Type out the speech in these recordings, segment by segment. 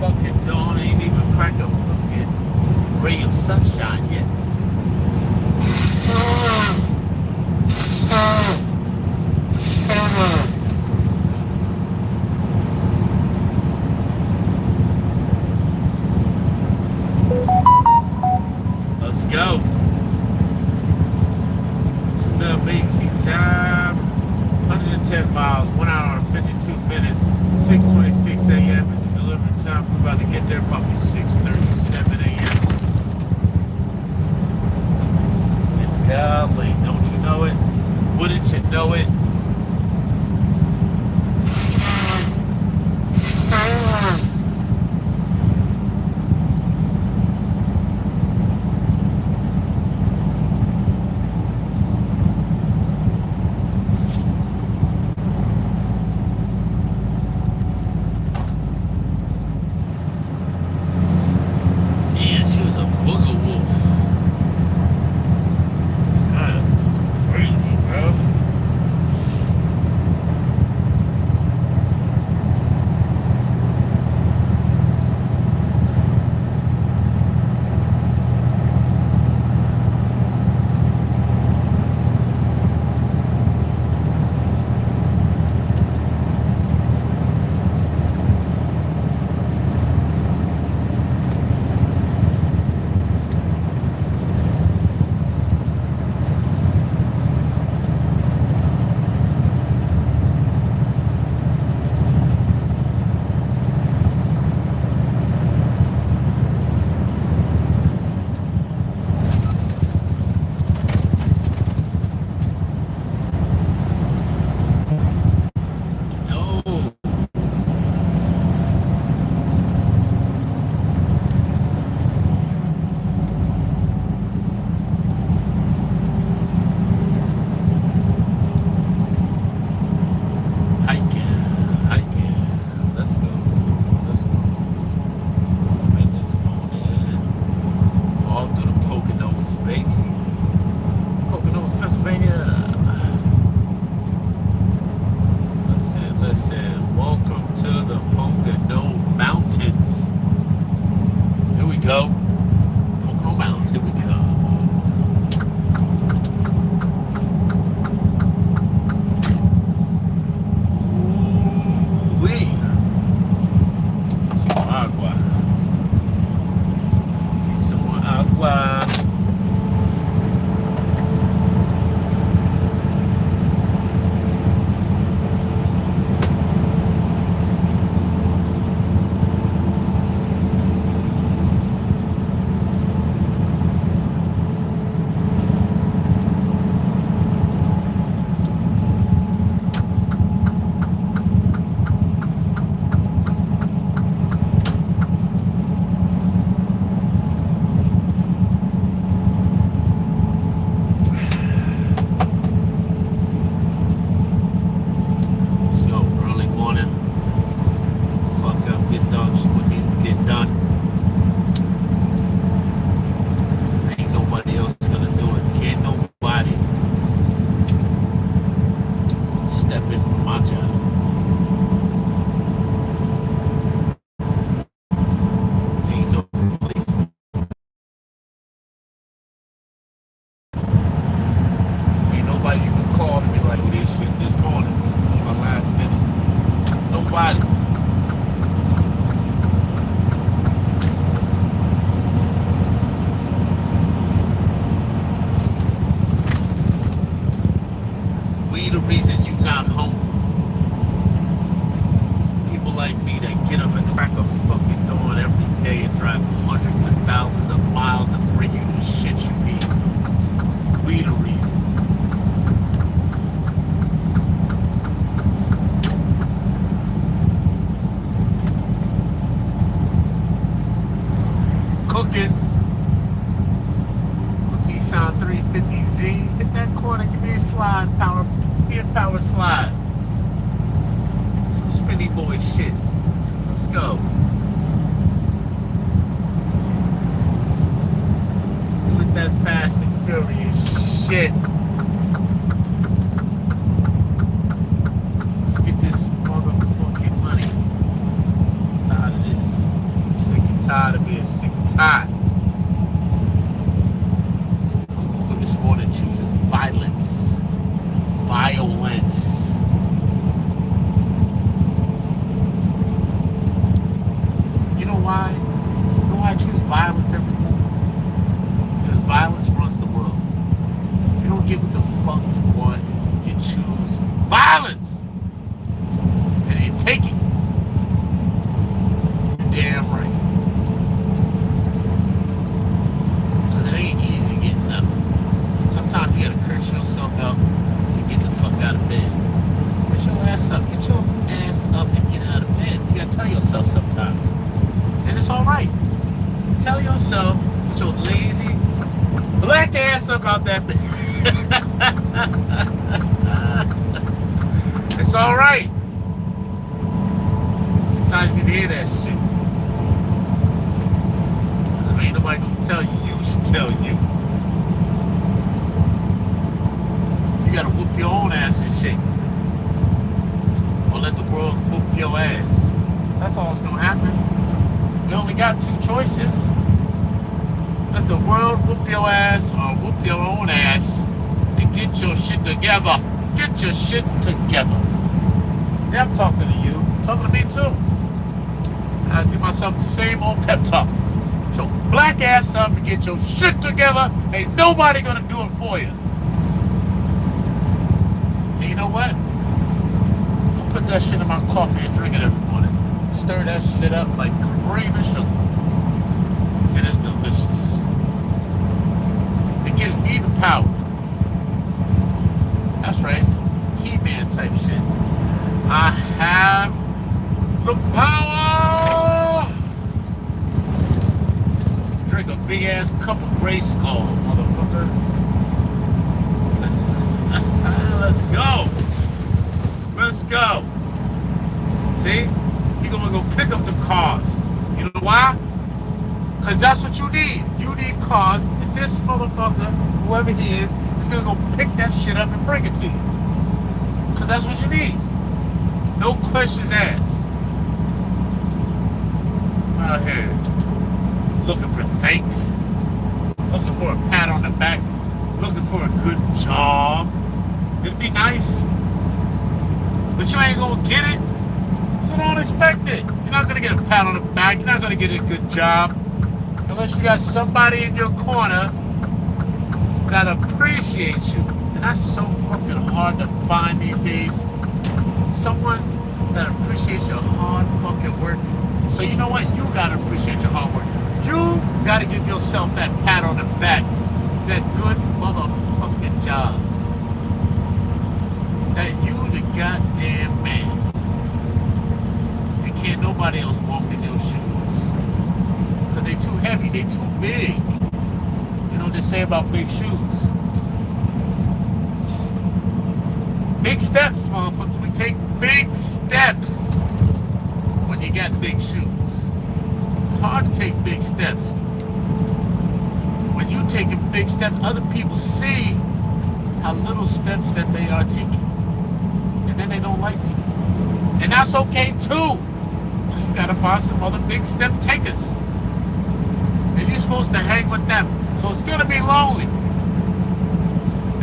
fucking dawn ain't even crack a fucking ray of sunshine yet. Let's go. Tune up AC time. 110 miles, 1 hour and 52 minutes, 6:26 a.m. is the delivery time. We're about to get there probably 6:37 a.m. And golly, don't you know it? Wouldn't you know it? Power slide. Some spinny boy shit. Let's go. With that fast and furious shit. Let's get this motherfucking money. I'm tired of this. why? You know why I choose violence every day? Because violence runs the world. If you don't get what the fuck you want, you choose violence. And you take it. You're damn right. Because it ain't easy getting up. Sometimes you gotta curse yourself out to get the fuck out of bed. Get your ass up. Get your ass up and get out of bed. You gotta tell yourself sometimes. And it's alright. Tell yourself, get your lazy black ass up out that bed. It's alright. Sometimes you need to hear that shit. Because if ain't nobody gonna tell you, you should tell you. You gotta whoop your own ass and shit. Or let the world whoop your ass. That's all that's gonna happen. You only got two choices. Let the world whoop your ass or whoop your own ass and get your shit together. Get your shit together. Yeah, I'm talking to you. I'm talking to me too. I give myself the same old pep talk. So black ass up and get your shit together. Ain't nobody gonna do it for you. And you know what? I'll put that shit in my coffee and drink it every morning. Stir that shit up like cream and sugar. And it's delicious. It gives me the power. That's right. He-Man type shit. I have the power. Drink a big ass cup of Gray Skull, motherfucker. Let's go. Let's go. See? You're gonna go pick up the cars. You know why? Because that's what you need. You need cars, and this motherfucker, whoever he is gonna go pick that shit up and bring it to you. Because that's what you need. No questions asked. Out here looking for thanks, looking for a pat on the back, looking for a good job. It'd be nice, but you ain't gonna get it, so don't expect it. You're not gonna get a pat on the back. You're not gonna get a good job unless you got somebody in your corner that appreciates you. And that's so fucking hard to find these days. Someone that appreciates your hard fucking work. So you know what? You gotta appreciate your hard work. You gotta give yourself that pat on the back. That good motherfucking job. That you the goddamn man. And can't nobody else walk in your shoes. Cause they too heavy, they too big. You know what they say about big shoes? Big steps, motherfucker. We take big steps when you got big shoes. It's hard to take big steps. When you taking big steps, other people see how little steps that they are taking. And then they don't like you. And that's okay too. Because you gotta find some other big step takers. And you're supposed to hang with them. So it's gonna be lonely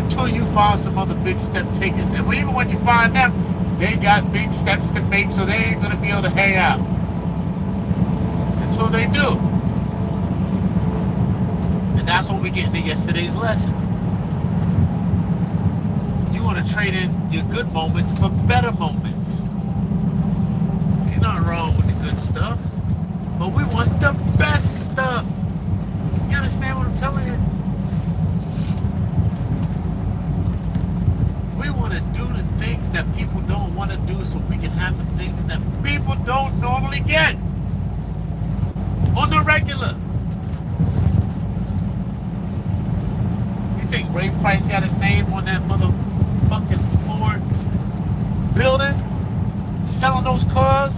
until you find some other big step takers. And even when you find them, they got big steps to make, so they ain't gonna be able to hang out until they do. And that's when we get into yesterday's lesson. You want to trade in your good moments for better moments. Ain't nothing wrong with the good stuff, but we want the best stuff. You understand what I'm telling you? We want to do the things that people don't want to do so we can have the things that people don't normally get on the regular. You think Ray Price got his name on that motherfucking Ford building selling those cars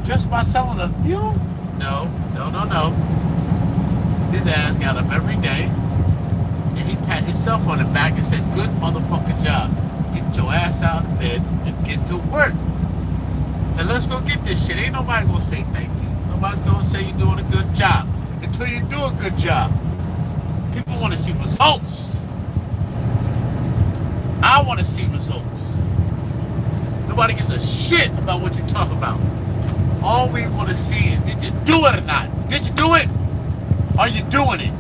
just by selling a few? No. His ass got up every day and he pat himself on the back and said, good motherfucking job. Get your ass out of bed and get to work. And let's go get this shit. Ain't nobody gonna say thank you. Nobody's gonna say you're doing a good job until you do a good job. People want to see results. I want to see results. Nobody gives a shit about what you talk about. All we want to see is, did you do it or not? Did you do it? Are you doing it?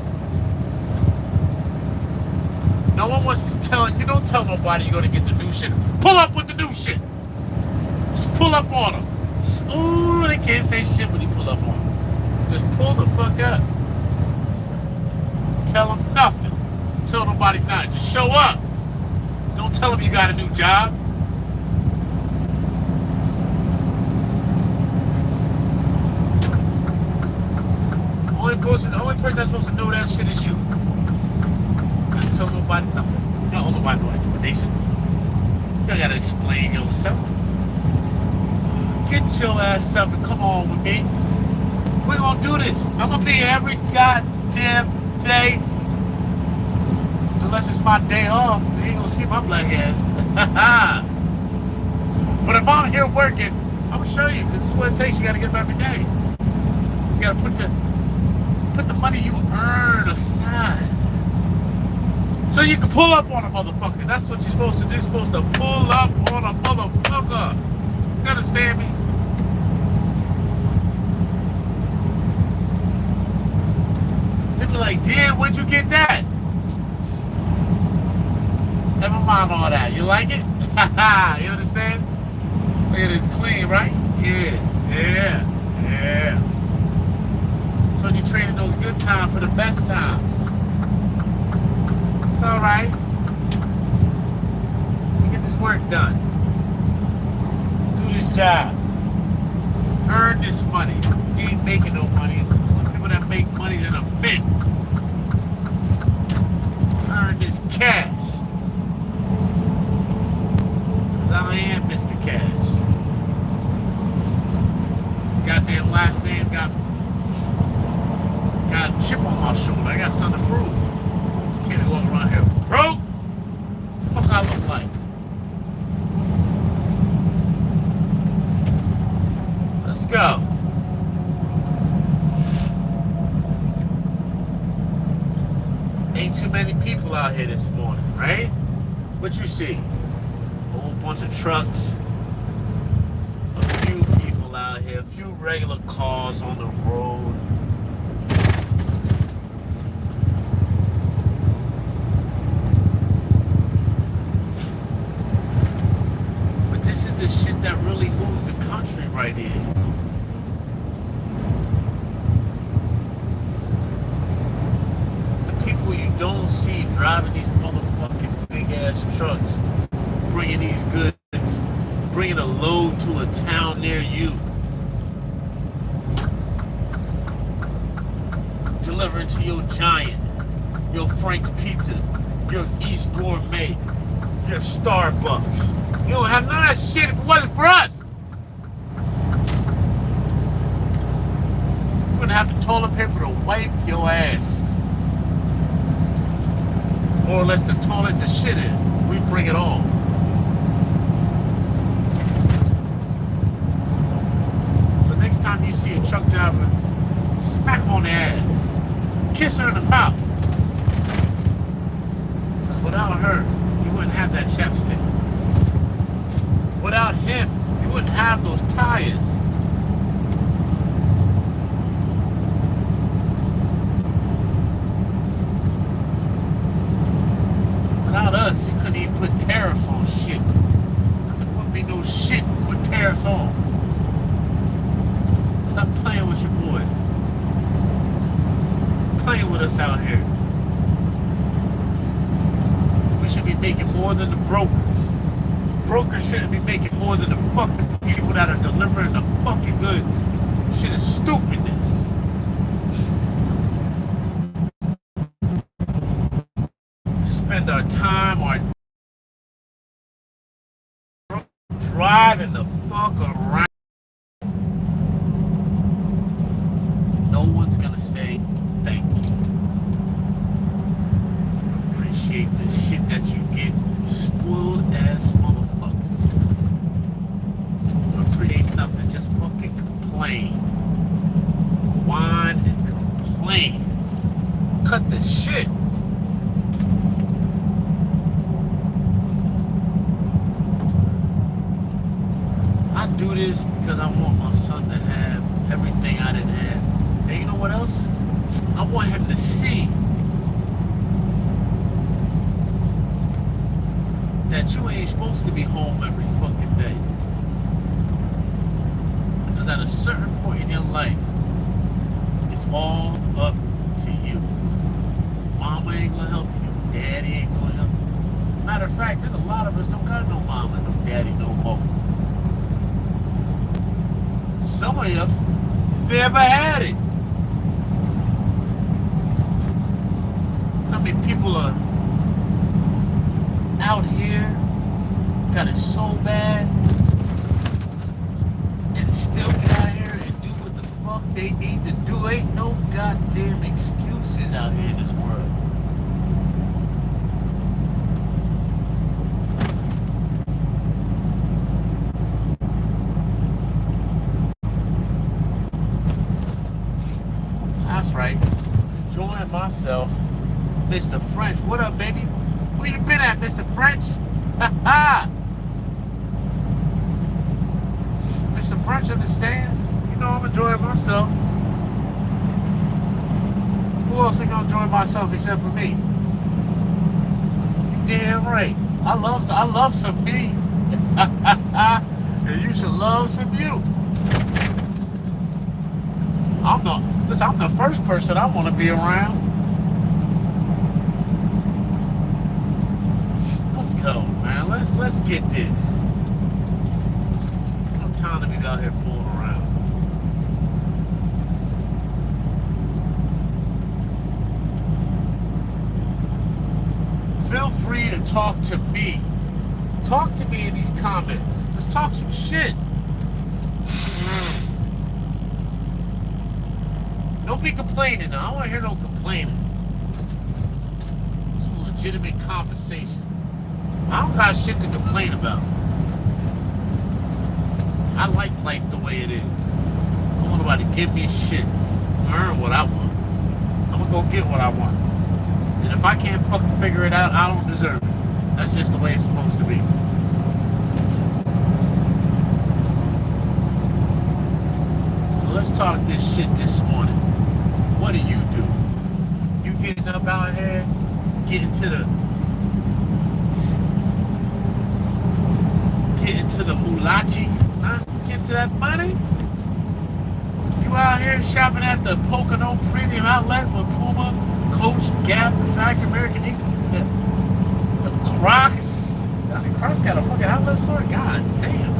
No one wants to tell you. Don't tell nobody you're going to get the new shit. Pull up with the new shit. Just pull up on them. Ooh, they can't say shit when you pull up on them. Just pull the fuck up. Tell them nothing. Tell nobody nothing. Just show up. Don't tell them you got a new job. The only person that's supposed to know that shit is you. Don't tell nobody nothing. You don't owe nobody no explanations. You don't gotta explain yourself. Get your ass up and come on with me. We're gonna do this. I'm gonna be here every goddamn day. Unless it's my day off, you ain't gonna see my black ass. But if I'm here working, I'm gonna show you, because it's what it takes. You gotta get up every day. You gotta put the money you earn aside, so you can pull up on a motherfucker. That's what you're supposed to do. You're supposed to pull up on a motherfucker. You understand me? They be like, damn, where'd you get that? Never mind all that. You like it? You understand? Look at this, clean, right? Yeah. So you're trading those good times for the best times. It's all right. You get this work done. Do this job. Earn this money. You ain't making no money. People that make money in a mint. Earn this cash. Because I am Mr. Cash. This goddamn last name got a chip on my shoulder. I got something to prove. Can't walk around here broke. What the fuck I look like? Let's go. Ain't too many people out here this morning, right? What you see? A whole bunch of trucks. A few people out here. A few regular cars on the road. The shit that really moves the country right here. The people you don't see driving these motherfucking big ass trucks, bringing these goods, bringing a load to a town near you, delivering to your Giant, your Frank's Pizza, your East Gourmet, your Starbucks. You don't have none of that shit if it wasn't for us. You wouldn't have the toilet paper to wipe your ass. More or less the toilet to shit in. We bring it all. So next time you see a truck driver, smack him on the ass. Kiss her in the mouth. Because without her, you wouldn't have that chapstick. Without him, you wouldn't have those tires. Without us, you couldn't even put tariffs on shit. There wouldn't be no shit with tariffs on. Stop playing with your boy. Playing with us out here. We should be making more than the brokers. Brokers shouldn't be making more than the fucking people that are delivering the fucking goods. Shit is stupidness. Spend our time driving the fuck around. No one's gonna say thank you. Appreciate the shit that you get. Spoiled ass motherfuckers. Don't create nothing, just fucking complain. Whine and complain. Cut the shit. I do this because I want my son to have everything I didn't have. And you know what else? I want him to see that you ain't supposed to be home every fucking day. Because at a certain point in your life, it's all up to you. Mama ain't gonna help you. Daddy ain't gonna help you. Matter of fact, there's a lot of us don't got no mama, no daddy, no more. Some of us never had it. I mean, people are out here, got it so bad, and still get out here and do what the fuck they need to do. Ain't no goddamn excuses out here in this world. That's right. Enjoying myself. Mr. French, what up, baby? Where you been at, Mr. French? Ha ha! Mr. French understands. You know I'm enjoying myself. Who else ain't gonna enjoy myself except for me? You damn right. I love some me. And you should love some you. I'm the first person I want to be around. Let's go, man. Let's get this. No time to be out here fooling around. Feel free to talk to me. Talk to me in these comments. Let's talk some shit. Don't be complaining now. I don't want to hear no complaining. It's a legitimate conversation. I don't got shit to complain about. I like life the way it is. I don't want nobody to give me shit. Earn what I want. I'm gonna go get what I want. And if I can't fucking figure it out, I don't deserve it. That's just the way it's supposed to be. So let's talk this shit this morning. What do? You getting up out here, getting to the mulachi, huh? Getting to that money? You out here shopping at the Pocono Premium Outlets with Puma, Coach, Gap, Factory American Eagle, the Crocs. The Crocs got a fucking outlet store? God damn.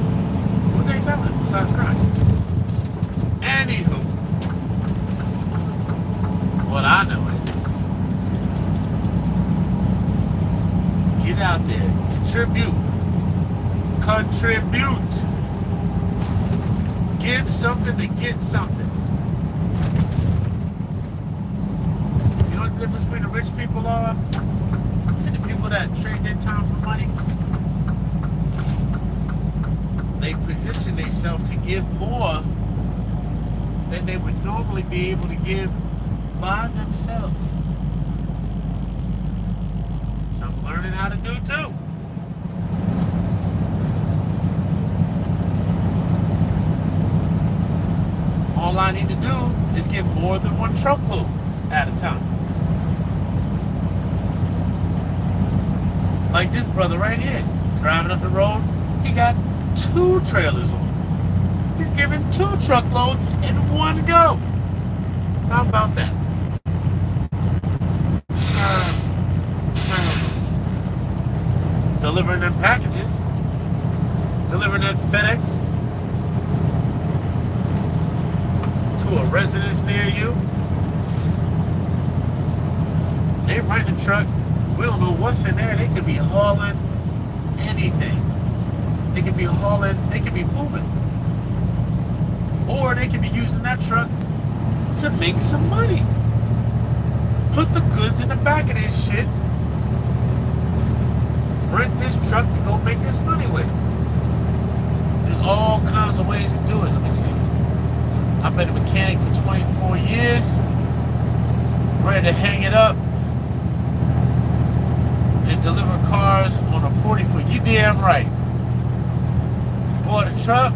What they selling besides Crocs? Anywho. What I know is, get out there, contribute, give something to get something. You know what the difference between the rich people are and the people that trade their time for money? They position themselves to give more than they would normally be able to give by themselves. So I'm learning how to do too. All I need to do is get more than one truckload at a time. Like this brother right here, driving up the road, he got 2 trailers on. He's giving 2 truckloads in one go. How about that? Delivering them packages, delivering that FedEx to a residence near you. They rent a truck. We don't know what's in there. They could be hauling anything. They could be hauling, they could be moving. Or they could be using that truck to make some money. Put the goods in the back of this shit. Rent this truck to go make this money with. There's all kinds of ways to do it. Let me see. I've been a mechanic for 24 years. Ready to hang it up and deliver cars on a 40-foot. You damn right. Bought a truck,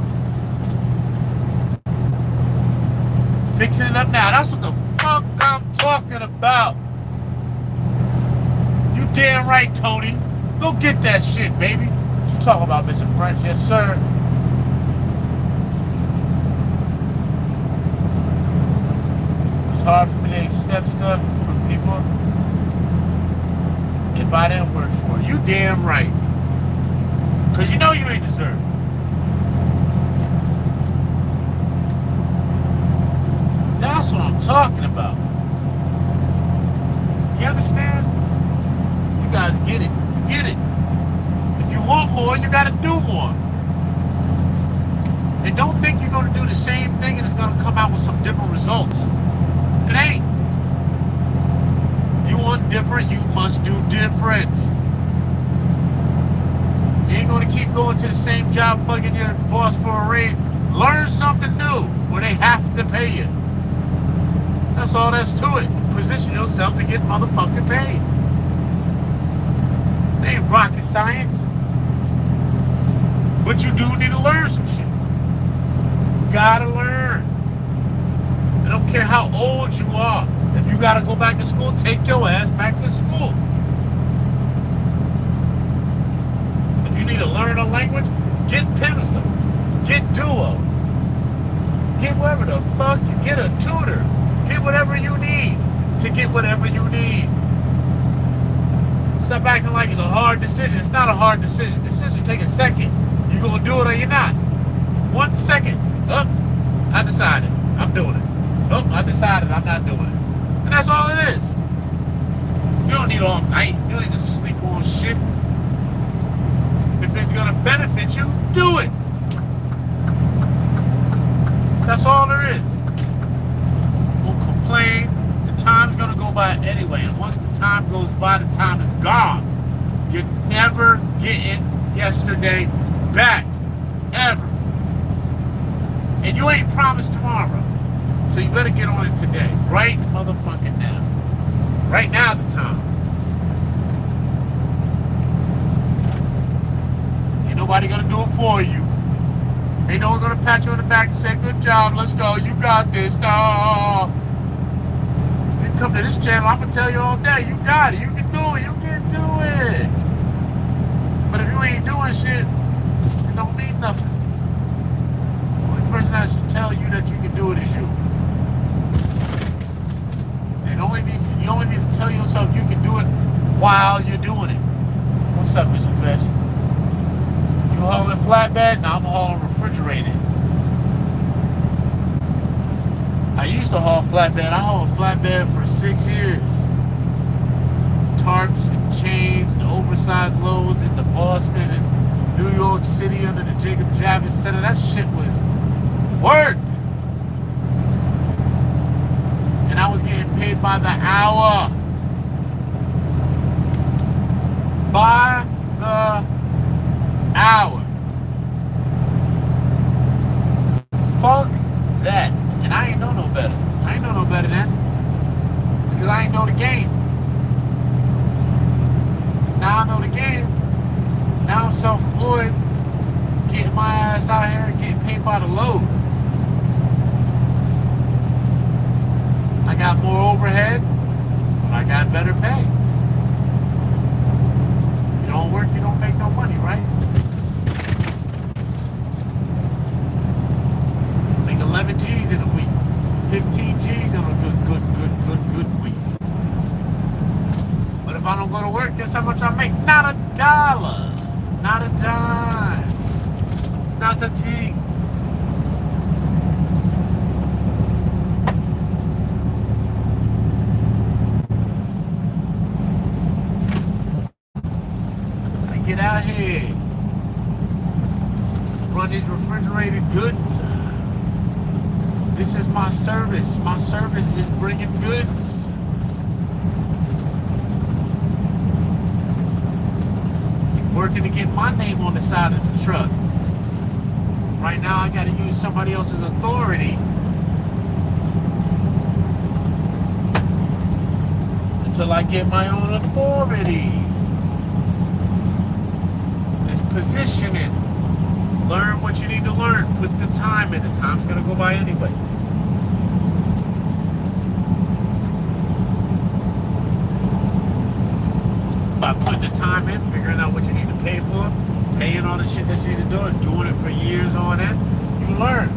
Fixing it up now. That's what the fuck I'm talking about. You damn right, Tony. Go get that shit, baby. What you talking about, Mr. French? Yes, sir. It's hard for me to accept stuff from people if I didn't work for it. You damn right. Because you know you ain't deserved. That's what I'm talking about. You understand? You guys get it. Get it. If you want more, you gotta do more. And don't think you're gonna do the same thing and it's gonna come out with some different results. It ain't. You want different, you must do different. You ain't gonna keep going to the same job bugging your boss for a raise. Learn something new where they have to pay you. That's all there's to it. Position yourself to get motherfucking paid. It ain't rocket science. But you do need to learn some shit. You gotta learn. I don't care how old you are. If you gotta go back to school, take your ass back to school. If you need to learn a language, get Pimsleur. Get Duo. Get whatever the fuck. Get a tutor. Get whatever you need to get whatever you need. Stop acting like it's a hard decision. It's not a hard decision. Decisions take a second. You gonna do it or you're not. 1 second. Oh, I decided. I'm doing it. Oh, I decided I'm not doing it. And that's all it is. You don't need all night. You don't need to sleep on shit. If it's gonna benefit you, do it. That's all there is. Don't complain. The time's gonna go by anyway. And once the time goes by, the time is gone. You're never getting yesterday back. Ever. And you ain't promised tomorrow. So you better get on it today. Right motherfucking now. Right now's the time. Ain't nobody gonna do it for you. Ain't no one gonna pat you on the back and say, good job, let's go, you got this. No. You come to this channel, I'm gonna tell you all day, you got it, you can do it, you can do it. But if you ain't doing shit, it don't mean nothing. The only person that should tell you that you can do it is you. You only need to tell yourself you can do it while you're doing it. What's up, Mr. Fish? You hauling flatbed? No, I'm hauling refrigerated. I used to haul flatbed. I hauled flatbed for 6 years. Tarps and chains and oversized loads into Boston and New York City under the Jacob Javits Center. That shit was work. And I was getting paid by the hour. By the hour. Fuck that. And I ain't know no better. I ain't know no better then. Because I ain't know the game. Now I know the game. Now I'm self-employed. Getting my ass out here and getting paid by the load. I got more overhead, but I got better pay. You don't work, you don't make no money, right? Make 11 G's in a week, 15 G's in a good week. But if I don't go to work, guess how much I make? Not a dollar, not a dime, not a thing. Get out here. Run these refrigerated goods. This is my service. My service is bringing goods. Working to get my name on the side of the truck. Right now I gotta use somebody else's authority until I get my own authority. Positioning. Learn what you need to learn. Put the time in. The time's gonna go by anyway. pay for, paying all the shit that you need to do, and doing it for years on end, you learn.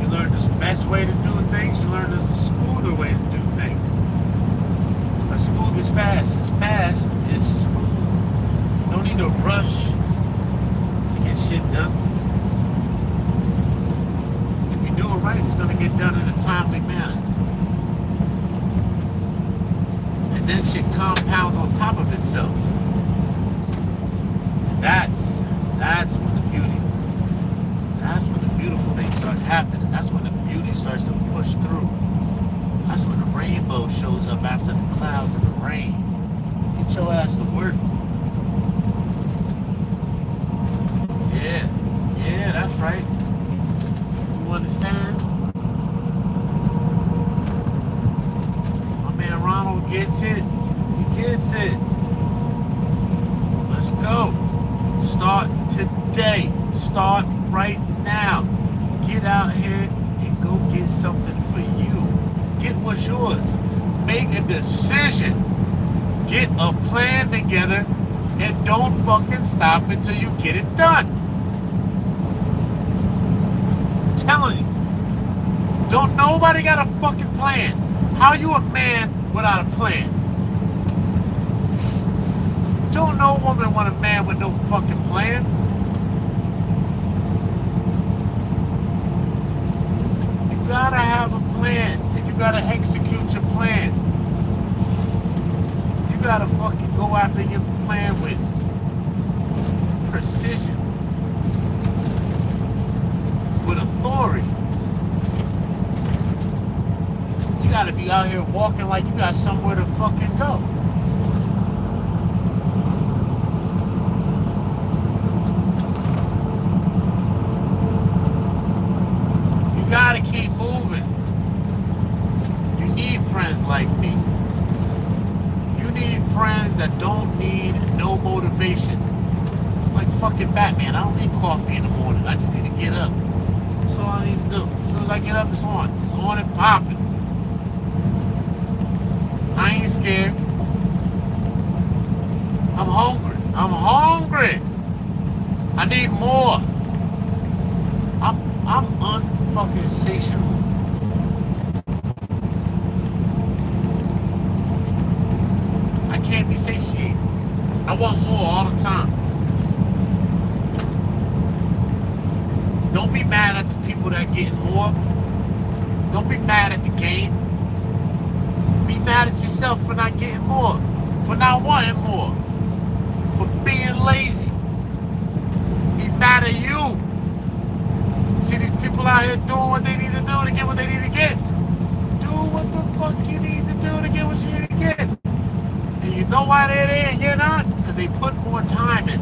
You learn the best way to do things. You learn the smoother way to do things. But smooth is fast. It's fast. It's smooth. No need to rush to get shit done. If you do it right, it's gonna get done in a timely manner. And then shit compounds on top of itself. And that's when the beauty. That's when the beautiful things start happening. That's when the beauty starts to push through. That's when the rainbow shows up after the clouds and the rain. Get your ass to work. Yeah, that's right. You understand? My man Ronald gets it. He gets it. Let's go. Start today. Start right now. Get out here and go get something for you. Get what's yours. Make a decision. Get a plan together and don't fucking stop until you get it done. I'm telling you. Don't nobody got a fucking plan. How you a man without a plan? Don't no woman want a man with no fucking plan. You gotta have a plan, and you gotta execute your plan. You gotta fucking go after your plan with precision, with authority. You gotta be out here walking like you got somewhere to fucking go. You gotta keep moving. You need friends like me. You need friends that don't need no motivation. Like fucking Batman. I don't need coffee in the morning. I just need to get up. That's all I need to do. As soon as I get up, it's on. It's on and popping. I ain't scared. I'm hungry. I'm hungry. I need more. I'm unfucking satiable. I can't be satiated. I want more all the time. Don't be mad at the people that are getting more. Don't be mad at the game. Be mad at yourself for not getting more, for not wanting more, for being lazy. Be mad at you. See these people out here doing what they need to do to get what they need to get. Do what the fuck you need to do to get what you need to get. And you know why they're there and you're not? Because they put more time in.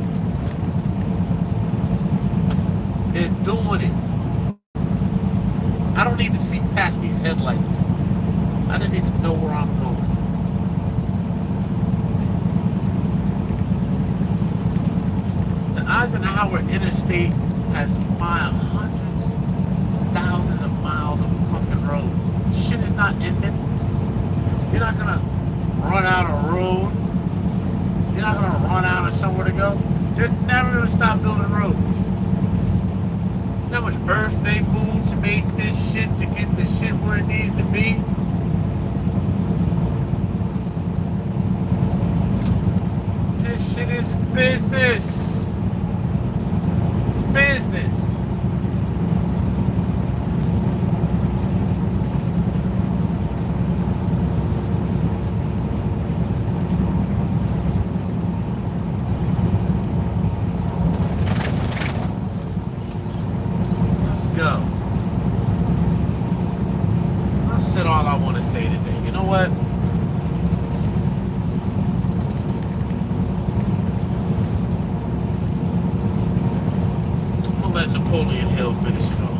They're doing it. I don't need to see past these headlights. I just need to know where I'm going. The Eisenhower Interstate has hundreds, thousands of miles of fucking road. Shit is not ending. You're not gonna run out of road. You're not gonna run out of somewhere to go. They're never gonna stop building roads. You know how much earth they move to make this shit, to get this shit where it needs to be? This shit is business. Business. Let's go. I said all I want to say today. You know what? Let Napoleon Hill finish it off.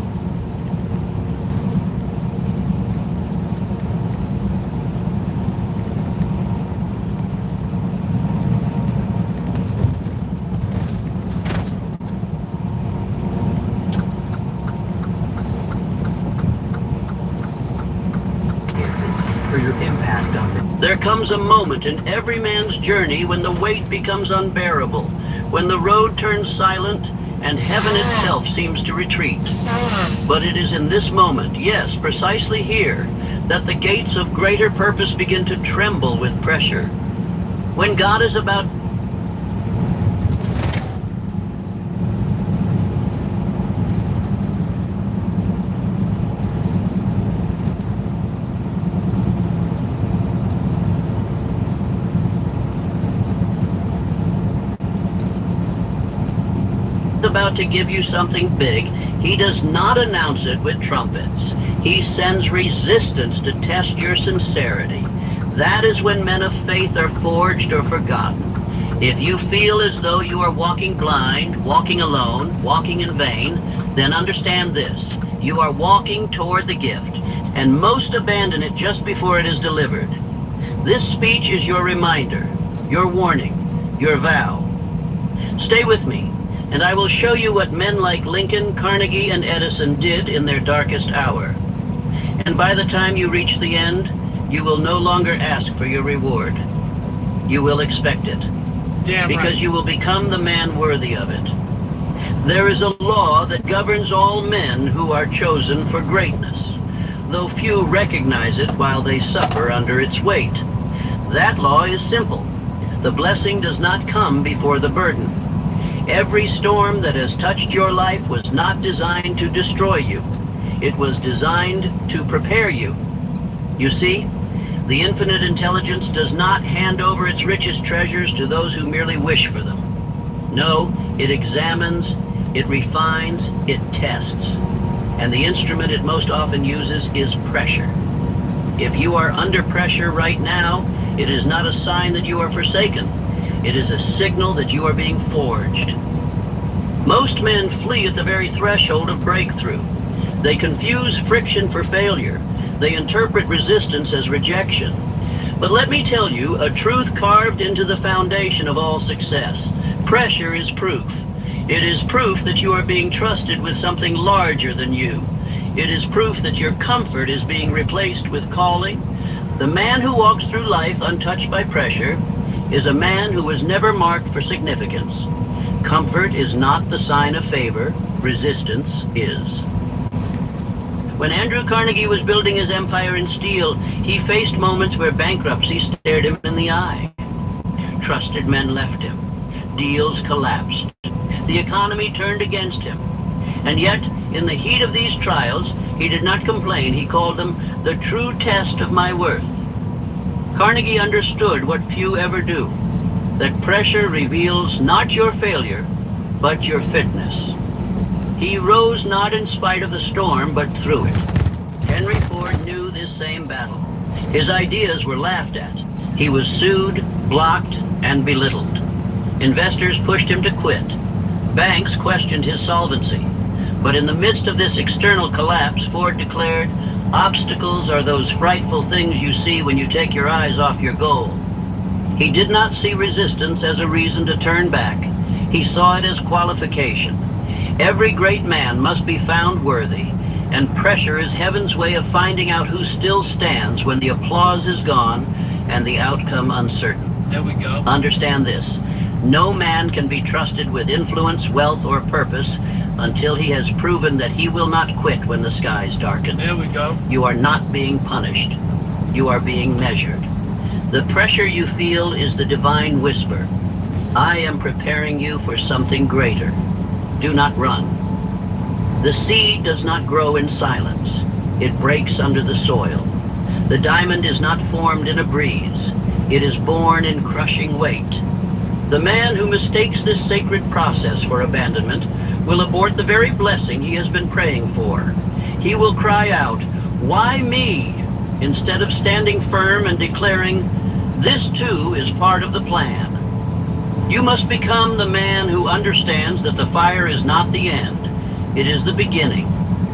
For your impact on it. There comes a moment in every man's journey when the weight becomes unbearable. when the road turns silent and heaven itself seems to retreat. But it is in this moment, yes, precisely here, that the gates of greater purpose begin to tremble with pressure. When God is about to give you something big, he does not announce it with trumpets. He sends resistance to test your sincerity. That is when men of faith are forged or forgotten. If you feel as though you are walking blind, walking alone, walking in vain, then understand this. You are walking toward the gift, and most abandon it just before it is delivered. This speech is your reminder, your warning, your vow. Stay with me, and I will show you what men like Lincoln, Carnegie, and Edison did in their darkest hour. And by the time you reach the end, you will no longer ask for your reward. You will expect it. Damn because right. You will become the man worthy of it. There is a law that governs all men who are chosen for greatness, though few recognize it while they suffer under its weight. That law is simple. The blessing does not come before the burden. Every storm that has touched your life was not designed to destroy you. It was designed to prepare you. You see, the infinite intelligence does not hand over its richest treasures to those who merely wish for them. No, it examines, it refines, it tests. And the instrument it most often uses is pressure. If you are under pressure right now, it is not a sign that you are forsaken. It is a signal that you are being forged. Most men flee at the very threshold of breakthrough. They confuse friction for failure. They interpret resistance as rejection. But let me tell you a truth carved into the foundation of all success. Pressure is proof. It is proof that you are being trusted with something larger than you. It is proof that your comfort is being replaced with calling. The man who walks through life untouched by pressure is a man who was never marked for significance. Comfort is not the sign of favor. Resistance is. When Andrew Carnegie was building his empire in steel, he faced moments where bankruptcy stared him in the eye. Trusted men left him. Deals collapsed. The economy turned against him. And yet, in the heat of these trials, he did not complain. He called them the true test of my worth. Carnegie understood what few ever do, that pressure reveals not your failure, but your fitness. He rose not in spite of the storm, but through it. Henry Ford knew this same battle. His ideas were laughed at. He was sued, blocked, and belittled. Investors pushed him to quit. Banks questioned his solvency. But in the midst of this external collapse, Ford declared, "Obstacles are those frightful things you see when you take your eyes off your goal." He did not see resistance as a reason to turn back. He saw it as qualification. Every great man must be found worthy, and pressure is heaven's way of finding out who still stands when the applause is gone and the outcome uncertain. There we go. Understand this. No man can be trusted with influence, wealth, or purpose until he has proven that he will not quit when the skies darken. There we go. You are not being punished. You are being measured. The pressure you feel is the divine whisper. I am preparing you for something greater. Do not run. The seed does not grow in silence. It breaks under the soil. The diamond is not formed in a breeze. It is born in crushing weight. The man who mistakes this sacred process for abandonment will abort the very blessing he has been praying for. He will cry out, "Why me?" instead of standing firm and declaring, "This too is part of the plan." You must become the man who understands that the fire is not the end. It is the beginning.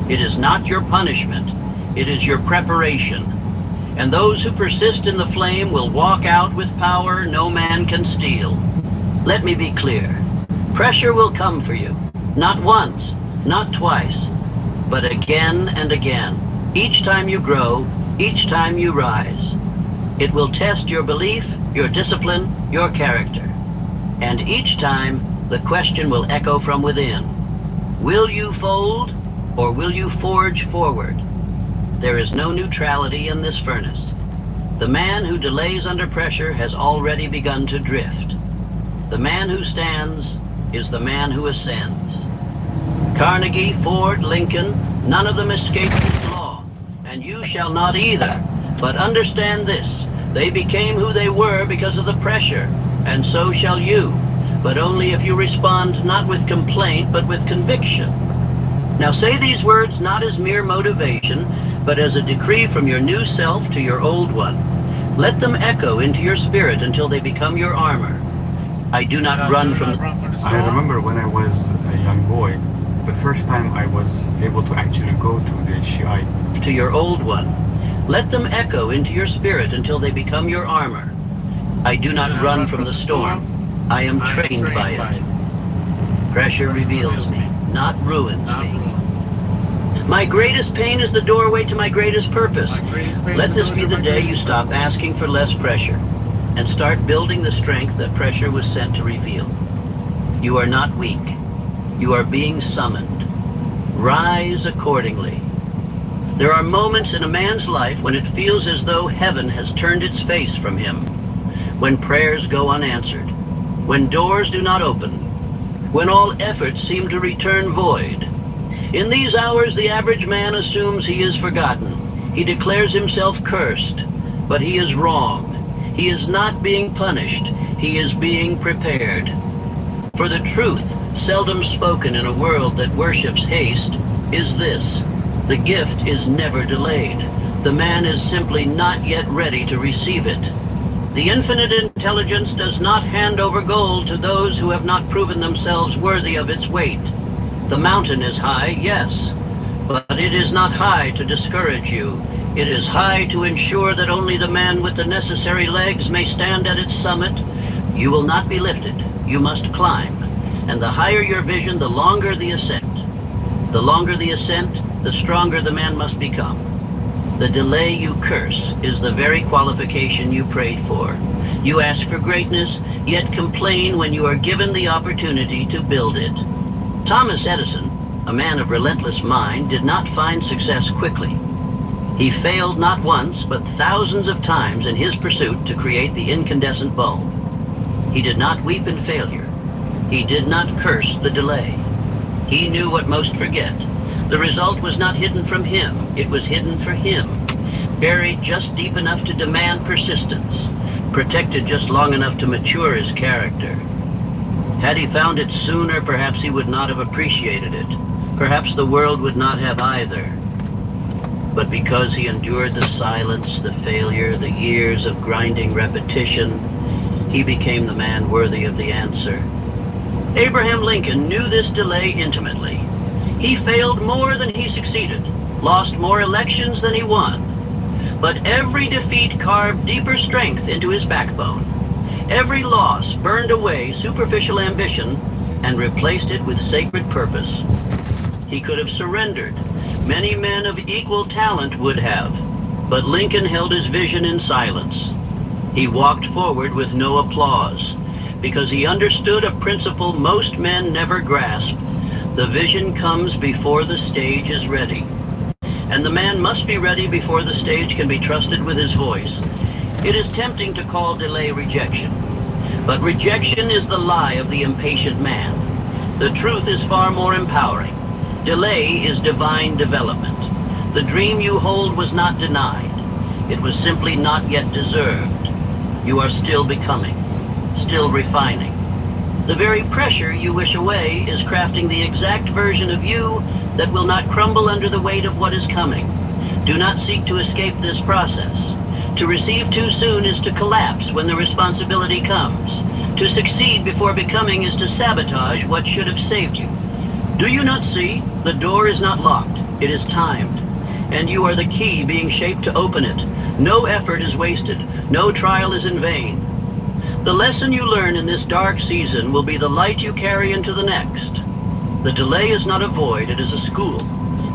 It is not your punishment. It is your preparation. And those who persist in the flame will walk out with power no man can steal. Let me be clear. Pressure will come for you. Not once, not twice, but again and again. Each time you grow, each time you rise. It will test your belief, your discipline, your character. And each time, The question will echo from within. Will you fold, or will you forge forward? There is no neutrality in this furnace. The man who delays under pressure has already begun to drift. The man who stands is the man who ascends. Carnegie, Ford, Lincoln, none of them escaped this law, and you shall not either. But understand this, they became who they were because of the pressure, and so shall you, but only if you respond not with complaint, but with conviction. Now say these words not as mere motivation, but as a decree from your new self to your old one. Let them echo into your spirit until they become your armor. I do not run from the... I remember when I was a young boy, the first time I was able to actually go to the Shiite. To your old one. Let them echo into your spirit until they become your armor. I do not run from the storm. I am trained by it. Pressure reveals me, not ruins me. My greatest pain is the doorway to my greatest purpose. Let this be the day you stop asking for less pressure and start building the strength that pressure was sent to reveal. You are not weak. You are being summoned. Rise accordingly. There are moments in a man's life when it feels as though heaven has turned its face from him, when prayers go unanswered, when doors do not open, when all efforts seem to return void. In these hours, the average man assumes he is forgotten. He declares himself cursed, but he is wrong. He is not being punished. He is being prepared. For the truth, seldom spoken in a world that worships haste, is this: the gift is never delayed. The man is simply not yet ready to receive it. The infinite intelligence does not hand over gold to those who have not proven themselves worthy of its weight. The mountain is high, yes, but it is not high to discourage you. It is high to ensure that only the man with the necessary legs may stand at its summit. You will not be lifted. You must climb. And the higher your vision, the longer the ascent. The longer the ascent, the stronger the man must become. The delay you curse is the very qualification you prayed for. You ask for greatness, yet complain when you are given the opportunity to build it. Thomas Edison, a man of relentless mind, did not find success quickly. He failed not once, but thousands of times in his pursuit to create the incandescent bulb. He did not weep in failure. He did not curse the delay. He knew what most forget. The result was not hidden from him. It was hidden for him. Buried just deep enough to demand persistence. Protected just long enough to mature his character. Had he found it sooner, perhaps he would not have appreciated it. Perhaps the world would not have either. But because he endured the silence, the failure, the years of grinding repetition, he became the man worthy of the answer. Abraham Lincoln knew this delay intimately. He failed more than he succeeded, lost more elections than he won. But every defeat carved deeper strength into his backbone. Every loss burned away superficial ambition and replaced it with sacred purpose. He could have surrendered. Many men of equal talent would have, but Lincoln held his vision in silence. He walked forward with no applause, because he understood a principle most men never grasp. The vision comes before the stage is ready. And the man must be ready before the stage can be trusted with his voice. It is tempting to call delay rejection, but rejection is the lie of the impatient man. The truth is far more empowering. Delay is divine development. The dream you hold was not denied. It was simply not yet deserved. You are still becoming, still refining. The very pressure you wish away is crafting the exact version of you that will not crumble under the weight of what is coming. Do not seek to escape this process. To receive too soon is to collapse when the responsibility comes. To succeed before becoming is to sabotage what should have saved you. Do you not see? The door is not locked. It is timed. And you are the key being shaped to open it. No effort is wasted. No trial is in vain. The lesson you learn in this dark season will be the light you carry into the next. The delay is not a void, it is a school.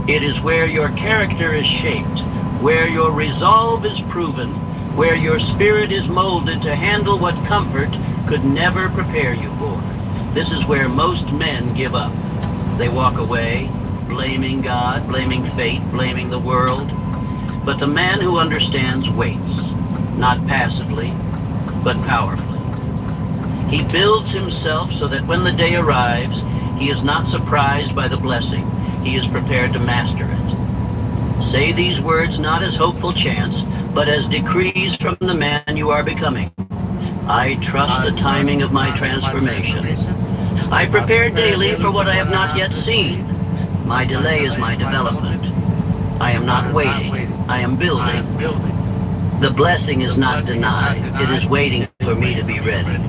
It is where your character is shaped, where your resolve is proven, where your spirit is molded to handle what comfort could never prepare you for. This is where most men give up. They walk away, blaming God, blaming fate, blaming the world. But the man who understands waits, not passively, but powerfully. He builds himself so that when the day arrives, he is not surprised by the blessing. He is prepared to master it. Say these words not as hopeful chants, but as decrees from the man you are becoming. I trust the timing of my transformation. I prepare daily for what I have not yet seen. My delay is my development. I am not waiting. I am building. The blessing is not denied. It is waiting for me to be ready.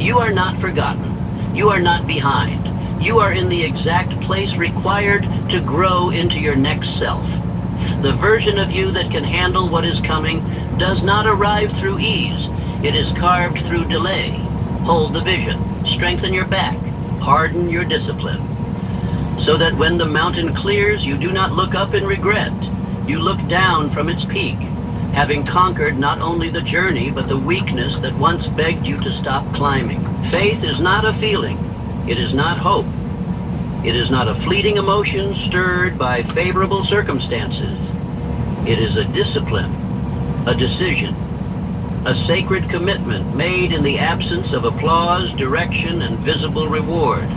You are not forgotten. You are not behind. You are in the exact place required to grow into your next self. The version of you that can handle what is coming does not arrive through ease. It is carved through delay. Hold the vision. Strengthen your back. Harden your discipline. So that when the mountain clears, you do not look up in regret. You look down from its peak, having conquered not only the journey, but the weakness that once begged you to stop climbing. Faith is not a feeling. It is not hope. It is not a fleeting emotion stirred by favorable circumstances. It is a discipline, a decision, a sacred commitment made in the absence of applause, direction, and visible reward.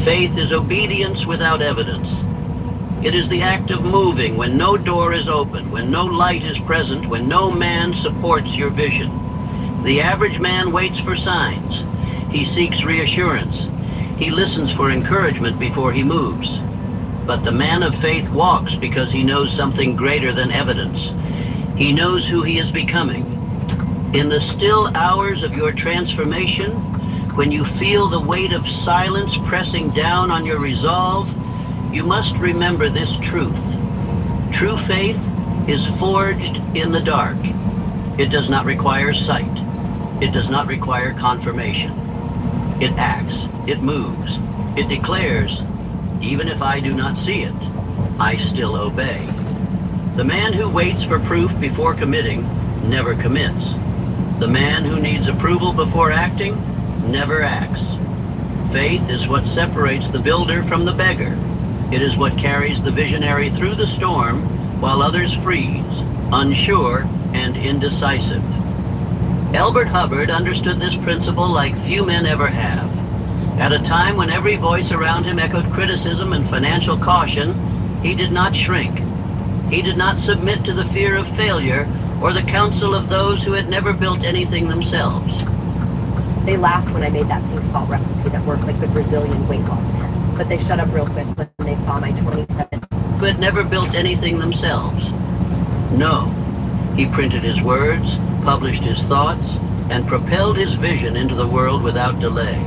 Faith is obedience without evidence. It is the act of moving when no door is open, when no light is present, when no man supports your vision. The average man waits for signs. He seeks reassurance. He listens for encouragement before he moves. But the man of faith walks because he knows something greater than evidence. He knows who he is becoming. In the still hours of your transformation, when you feel the weight of silence pressing down on your resolve, you must remember this truth. True faith is forged in the dark. It does not require sight. It does not require confirmation. It acts. It moves. It declares, even if I do not see it, I still obey. The man who waits for proof before committing never commits. The man who needs approval before acting never acts. Faith is what separates the builder from the beggar. It is what carries the visionary through the storm while others freeze, unsure and indecisive. Elbert Hubbard understood this principle like few men ever have. At a time when every voice around him echoed criticism and financial caution, he did not shrink. He did not submit to the fear of failure or the counsel of those who had never built anything themselves. They laughed when I made that pink salt recipe that works like the Brazilian weight loss kit, but they shut up real quick when they saw my 27. Who had never built anything themselves. No, he printed his words, published his thoughts, and propelled his vision into the world without delay.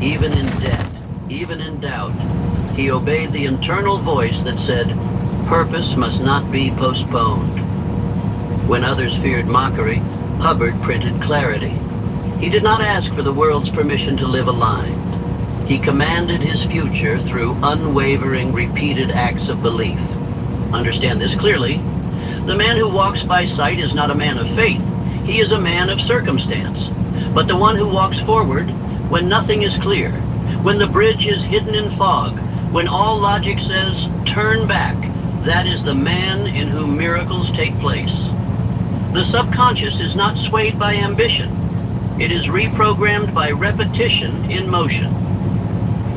Even in debt, even in doubt, he obeyed the internal voice that said, purpose must not be postponed. When others feared mockery, Hubbard printed clarity. He did not ask for the world's permission to live aligned. He commanded his future through unwavering, repeated acts of belief. Understand this clearly. The man who walks by sight is not a man of faith. He is a man of circumstance. But the one who walks forward, when nothing is clear, when the bridge is hidden in fog, when all logic says, turn back, that is the man in whom miracles take place. The subconscious is not swayed by ambition. It is reprogrammed by repetition in motion.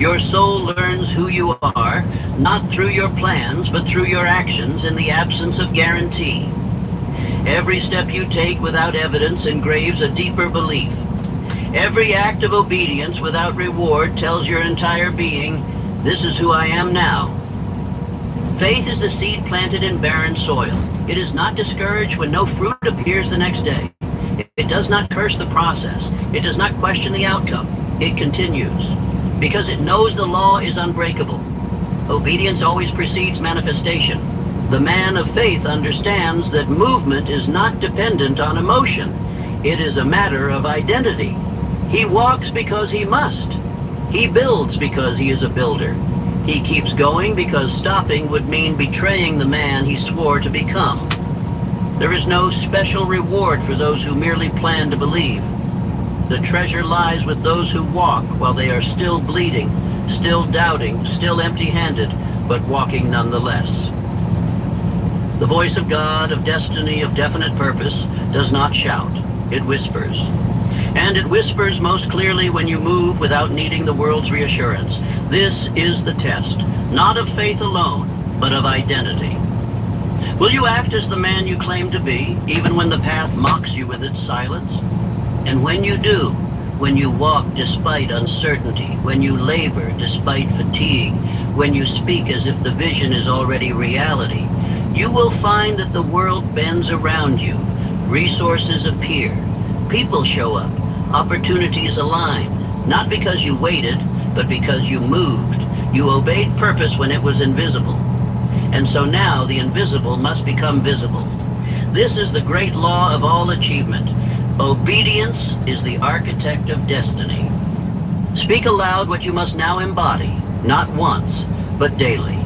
Your soul learns who you are, not through your plans, but through your actions in the absence of guarantee. Every step you take without evidence engraves a deeper belief. Every act of obedience without reward tells your entire being, this is who I am now. Faith is the seed planted in barren soil. It is not discouraged when no fruit appears the next day. It does not curse the process. It does not question the outcome. It continues. Because it knows the law is unbreakable. Obedience always precedes manifestation. The man of faith understands that movement is not dependent on emotion. It is a matter of identity. He walks because he must. He builds because he is a builder. He keeps going because stopping would mean betraying the man he swore to become. There is no special reward for those who merely plan to believe. The treasure lies with those who walk while they are still bleeding, still doubting, still empty-handed, but walking nonetheless. The voice of God, of destiny, of definite purpose, does not shout. It whispers. And it whispers most clearly when you move without needing the world's reassurance. This is the test, not of faith alone, but of identity. Will you act as the man you claim to be, even when the path mocks you with its silence? And when you do, when you walk despite uncertainty, when you labor despite fatigue, when you speak as if the vision is already reality, you will find that the world bends around you. Resources appear. People show up. Opportunities align. Not because you waited, but because you moved. You obeyed purpose when it was invisible. And so now the invisible must become visible. This is the great law of all achievement. Obedience is the architect of destiny. Speak aloud what you must now embody, not once, but daily.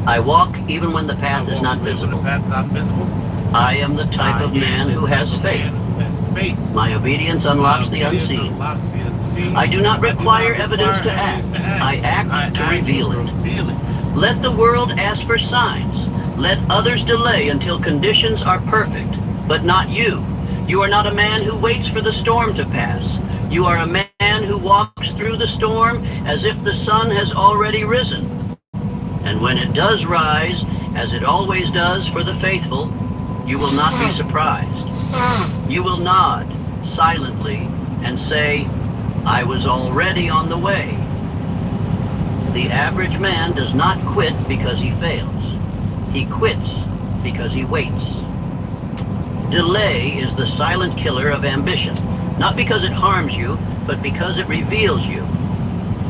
I walk even when the path is not visible. I am the type of man who has faith. My obedience unlocks the unseen. I do not require evidence to act. I act to reveal it. Let the world ask for signs. Let others delay until conditions are perfect, but not you. You are not a man who waits for the storm to pass. You are a man who walks through the storm as if the sun has already risen. And when it does rise, as it always does for the faithful, you will not be surprised. You will nod silently and say, I was already on the way. The average man does not quit because he fails. He quits because he waits. Delay is the silent killer of ambition, not because it harms you, but because it reveals you.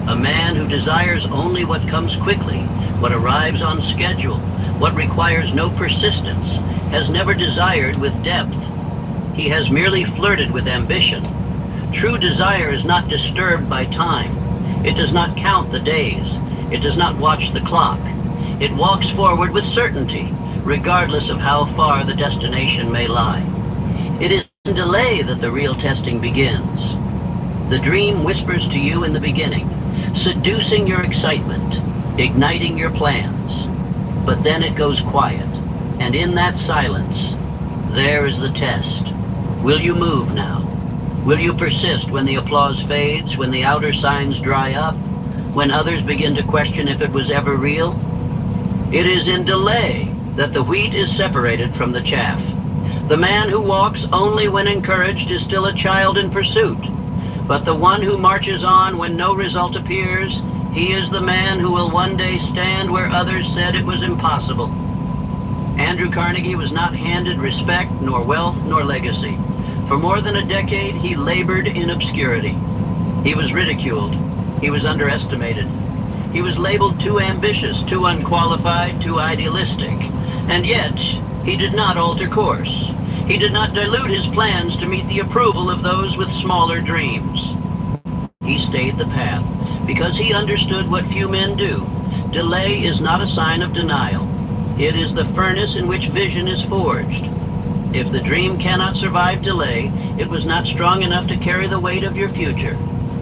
A man who desires only what comes quickly, what arrives on schedule, what requires no persistence, has never desired with depth. He has merely flirted with ambition. True desire is not disturbed by time. It does not count the days. It does not watch the clock. It walks forward with certainty, regardless of how far the destination may lie. It is in delay that the real testing begins. The dream whispers to you in the beginning, seducing your excitement, igniting your plans. But then it goes quiet, and in that silence, there is the test. Will you move now? Will you persist when the applause fades, when the outer signs dry up, when others begin to question if it was ever real? It is in delay that the wheat is separated from the chaff. The man who walks only when encouraged is still a child in pursuit. But the one who marches on when no result appears, he is the man who will one day stand where others said it was impossible. Andrew Carnegie was not handed respect, nor wealth, nor legacy. For more than a decade, he labored in obscurity. He was ridiculed. He was underestimated. He was labeled too ambitious, too unqualified, too idealistic. And yet, he did not alter course. He did not dilute his plans to meet the approval of those with smaller dreams. He stayed the path because he understood what few men do. Delay is not a sign of denial. It is the furnace in which vision is forged. If the dream cannot survive delay, it was not strong enough to carry the weight of your future.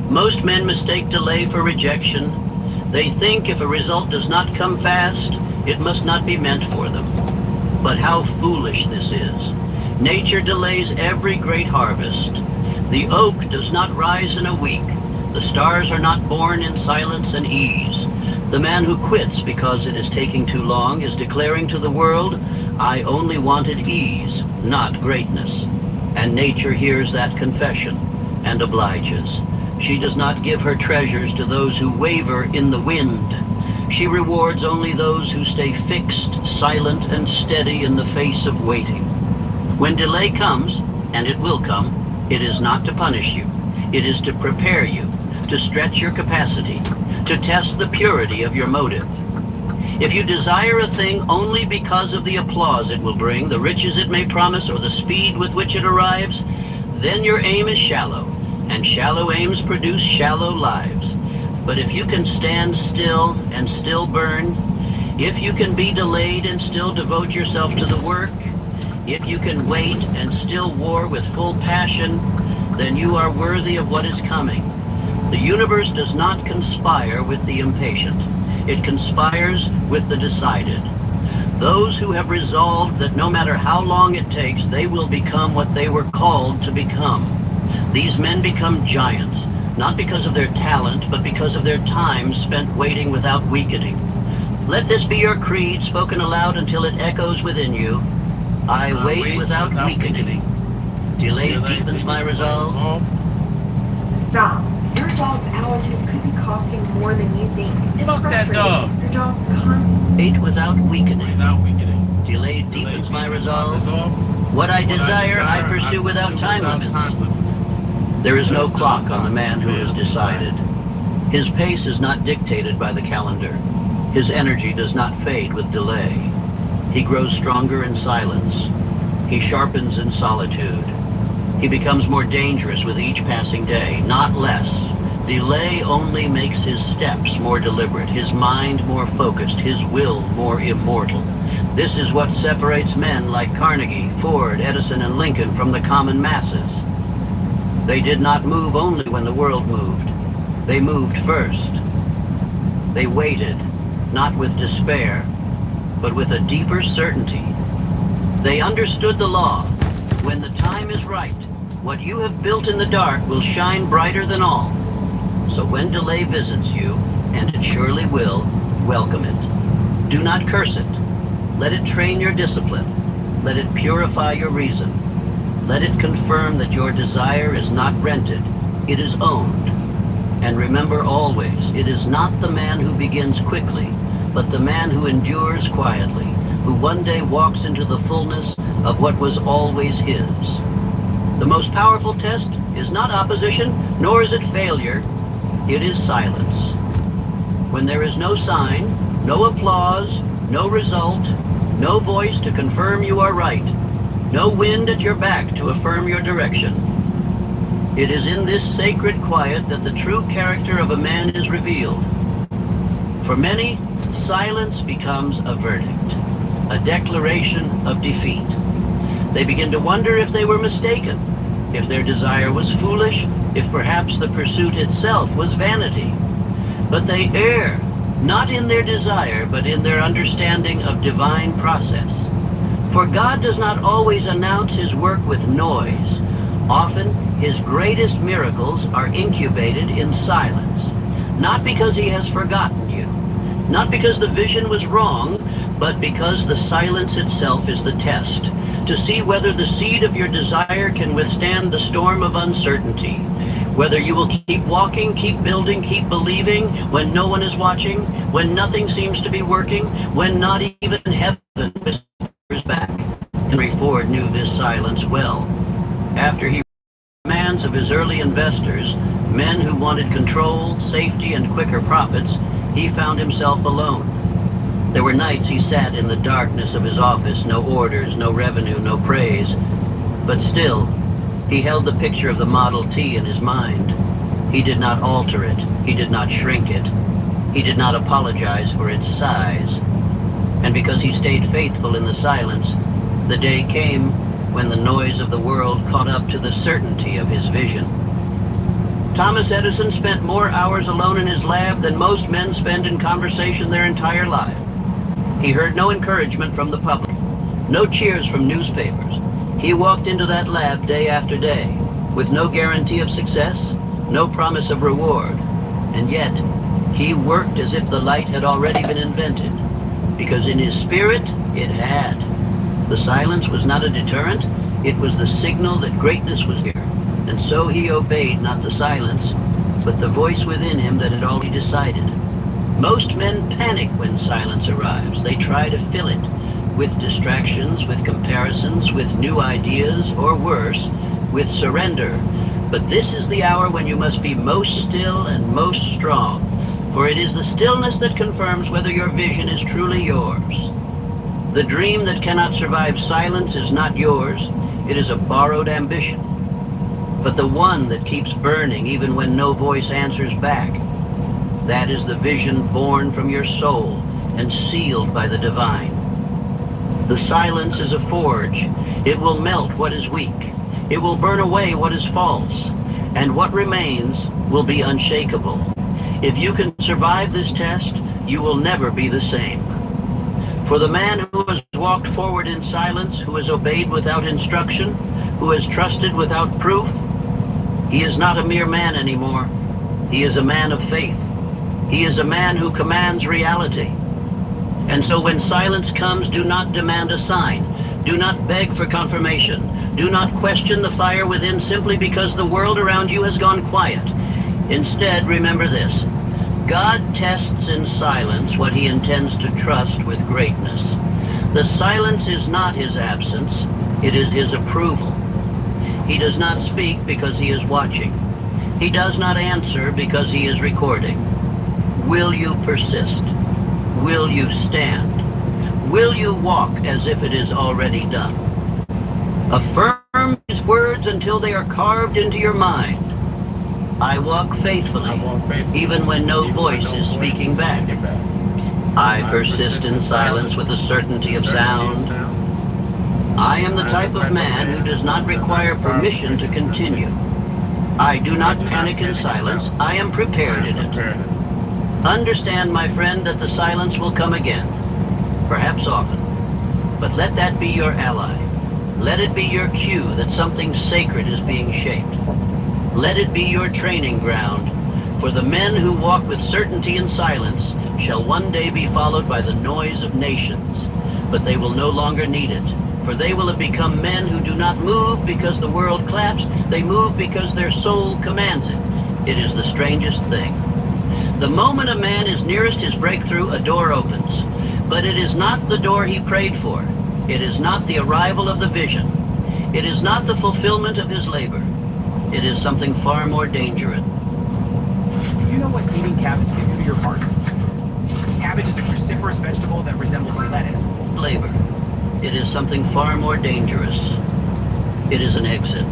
Most men mistake delay for rejection. They think if a result does not come fast, it must not be meant for them. But how foolish this is. Nature delays every great harvest. The oak does not rise in a week. The stars are not born in silence and ease. The man who quits because it is taking too long is declaring to the world, I only wanted ease, not greatness. And nature hears that confession and obliges. She does not give her treasures to those who waver in the wind. She rewards only those who stay fixed, silent, and steady in the face of waiting. When delay comes, and it will come, it is not to punish you. It is to prepare you, to stretch your capacity, to test the purity of your motive. If you desire a thing only because of the applause it will bring, the riches it may promise, or the speed with which it arrives, then your aim is shallow, and shallow aims produce shallow lives. But if you can stand still and still burn, if you can be delayed and still devote yourself to the work, if you can wait and still war with full passion, then you are worthy of what is coming. The universe does not conspire with the impatient. It conspires with the decided. Those who have resolved that no matter how long it takes, they will become what they were called to become. These men become giants, not because of their talent, but because of their time spent waiting without weakening. Let this be your creed, spoken aloud until it echoes within you. I wait without weakening. Delay deepens my resolve. Stop. Your dog's allergies could be costing more than you think. It's Fuck that frustrating. dog. Your dog's constantly... Wait without weakening. Without weakening. Delay deepens my resolve. What I desire, I pursue without time limits. There is no clock on the man who has decided. His pace is not dictated by the calendar. His energy does not fade with delay. He grows stronger in silence. He sharpens in solitude. He becomes more dangerous with each passing day, not less. Delay only makes his steps more deliberate, his mind more focused, his will more immortal. This is what separates men like Carnegie, Ford, Edison, and Lincoln from the common masses. They did not move only when the world moved. They moved first. They waited, not with despair, but with a deeper certainty. They understood the law. When the time is right, what you have built in the dark will shine brighter than all. So when delay visits you, and it surely will, welcome it. Do not curse it. Let it train your discipline. Let it purify your reason. Let it confirm that your desire is not rented, it is owned. And remember always, it is not the man who begins quickly, but the man who endures quietly, who one day walks into the fullness of what was always his. The most powerful test is not opposition, nor is it failure. It is silence. When there is no sign, no applause, no result, no voice to confirm you are right, no wind at your back to affirm your direction. It is in this sacred quiet that the true character of a man is revealed. For many, silence becomes a verdict, a declaration of defeat. They begin to wonder if they were mistaken, if their desire was foolish, if perhaps the pursuit itself was vanity. But they err, not in their desire, but in their understanding of divine process. For God does not always announce his work with noise. Often, his greatest miracles are incubated in silence, not because he has forgotten you, not because the vision was wrong, but because the silence itself is the test, to see whether the seed of your desire can withstand the storm of uncertainty, whether you will keep walking, keep building, keep believing when no one is watching, when nothing seems to be working, when not even heaven whispers back. Henry Ford knew this silence well. After he demands of his early investors, men who wanted control, safety, and quicker profits, he found himself alone. There were nights he sat in the darkness of his office, no orders, no revenue, no praise. But still, he held the picture of the Model T in his mind. He did not alter it. He did not shrink it. He did not apologize for its size. And because he stayed faithful in the silence, the day came when the noise of the world caught up to the certainty of his vision. Thomas Edison spent more hours alone in his lab than most men spend in conversation their entire life. He heard no encouragement from the public, no cheers from newspapers. He walked into that lab day after day, with no guarantee of success, no promise of reward. And yet, he worked as if the light had already been invented, because in his spirit, it had. The silence was not a deterrent, it was the signal that greatness was here. And so he obeyed not the silence, but the voice within him that had already decided. Most men panic when silence arrives. They try to fill it with distractions, with comparisons, with new ideas, or worse, with surrender. But this is the hour when you must be most still and most strong, for it is the stillness that confirms whether your vision is truly yours. The dream that cannot survive silence is not yours. It is a borrowed ambition. But the one that keeps burning even when no voice answers back, that is the vision born from your soul and sealed by the divine. The silence is a forge. It will melt what is weak. It will burn away what is false, and what remains will be unshakable. If you can survive this test, you will never be the same. For the man who has walked forward in silence, who has obeyed without instruction, who has trusted without proof, he is not a mere man anymore. He is a man of faith. He is a man who commands reality. And so when silence comes, do not demand a sign. Do not beg for confirmation. Do not question the fire within simply because the world around you has gone quiet. Instead, remember this. God tests in silence what he intends to trust with greatness. The silence is not his absence. It is his approval. He does not speak because he is watching. He does not answer because he is recording. Will you persist? Will you stand? Will you walk as if it is already done? Affirm these words until they are carved into your mind. I walk faithfully, even when no voice is speaking back. I persist in silence with the certainty of sound. I am the type of man who does not require permission to continue. I do not panic in silence. I am prepared in it. Understand, my friend, that the silence will come again, perhaps often. But let that be your ally. Let it be your cue that something sacred is being shaped. Let it be your training ground, for the men who walk with certainty in silence shall one day be followed by the noise of nations. But they will no longer need it, for they will have become men who do not move because the world claps. They move because their soul commands it. It is the strangest thing. The moment a man is nearest his breakthrough, a door opens. But it is not the door he prayed for. It is not the arrival of the vision. It is not the fulfillment of his labor. It is something far more dangerous. Do you know what eating cabbage can do to your heart? Cabbage is a cruciferous vegetable that resembles lettuce. Labor. It is something far more dangerous. It is an exit.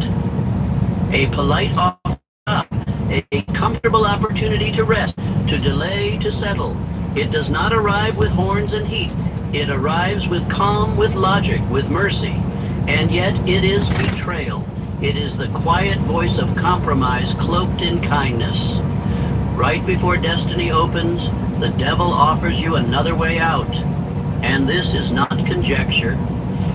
A polite offer, a comfortable opportunity to rest, to delay, to settle. It does not arrive with horns and heat. It arrives with calm, with logic, with mercy. And yet it is betrayal. It is the quiet voice of compromise cloaked in kindness. Right before destiny opens, the devil offers you another way out. And this is not conjecture.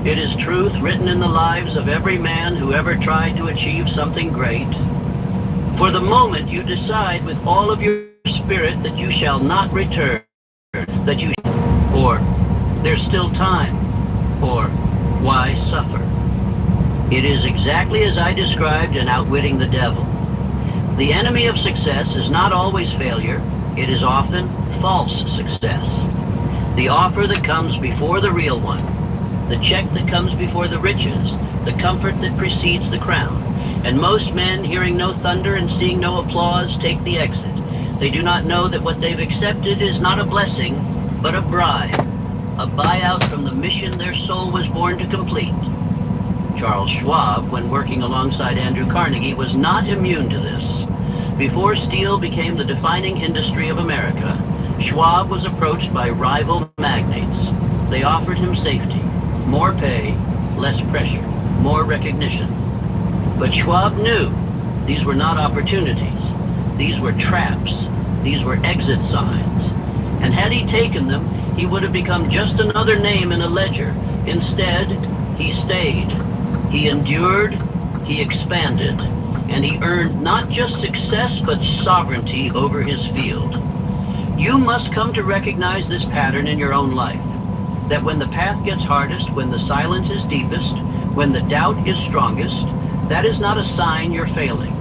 It is truth written in the lives of every man who ever tried to achieve something great. For the moment you decide with all of your spirit that you shall not return, that you, or there's still time, or why suffer? It is exactly as I described in Outwitting the Devil. The enemy of success is not always failure. It is often false success. The offer that comes before the real one, the check that comes before the riches, the comfort that precedes the crown. And most men, hearing no thunder and seeing no applause, take the exit. They do not know that what they've accepted is not a blessing, but a bribe, a buyout from the mission their soul was born to complete. Charles Schwab, when working alongside Andrew Carnegie, was not immune to this. Before steel became the defining industry of America, Schwab was approached by rival magnates. They offered him safety, more pay, less pressure, more recognition. But Schwab knew these were not opportunities. These were traps. These were exit signs. And had he taken them, he would have become just another name in a ledger. Instead, he stayed. He endured, he expanded, and he earned not just success, but sovereignty over his field. You must come to recognize this pattern in your own life, that when the path gets hardest, when the silence is deepest, when the doubt is strongest, that is not a sign you're failing.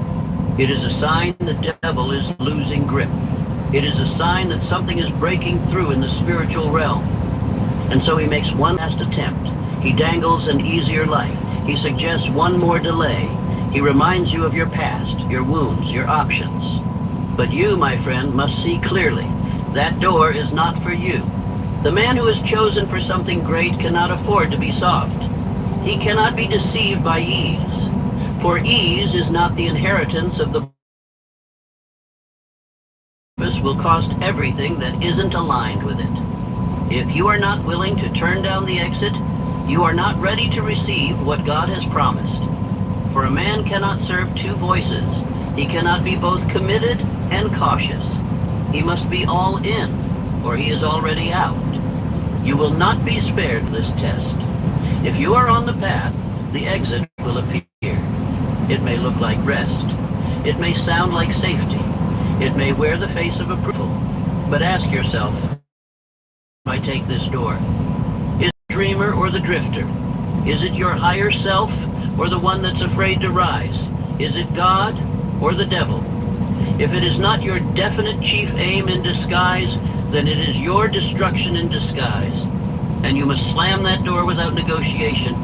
It is a sign the devil is losing grip. It is a sign that something is breaking through in the spiritual realm. And so he makes one last attempt. He dangles an easier life. He suggests one more delay. He reminds you of your past, your wounds, your options. But you, my friend, must see clearly. That door is not for you. The man who is chosen for something great cannot afford to be soft. He cannot be deceived by ease. For ease is not the inheritance of the will cost everything that isn't aligned with it. If you are not willing to turn down the exit, you are not ready to receive what God has promised. For a man cannot serve two voices. He cannot be both committed and cautious. He must be all in, or he is already out. You will not be spared this test. If you are on the path, the exit will appear. It may look like rest. It may sound like safety. It may wear the face of approval. But ask yourself, if I take this door, is it the dreamer or the drifter? Is it your higher self or the one that's afraid to rise? Is it God or the devil? If it is not your definite chief aim in disguise, then it is your destruction in disguise. And you must slam that door without negotiation.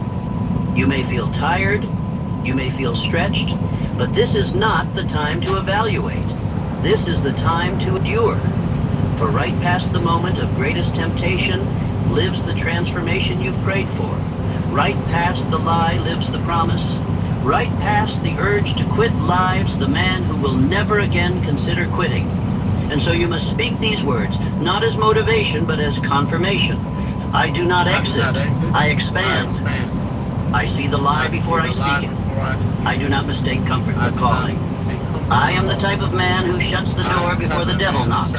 You may feel tired, you may feel stretched, but this is not the time to evaluate. This is the time to endure. For right past the moment of greatest temptation lives the transformation you've prayed for. Right past the lie lives the promise. Right past the urge to quit lives the man who will never again consider quitting. And so you must speak these words, not as motivation, but as confirmation. I do not exit. I expand. I see the lie before I speak it. I do not mistake comfort for calling. I am the type of man who shuts the door before the devil knocks.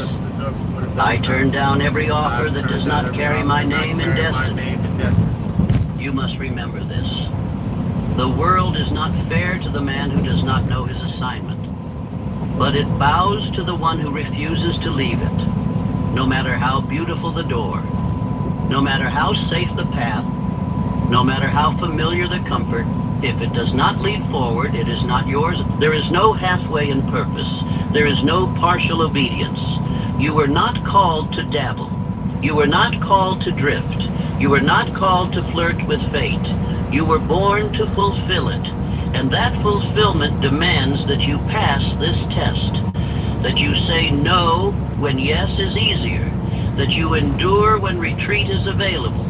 I turn down every offer that does not carry my name in destiny. You must remember this. The world is not fair to the man who does not know his assignment, but it bows to the one who refuses to leave it. No matter how beautiful the door, no matter how safe the path, no matter how familiar the comfort, if it does not lead forward, it is not yours. There is no halfway in purpose. There is no partial obedience. You were not called to dabble. You were not called to drift. You were not called to flirt with fate. You were born to fulfill it. And that fulfillment demands that you pass this test. That you say no when yes is easier. That you endure when retreat is available.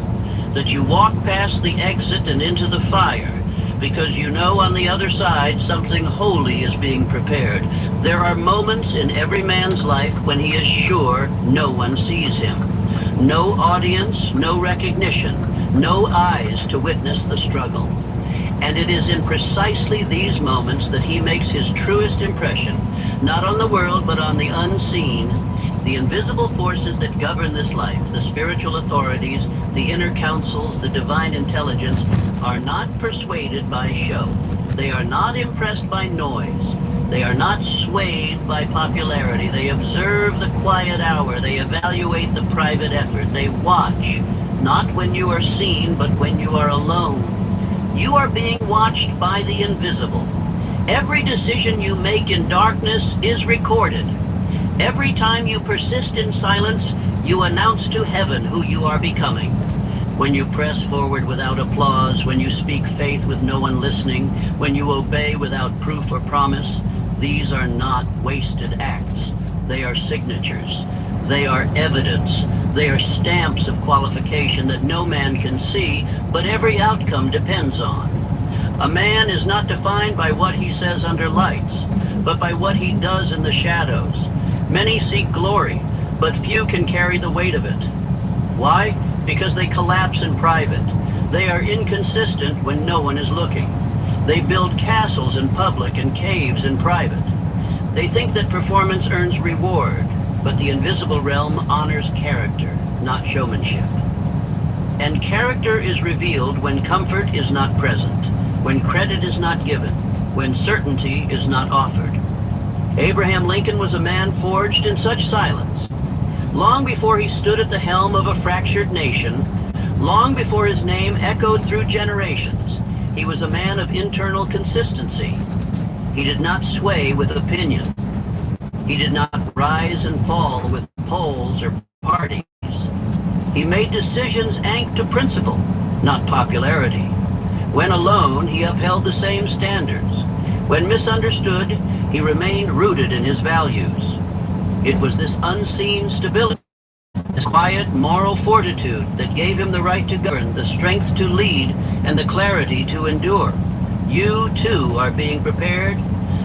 That you walk past the exit and into the fire. Because you know on the other side something holy is being prepared. There are moments in every man's life when he is sure no one sees him. No audience, no recognition, no eyes to witness the struggle. And it is in precisely these moments that he makes his truest impression, not on the world but on the unseen. The invisible forces that govern this life, the spiritual authorities, the inner councils, the divine intelligence, are not persuaded by show. They are not impressed by noise. They are not swayed by popularity. They observe the quiet hour. They evaluate the private effort. They watch, not when you are seen, but when you are alone. You are being watched by the invisible. Every decision you make in darkness is recorded. Every time you persist in silence, you announce to heaven who you are becoming. When you press forward without applause, when you speak faith with no one listening, when you obey without proof or promise, these are not wasted acts. They are signatures. They are evidence. They are stamps of qualification that no man can see, but every outcome depends on. A man is not defined by what he says under lights, but by what he does in the shadows. Many seek glory, but few can carry the weight of it. Why? Because they collapse in private. They are inconsistent when no one is looking. They build castles in public and caves in private. They think that performance earns reward, but the invisible realm honors character, not showmanship. And character is revealed when comfort is not present, when credit is not given, when certainty is not offered. Abraham Lincoln was a man forged in such silence. Long before he stood at the helm of a fractured nation, long before his name echoed through generations, he was a man of internal consistency. He did not sway with opinion. He did not rise and fall with polls or parties. He made decisions anchored to principle, not popularity. When alone, he upheld the same standards. When misunderstood, he remained rooted in his values. It was this unseen stability, this quiet moral fortitude that gave him the right to govern, the strength to lead, and the clarity to endure. You, too, are being prepared,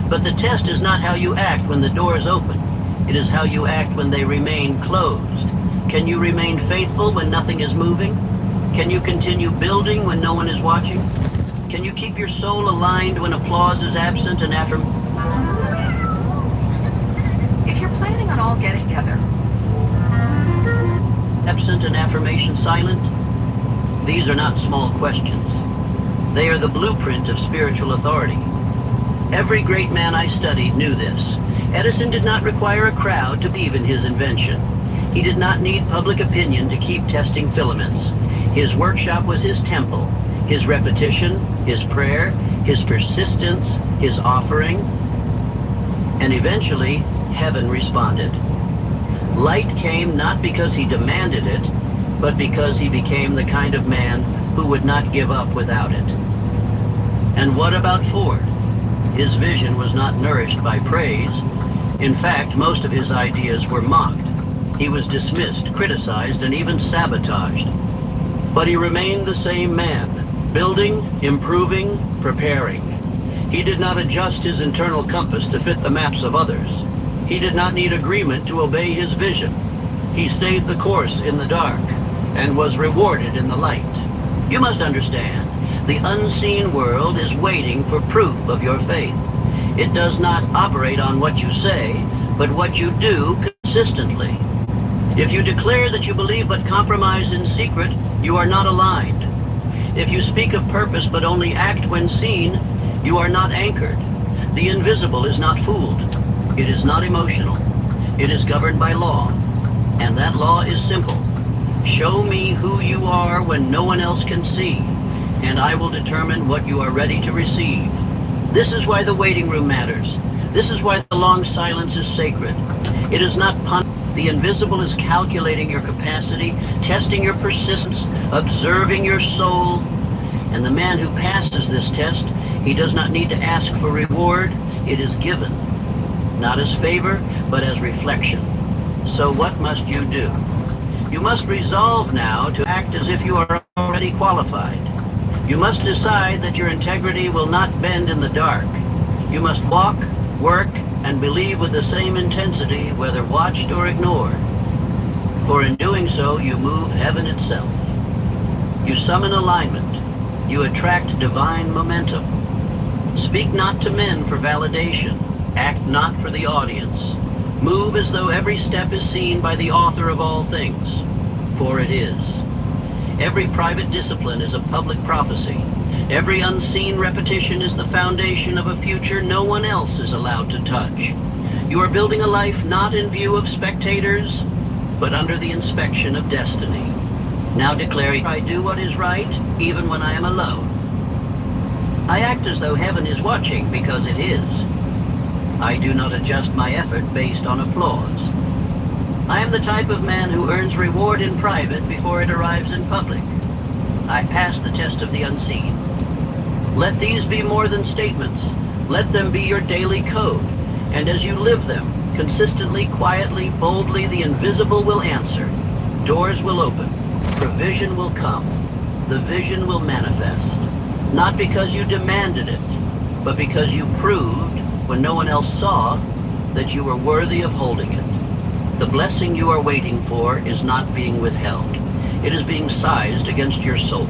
but the test is not how you act when the doors open. It is how you act when they remain closed. Can you remain faithful when nothing is moving? Can you continue building when no one is watching? Can you keep your soul aligned when applause is absent and If you're planning on all getting together, affirmation silent? These are not small questions. They are the blueprint of spiritual authority. Every great man I studied knew this. Edison did not require a crowd to believe in his invention. He did not need public opinion to keep testing filaments. His workshop was his temple. His repetition, his prayer, his persistence, his offering, and eventually, heaven responded. Light came not because he demanded it, but because he became the kind of man who would not give up without it. And what about Ford? His vision was not nourished by praise. In fact, most of his ideas were mocked. He was dismissed, criticized, and even sabotaged. But he remained the same man, building, improving, preparing. He did not adjust his internal compass to fit the maps of others. He did not need agreement to obey his vision. He stayed the course in the dark and was rewarded in the light. You must understand, the unseen world is waiting for proof of your faith. It does not operate on what you say, but what you do consistently. If you declare that you believe but compromise in secret, you are not aligned. If you speak of purpose but only act when seen, you are not anchored. The invisible is not fooled. It is not emotional. It is governed by law. And that law is simple. Show me who you are when no one else can see, and I will determine what you are ready to receive. This is why the waiting room matters. This is why the long silence is sacred. It is not the invisible is calculating your capacity, testing your persistence, observing your soul. And the man who passes this test, he does not need to ask for reward. It is given, not as favor, but as reflection. So what must you do? You must resolve now to act as if you are already qualified. You must decide that your integrity will not bend in the dark. You must walk, work, and believe with the same intensity, whether watched or ignored. For in doing so, you move heaven itself. You summon alignment. You attract divine momentum. Speak not to men for validation. Act not for the audience. Move as though every step is seen by the author of all things, for it is. Every private discipline is a public prophecy. Every unseen repetition is the foundation of a future no one else is allowed to touch. You are building a life not in view of spectators, but under the inspection of destiny. Now declare, I do what is right, even when I am alone. I act as though heaven is watching, because it is. I do not adjust my effort based on applause. I am the type of man who earns reward in private before it arrives in public. I pass the test of the unseen. Let these be more than statements. Let them be your daily code. And as you live them, consistently, quietly, boldly, the invisible will answer. Doors will open. Provision will come. The vision will manifest. Not because you demanded it, but because you proved, when no one else saw, that you were worthy of holding it. The blessing you are waiting for is not being withheld. It is being sized against your soul.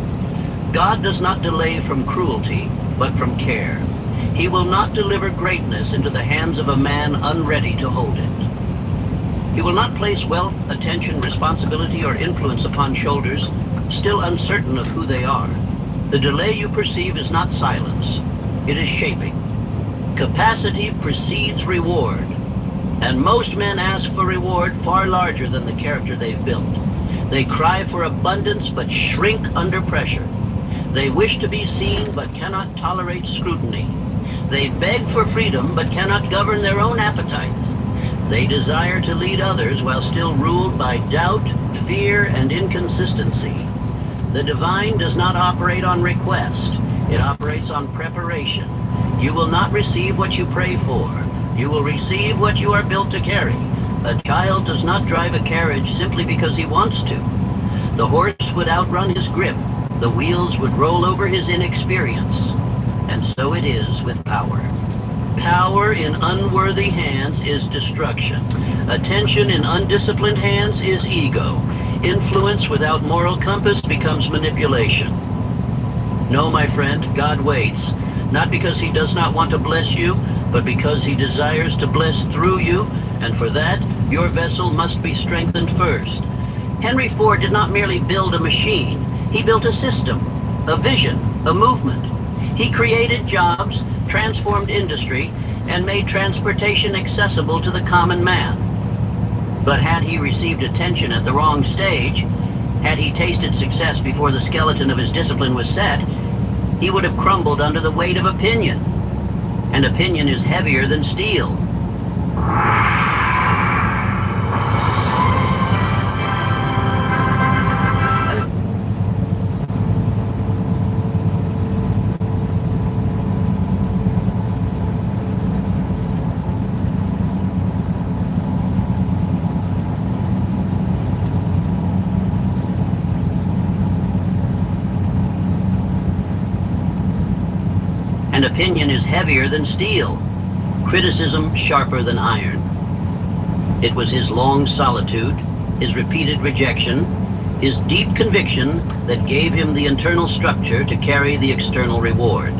God does not delay from cruelty, but from care. He will not deliver greatness into the hands of a man unready to hold it. He will not place wealth, attention, responsibility, or influence upon shoulders still uncertain of who they are. The delay you perceive is not silence. It is shaping. Capacity precedes reward. And most men ask for reward far larger than the character they've built. They cry for abundance but shrink under pressure. They wish to be seen but cannot tolerate scrutiny. They beg for freedom but cannot govern their own appetites. They desire to lead others while still ruled by doubt, fear, and inconsistency. The divine does not operate on request. It operates on preparation. You will not receive what you pray for. You will receive what you are built to carry. A child does not drive a carriage simply because he wants to. The horse would outrun his grip. The wheels would roll over his inexperience. And so it is with power. Power in unworthy hands is destruction. Attention in undisciplined hands is ego. Influence without moral compass becomes manipulation. No, my friend, God waits, not because he does not want to bless you, but because he desires to bless through you, and for that, your vessel must be strengthened first. Henry Ford did not merely build a machine, he built a system, a vision, a movement. He created jobs, transformed industry, and made transportation accessible to the common man. But had he received attention at the wrong stage, had he tasted success before the skeleton of his discipline was set, he would have crumbled under the weight of opinion. And opinion is heavier than steel. And opinion is heavier than steel, criticism sharper than iron. It was his long solitude, his repeated rejection, his deep conviction that gave him the internal structure to carry the external reward.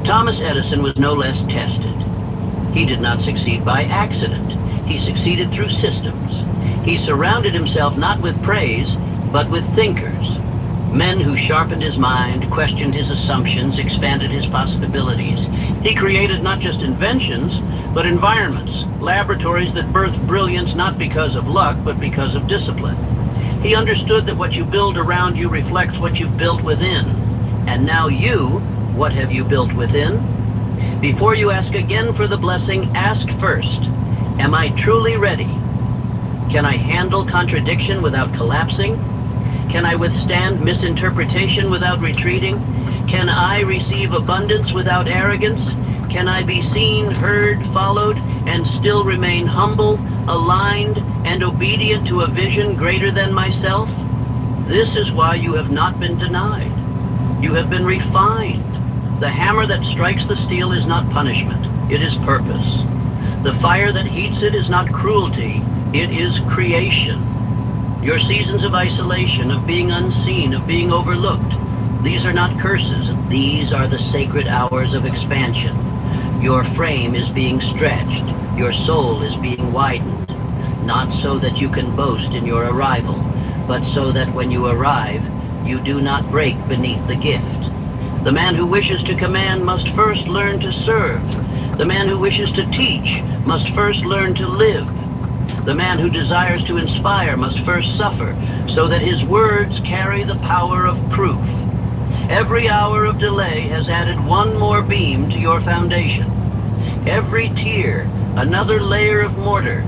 Thomas Edison was no less tested. He did not succeed by accident. He succeeded through systems. He surrounded himself not with praise, but with thinkers. Men who sharpened his mind, questioned his assumptions, expanded his possibilities. He created not just inventions, but environments, laboratories that birthed brilliance not because of luck, but because of discipline. He understood that what you build around you reflects what you've built within. And now you, what have you built within? Before you ask again for the blessing, ask first, am I truly ready? Can I handle contradiction without collapsing? Can I withstand misinterpretation without retreating? Can I receive abundance without arrogance? Can I be seen, heard, followed, and still remain humble, aligned, and obedient to a vision greater than myself? This is why you have not been denied. You have been refined. The hammer that strikes the steel is not punishment, it is purpose. The fire that heats it is not cruelty, it is creation. Your seasons of isolation, of being unseen, of being overlooked, these are not curses. These are the sacred hours of expansion. Your frame is being stretched. Your soul is being widened. Not so that you can boast in your arrival, but so that when you arrive, you do not break beneath the gift. The man who wishes to command must first learn to serve. The man who wishes to teach must first learn to live. The man who desires to inspire must first suffer, so that his words carry the power of proof. Every hour of delay has added one more beam to your foundation. Every tear, another layer of mortar.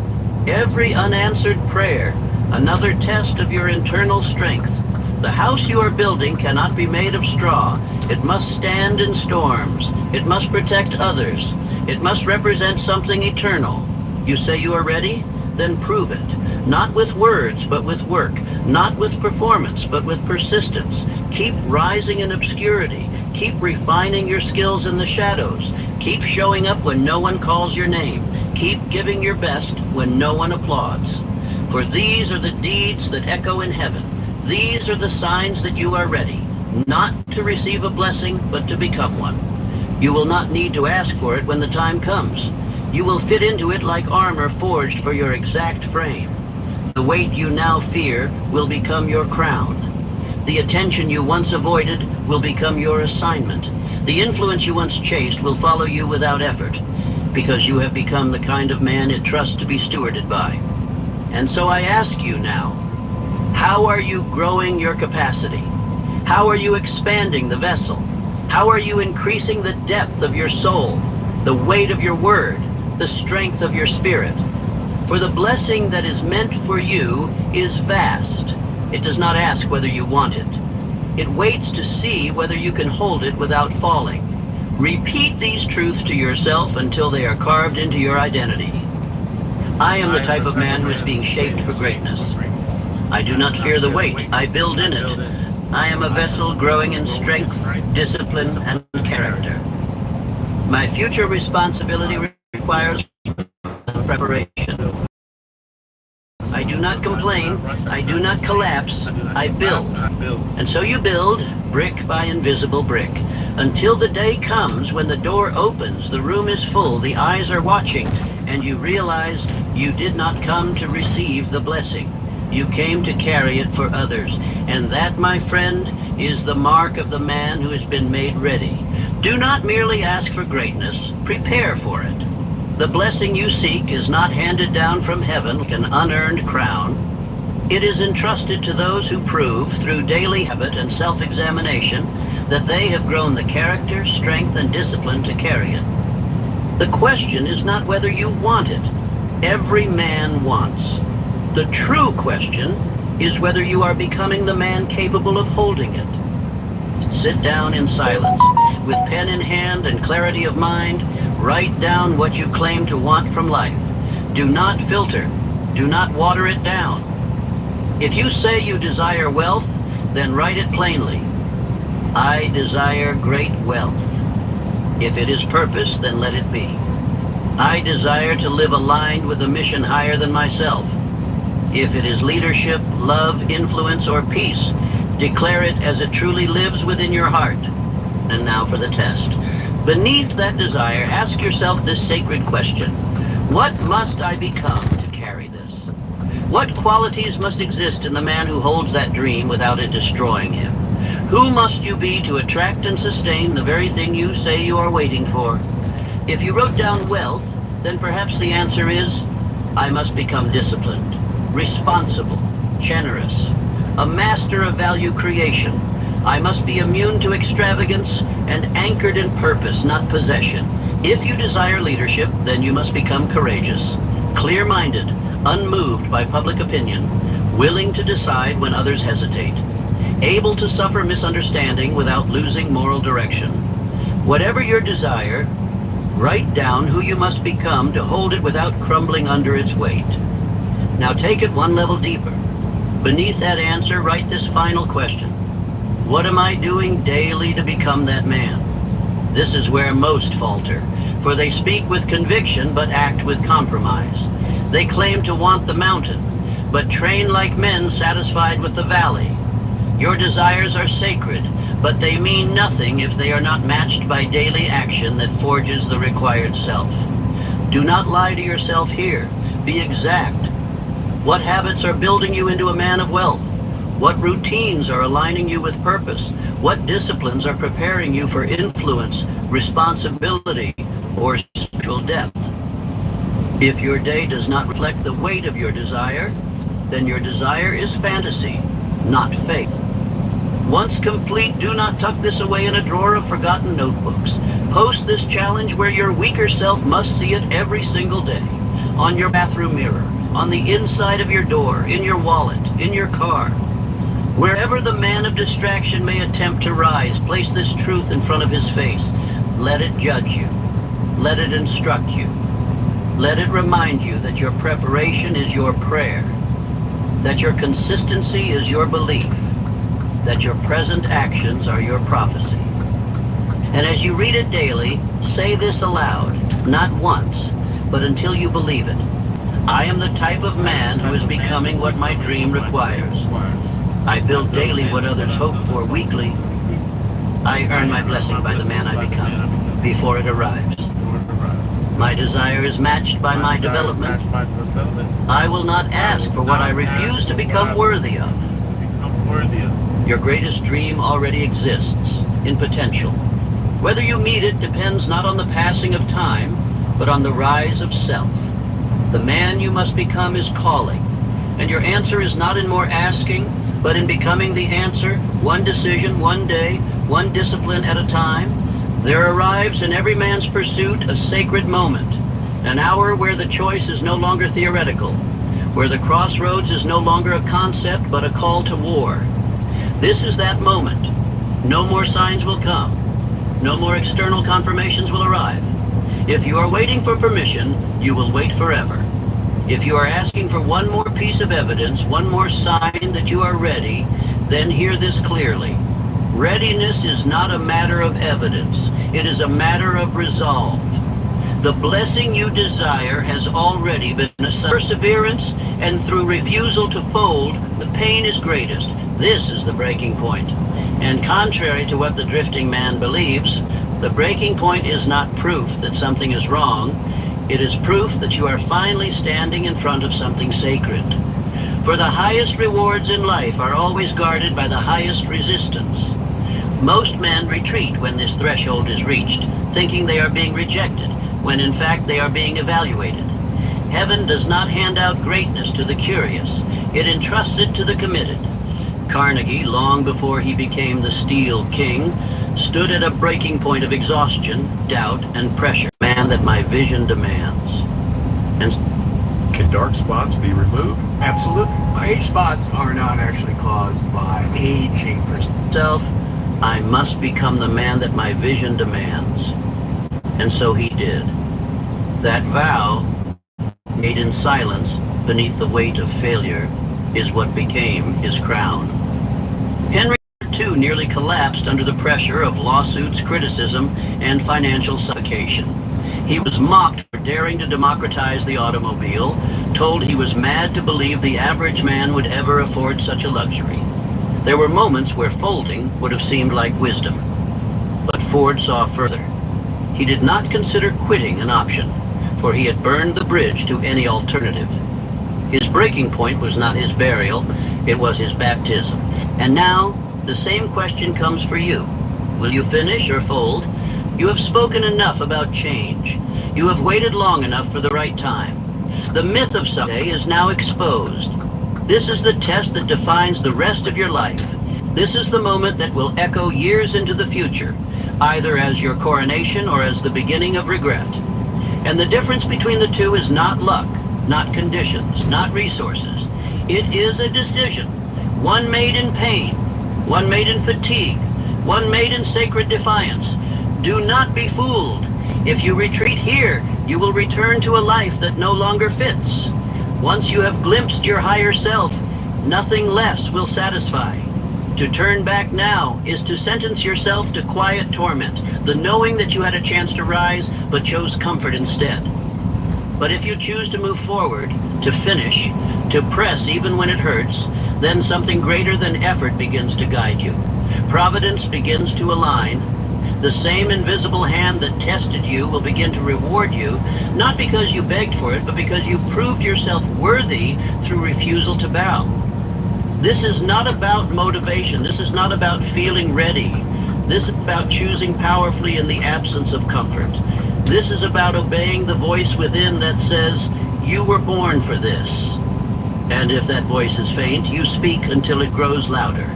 Every unanswered prayer, another test of your internal strength. The house you are building cannot be made of straw. It must stand in storms. It must protect others. It must represent something eternal. You say you are ready? Then prove it. Not with words, but with work. Not with performance, but with persistence. Keep rising in obscurity. Keep refining your skills in the shadows. Keep showing up when no one calls your name. Keep giving your best when no one applauds. For these are the deeds that echo in heaven. These are the signs that you are ready, not to receive a blessing, but to become one. You will not need to ask for it when the time comes. You will fit into it like armor forged for your exact frame. The weight you now fear will become your crown. The attention you once avoided will become your assignment. The influence you once chased will follow you without effort, because you have become the kind of man it trusts to be stewarded by. And so I ask you now, how are you growing your capacity? How are you expanding the vessel? How are you increasing the depth of your soul, the weight of your word, the strength of your spirit? For the blessing that is meant for you is vast. It does not ask whether you want it. It waits to see whether you can hold it without falling. Repeat these truths to yourself until they are carved into your identity. I am the type of man who is being shaped for greatness. I do not fear the weight. I build in it. I am a vessel growing in strength, discipline, and character. My future responsibility requires preparation. I do not complain. I do not collapse. I build. I build. And so you build, brick by invisible brick, until the day comes when the door opens, the room is full, the eyes are watching, and you realize you did not come to receive the blessing. You came to carry it for others. And that, my friend, is the mark of the man who has been made ready. Do not merely ask for greatness, prepare for it. The blessing you seek is not handed down from heaven like an unearned crown. It is entrusted to those who prove, through daily habit and self-examination, that they have grown the character, strength, and discipline to carry it. The question is not whether you want it. Every man wants. The true question is whether you are becoming the man capable of holding it. Sit down in silence, with pen in hand and clarity of mind. Write down what you claim to want from life. Do not filter. Do not water it down. If you say you desire wealth, then write it plainly. I desire great wealth. If it is purpose, then let it be. I desire to live aligned with a mission higher than myself. If it is leadership, love, influence, or peace, declare it as it truly lives within your heart. And now for the test. Beneath that desire, ask yourself this sacred question. What must I become to carry this? What qualities must exist in the man who holds that dream without it destroying him? Who must you be to attract and sustain the very thing you say you are waiting for? If you wrote down wealth, then perhaps the answer is, I must become disciplined, responsible, generous, a master of value creation. I must be immune to extravagance and anchored in purpose, not possession. If you desire leadership, then you must become courageous, clear-minded, unmoved by public opinion, willing to decide when others hesitate, able to suffer misunderstanding without losing moral direction. Whatever your desire, write down who you must become to hold it without crumbling under its weight. Now take it one level deeper. Beneath that answer, write this final question. What am I doing daily to become that man? This is where most falter, for they speak with conviction but act with compromise. They claim to want the mountain, but train like men satisfied with the valley. Your desires are sacred, but they mean nothing if they are not matched by daily action that forges the required self. Do not lie to yourself here. Be exact. What habits are building you into a man of wealth? What routines are aligning you with purpose? What disciplines are preparing you for influence, responsibility, or spiritual depth? If your day does not reflect the weight of your desire, then your desire is fantasy, not faith. Once complete, do not tuck this away in a drawer of forgotten notebooks. Post this challenge where your weaker self must see it every single day. On your bathroom mirror, on the inside of your door, in your wallet, in your car. Wherever the man of distraction may attempt to rise, place this truth in front of his face. Let it judge you. Let it instruct you. Let it remind you that your preparation is your prayer, that your consistency is your belief, that your present actions are your prophecy. And as you read it daily, say this aloud, not once, but until you believe it. I am the type of man who is becoming what my dream requires. I build daily what others hope for weekly. I earn my blessing by the man I become before it arrives. My desire is matched by my development. I will not ask for what I refuse to become worthy of. Your greatest dream already exists in potential. Whether you meet it depends not on the passing of time, but on the rise of self. The man you must become is calling, and your answer is not in more asking, but in becoming the answer, one decision, one day, one discipline at a time. There arrives in every man's pursuit a sacred moment, an hour where the choice is no longer theoretical, where the crossroads is no longer a concept, but a call to war. This is that moment. No more signs will come. No more external confirmations will arrive. If you are waiting for permission, you will wait forever. If you are asking for one more piece of evidence, one more sign that you are ready, then hear this clearly. Readiness is not a matter of evidence. It is a matter of resolve. The blessing you desire has already been assigned. Perseverance, and through refusal to fold, the pain is greatest. This is the breaking point. And contrary to what the drifting man believes, the breaking point is not proof that something is wrong. It is proof that you are finally standing in front of something sacred. For the highest rewards in life are always guarded by the highest resistance. Most men retreat when this threshold is reached, thinking they are being rejected, when in fact they are being evaluated. Heaven does not hand out greatness to the curious. It entrusts it to the committed. Carnegie, long before he became the Steel King, stood at a breaking point of exhaustion, doubt, and pressure. Man that my vision demands. And Can dark spots be removed? Absolutely. Age spots are not actually caused by aging per se. self, I must become the man that my vision demands. And so he did. That vow, made in silence beneath the weight of failure, is what became his crown. Henry II nearly collapsed under the pressure of lawsuits, criticism, and financial suffocation. He was mocked for daring to democratize the automobile, told he was mad to believe the average man would ever afford such a luxury. There were moments where folding would have seemed like wisdom. But Ford saw further. He did not consider quitting an option, for he had burned the bridge to any alternative. His breaking point was not his burial, it was his baptism. And now, the same question comes for you. Will you finish or fold? You have spoken enough about change. You have waited long enough for the right time. The myth of someday is now exposed. This is the test that defines the rest of your life. This is the moment that will echo years into the future, either as your coronation or as the beginning of regret. And the difference between the two is not luck, not conditions, not resources. It is a decision, one made in pain, one made in fatigue, one made in sacred defiance. Do not be fooled. If you retreat here, you will return to a life that no longer fits. Once you have glimpsed your higher self, nothing less will satisfy. To turn back now is to sentence yourself to quiet torment, the knowing that you had a chance to rise but chose comfort instead. But if you choose to move forward, to finish, to press even when it hurts, then something greater than effort begins to guide you. Providence begins to align. The same invisible hand that tested you will begin to reward you, not because you begged for it, but because you proved yourself worthy through refusal to bow. This is not about motivation. This is not about feeling ready. This is about choosing powerfully in the absence of comfort. This is about obeying the voice within that says, you were born for this. And if that voice is faint, you speak until it grows louder.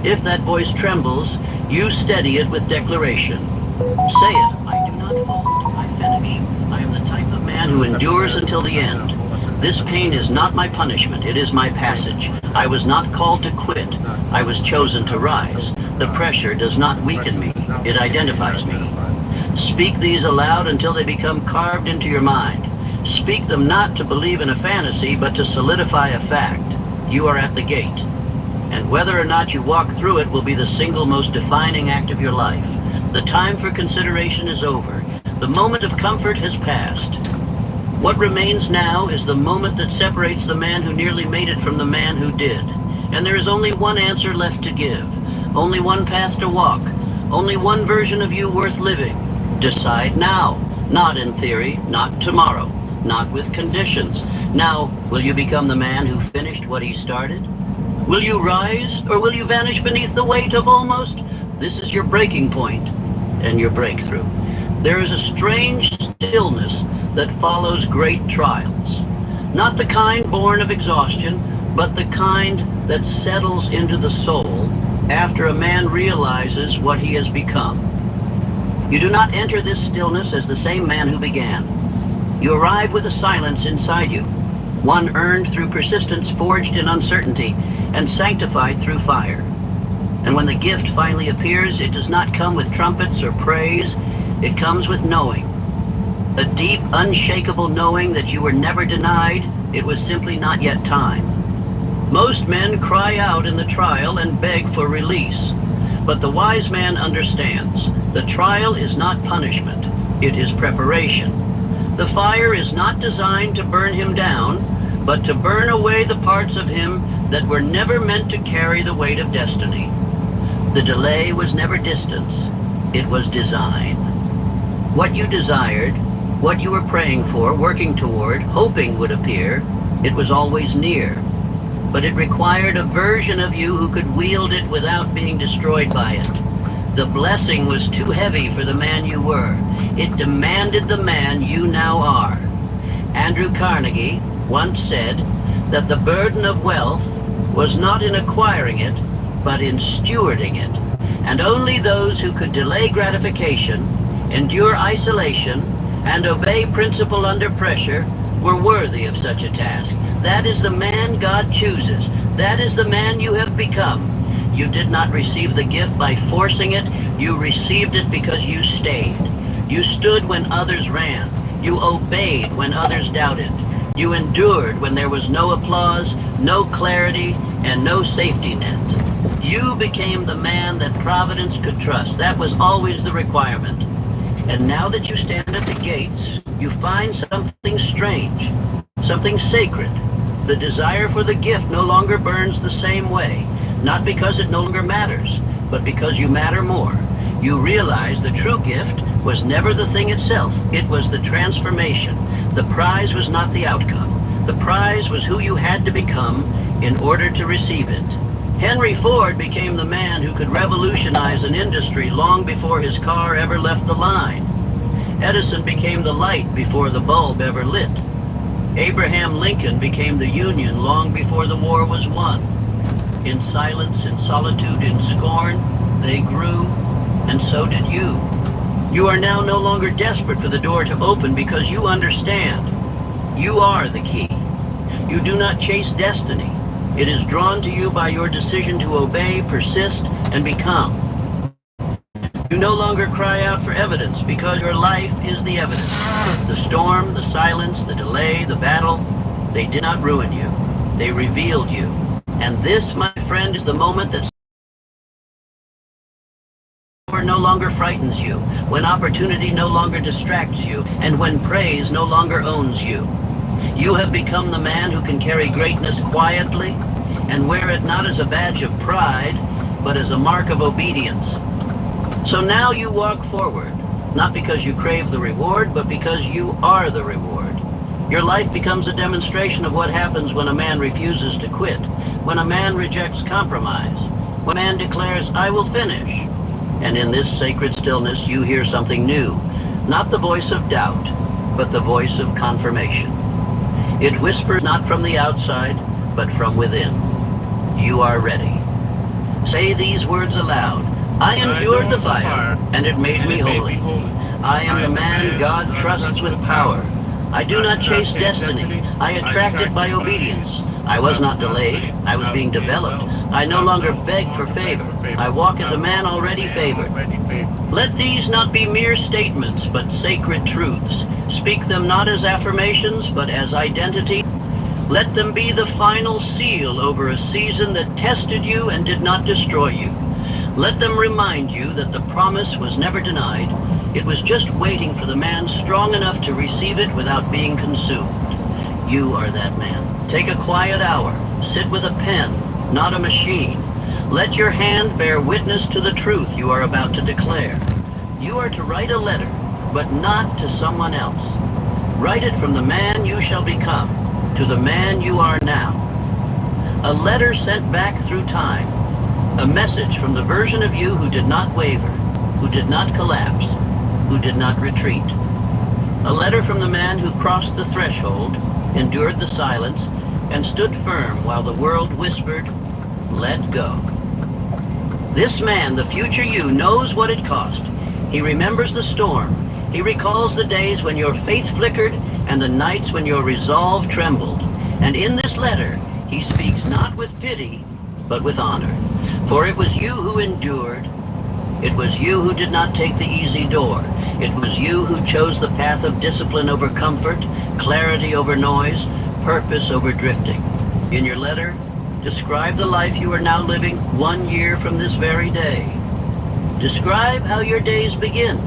If that voice trembles, you steady it with declaration. Say it, I do not fold, I finish. I am the type of man who endures until the end. This pain is not my punishment, it is my passage. I was not called to quit, I was chosen to rise. The pressure does not weaken me, it identifies me. Speak these aloud until they become carved into your mind. Speak them not to believe in a fantasy, but to solidify a fact. You are at the gate. And whether or not you walk through it will be the single most defining act of your life. The time for consideration is over. The moment of comfort has passed. What remains now is the moment that separates the man who nearly made it from the man who did. And there is only one answer left to give. Only one path to walk. Only one version of you worth living. Decide now. Not in theory, not tomorrow, not with conditions. Now, will you become the man who finished what he started? Will you rise, or will you vanish beneath the weight of almost? This is your breaking point and your breakthrough. There is a strange stillness that follows great trials. Not the kind born of exhaustion, but the kind that settles into the soul after a man realizes what he has become. You do not enter this stillness as the same man who began. You arrive with a silence inside you, one earned through persistence, forged in uncertainty, and sanctified through fire. And when the gift finally appears, it does not come with trumpets or praise, it comes with knowing. A deep, unshakable knowing that you were never denied, it was simply not yet time. Most men cry out in the trial and beg for release, but the wise man understands. The trial is not punishment, it is preparation. The fire is not designed to burn him down, but to burn away the parts of him that were never meant to carry the weight of destiny. The delay was never distance, it was design. What you desired, what you were praying for, working toward, hoping would appear, it was always near. But it required a version of you who could wield it without being destroyed by it. The blessing was too heavy for the man you were. It demanded the man you now are. Andrew Carnegie once said that the burden of wealth was not in acquiring it, but in stewarding it. And only those who could delay gratification, endure isolation, and obey principle under pressure were worthy of such a task. That is the man God chooses. That is the man you have become. You did not receive the gift by forcing it. You received it because you stayed. You stood when others ran. You obeyed when others doubted. You endured when there was no applause, no clarity, and no safety net. You became the man that Providence could trust. That was always the requirement. And now that you stand at the gates, you find something strange, something sacred. The desire for the gift no longer burns the same way, not because it no longer matters, but because you matter more. You realize the true gift was never the thing itself, it was the transformation. The prize was not the outcome. The prize was who you had to become in order to receive it. Henry Ford became the man who could revolutionize an industry long before his car ever left the line. Edison became the light before the bulb ever lit. Abraham Lincoln became the Union long before the war was won. In silence, in solitude, in scorn, they grew, and so did you. You are now no longer desperate for the door to open because you understand. You are the key. You do not chase destiny. It is drawn to you by your decision to obey, persist, and become. You no longer cry out for evidence because your life is the evidence. The storm, the silence, the delay, the battle, they did not ruin you. They revealed you. And this, my friend, is the moment that no longer frightens you, when opportunity no longer distracts you, and when praise no longer owns you. You have become the man who can carry greatness quietly and wear it not as a badge of pride, but as a mark of obedience. So now you walk forward, not because you crave the reward, but because you are the reward. Your life becomes a demonstration of what happens when a man refuses to quit, when a man rejects compromise, when a man declares, I will finish. And in this sacred stillness, you hear something new, not the voice of doubt, but the voice of confirmation. It whispers not from the outside, but from within. You are ready. Say these words aloud. I endured the fire, and it made me holy. I am the man God trusts with power. I do not chase destiny. I attract it by obedience. I was not delayed. I was being developed. I no longer beg for favor. I walk as a man already favored. Let these not be mere statements, but sacred truths. Speak them not as affirmations, but as identity. Let them be the final seal over a season that tested you and did not destroy you. Let them remind you that the promise was never denied. It was just waiting for the man strong enough to receive it without being consumed. You are that man. Take a quiet hour. Sit with a pen, not a machine. Let your hand bear witness to the truth you are about to declare. You are to write a letter, but not to someone else. Write it from the man you shall become to the man you are now. A letter sent back through time. A message from the version of you who did not waver, who did not collapse, who did not retreat. A letter from the man who crossed the threshold, endured the silence, and stood firm while the world whispered, let go. This man, the future you, knows what it cost. He remembers the storm. He recalls the days when your faith flickered and the nights when your resolve trembled. And in this letter, he speaks not with pity, but with honor. For it was you who endured. It was you who did not take the easy door. It was you who chose the path of discipline over comfort, clarity over noise, purpose over drifting. In your letter, describe the life you are now living 1 year from this very day. Describe how your days begin.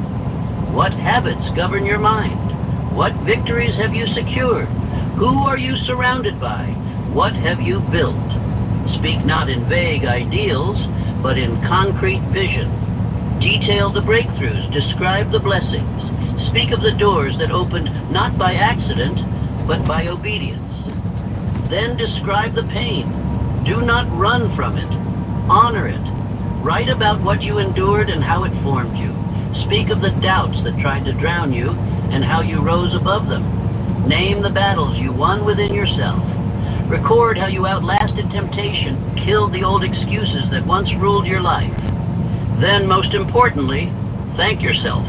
What habits govern your mind? What victories have you secured? Who are you surrounded by? What have you built? Speak not in vague ideals, but in concrete vision. Detail the breakthroughs, describe the blessings. Speak of the doors that opened not by accident, but by obedience. Then describe the pain. Do not run from it. Honor it. Write about what you endured and how it formed you. Speak of the doubts that tried to drown you and how you rose above them. Name the battles you won within yourself. Record how you outlasted temptation, killed the old excuses that once ruled your life. Then, most importantly, thank yourself.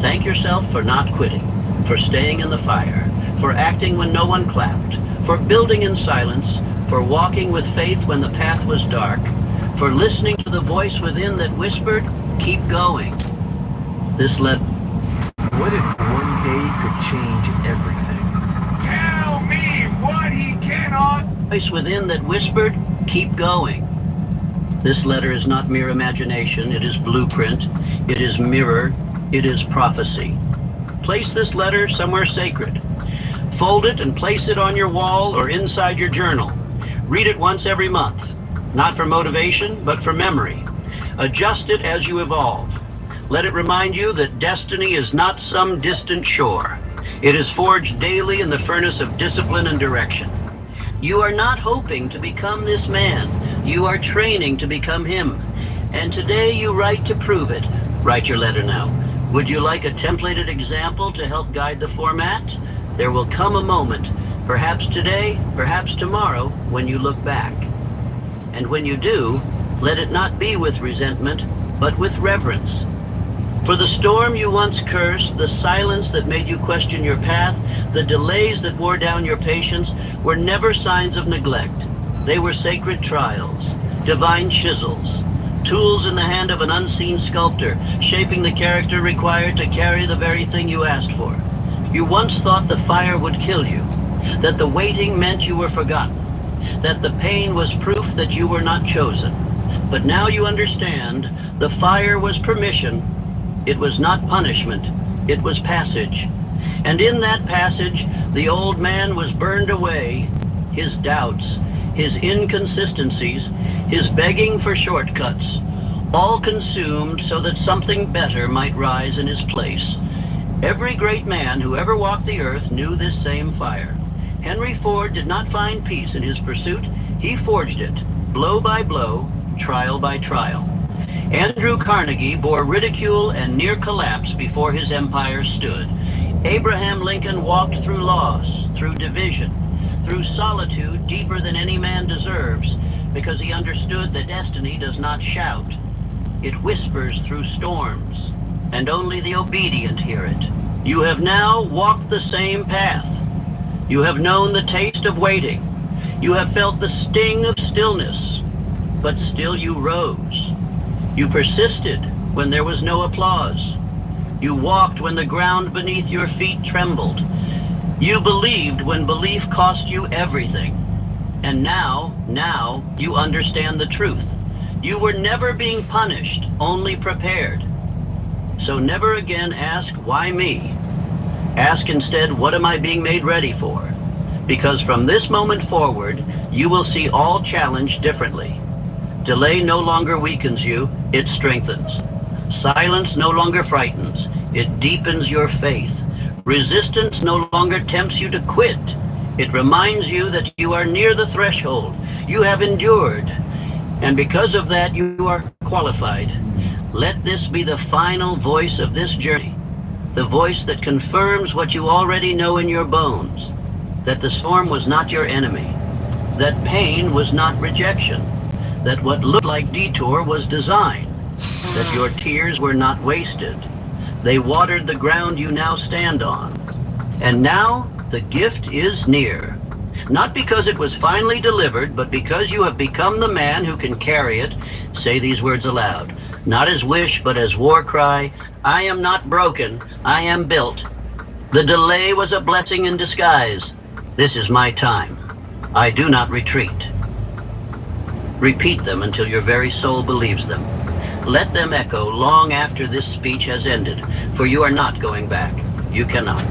Thank yourself for not quitting, for staying in the fire, for acting when no one clapped, for building in silence, for walking with faith when the path was dark, for listening to the voice within that whispered, keep going. This led... What if one day could change everything? Tell me what he cannot. voice within that whispered, keep going. This letter is not mere imagination, it is blueprint, it is mirror, it is prophecy. Place this letter somewhere sacred. Fold it and place it on your wall or inside your journal. Read it once every month, not for motivation, but for memory. Adjust it as you evolve. Let it remind you that destiny is not some distant shore. It is forged daily in the furnace of discipline and direction. You are not hoping to become this man. You are training to become him. And today you write to prove it. Write your letter now. Would you like a templated example to help guide the format? There will come a moment, perhaps today, perhaps tomorrow, when you look back. And when you do, let it not be with resentment, but with reverence. For the storm you once cursed, the silence that made you question your path, the delays that wore down your patience, were never signs of neglect. They were sacred trials, divine chisels, tools in the hand of an unseen sculptor, shaping the character required to carry the very thing you asked for. You once thought the fire would kill you, that the waiting meant you were forgotten, that the pain was proof that you were not chosen. But now you understand, the fire was permission. It was not punishment, it was passage. And in that passage, the old man was burned away, his doubts, his inconsistencies, his begging for shortcuts, all consumed so that something better might rise in his place. Every great man who ever walked the earth knew this same fire. Henry Ford did not find peace in his pursuit, he forged it, blow by blow, trial by trial. Andrew Carnegie bore ridicule and near collapse before his empire stood. Abraham Lincoln walked through loss, through division, through solitude deeper than any man deserves, because he understood that destiny does not shout. It whispers through storms, and only the obedient hear it. You have now walked the same path. You have known the taste of waiting. You have felt the sting of stillness, but still you rose. You persisted when there was no applause. You walked when the ground beneath your feet trembled. You believed when belief cost you everything. And now you understand the truth. You were never being punished, only prepared. So never again ask, why me? Ask instead, what am I being made ready for? Because from this moment forward, you will see all challenge differently. Delay no longer weakens you, it strengthens. Silence no longer frightens, it deepens your faith. Resistance no longer tempts you to quit. It reminds you that you are near the threshold. You have endured. And because of that, you are qualified. Let this be the final voice of this journey. The voice that confirms what you already know in your bones. That the storm was not your enemy. That pain was not rejection. That what looked like detour was design. That your tears were not wasted. They watered the ground you now stand on. And now the gift is near. Not because it was finally delivered, but because you have become the man who can carry it. Say these words aloud. Not as wish, but as war cry. I am not broken, I am built. The delay was a blessing in disguise. This is my time. I do not retreat. Repeat them until your very soul believes them. Let them echo long after this speech has ended, for you are not going back. You cannot.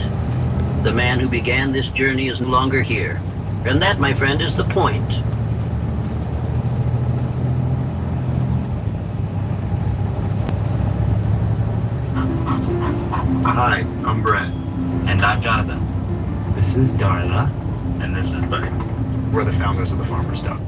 The man who began this journey is no longer here. And that, my friend, is the point. Hi, I'm Brett. And I'm Jonathan. This is Darla. And this is Buddy. We're the founders of the Farmer's Dog.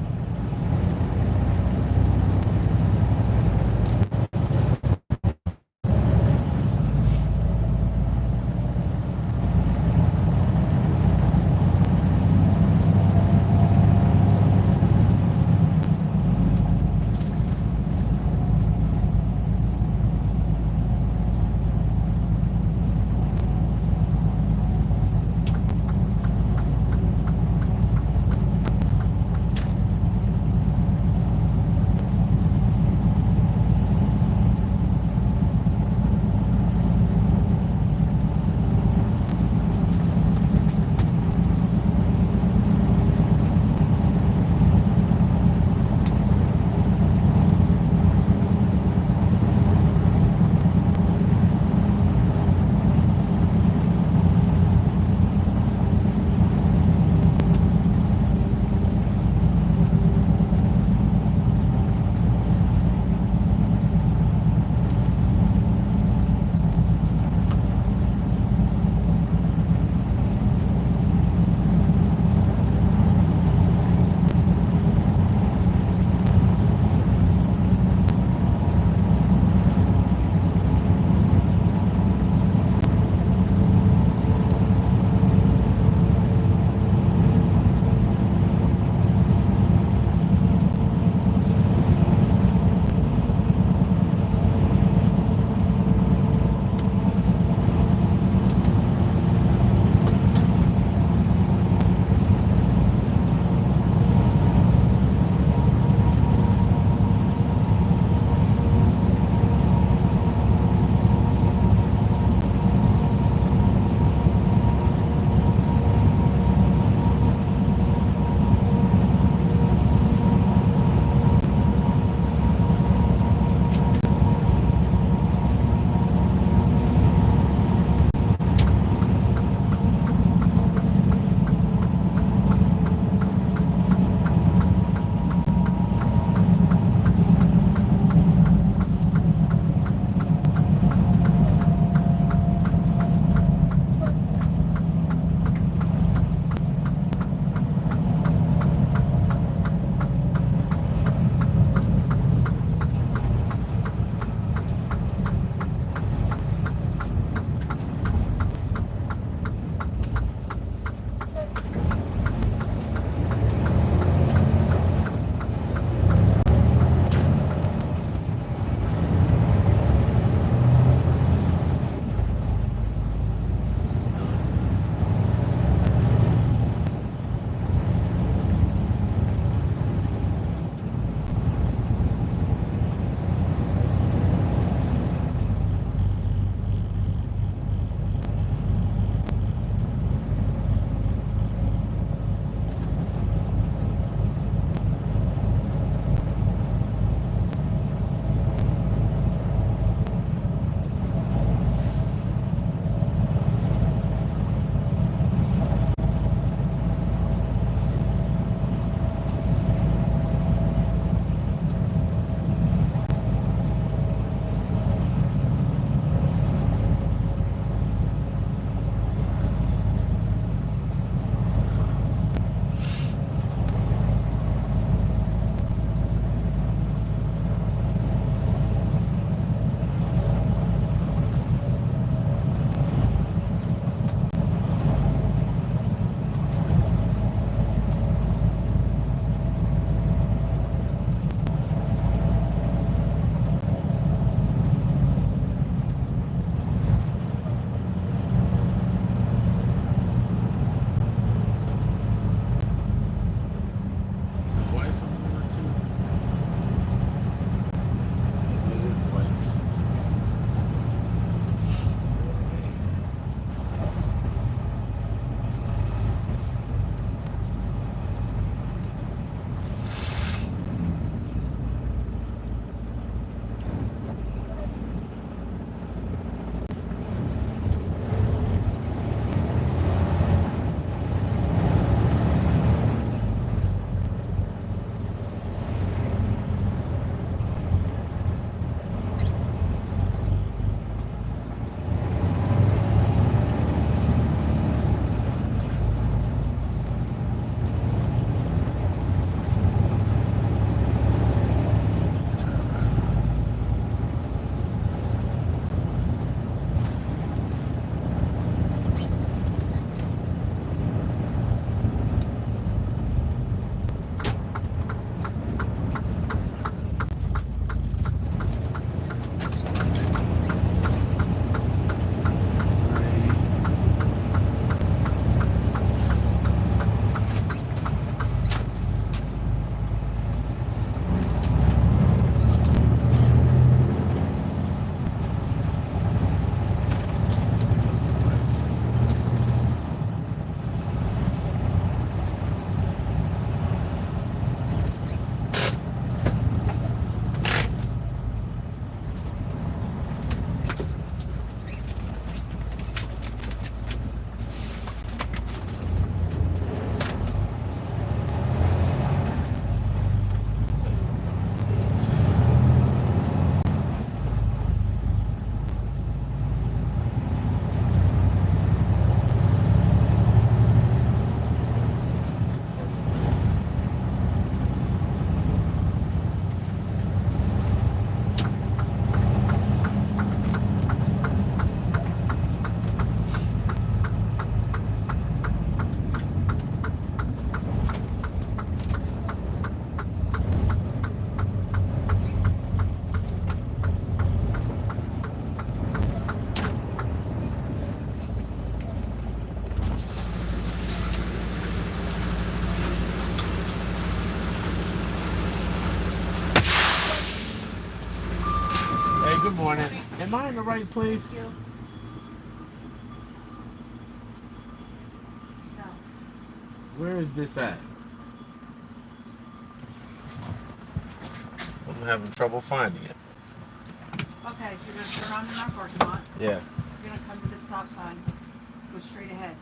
Hey, good morning. Am I in the right place? No. Where is this at? I'm having trouble finding it. Okay, you're gonna turn on in our parking lot. Yeah. You're gonna come to the stop sign. Go straight ahead.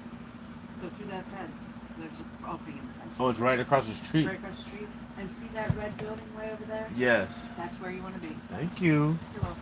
Go through that fence. There's an opening in the fence. Oh, it's right across the street. Right across the street. And see that red building way over there? Yes. That's where you want to be. Thank you. You're welcome.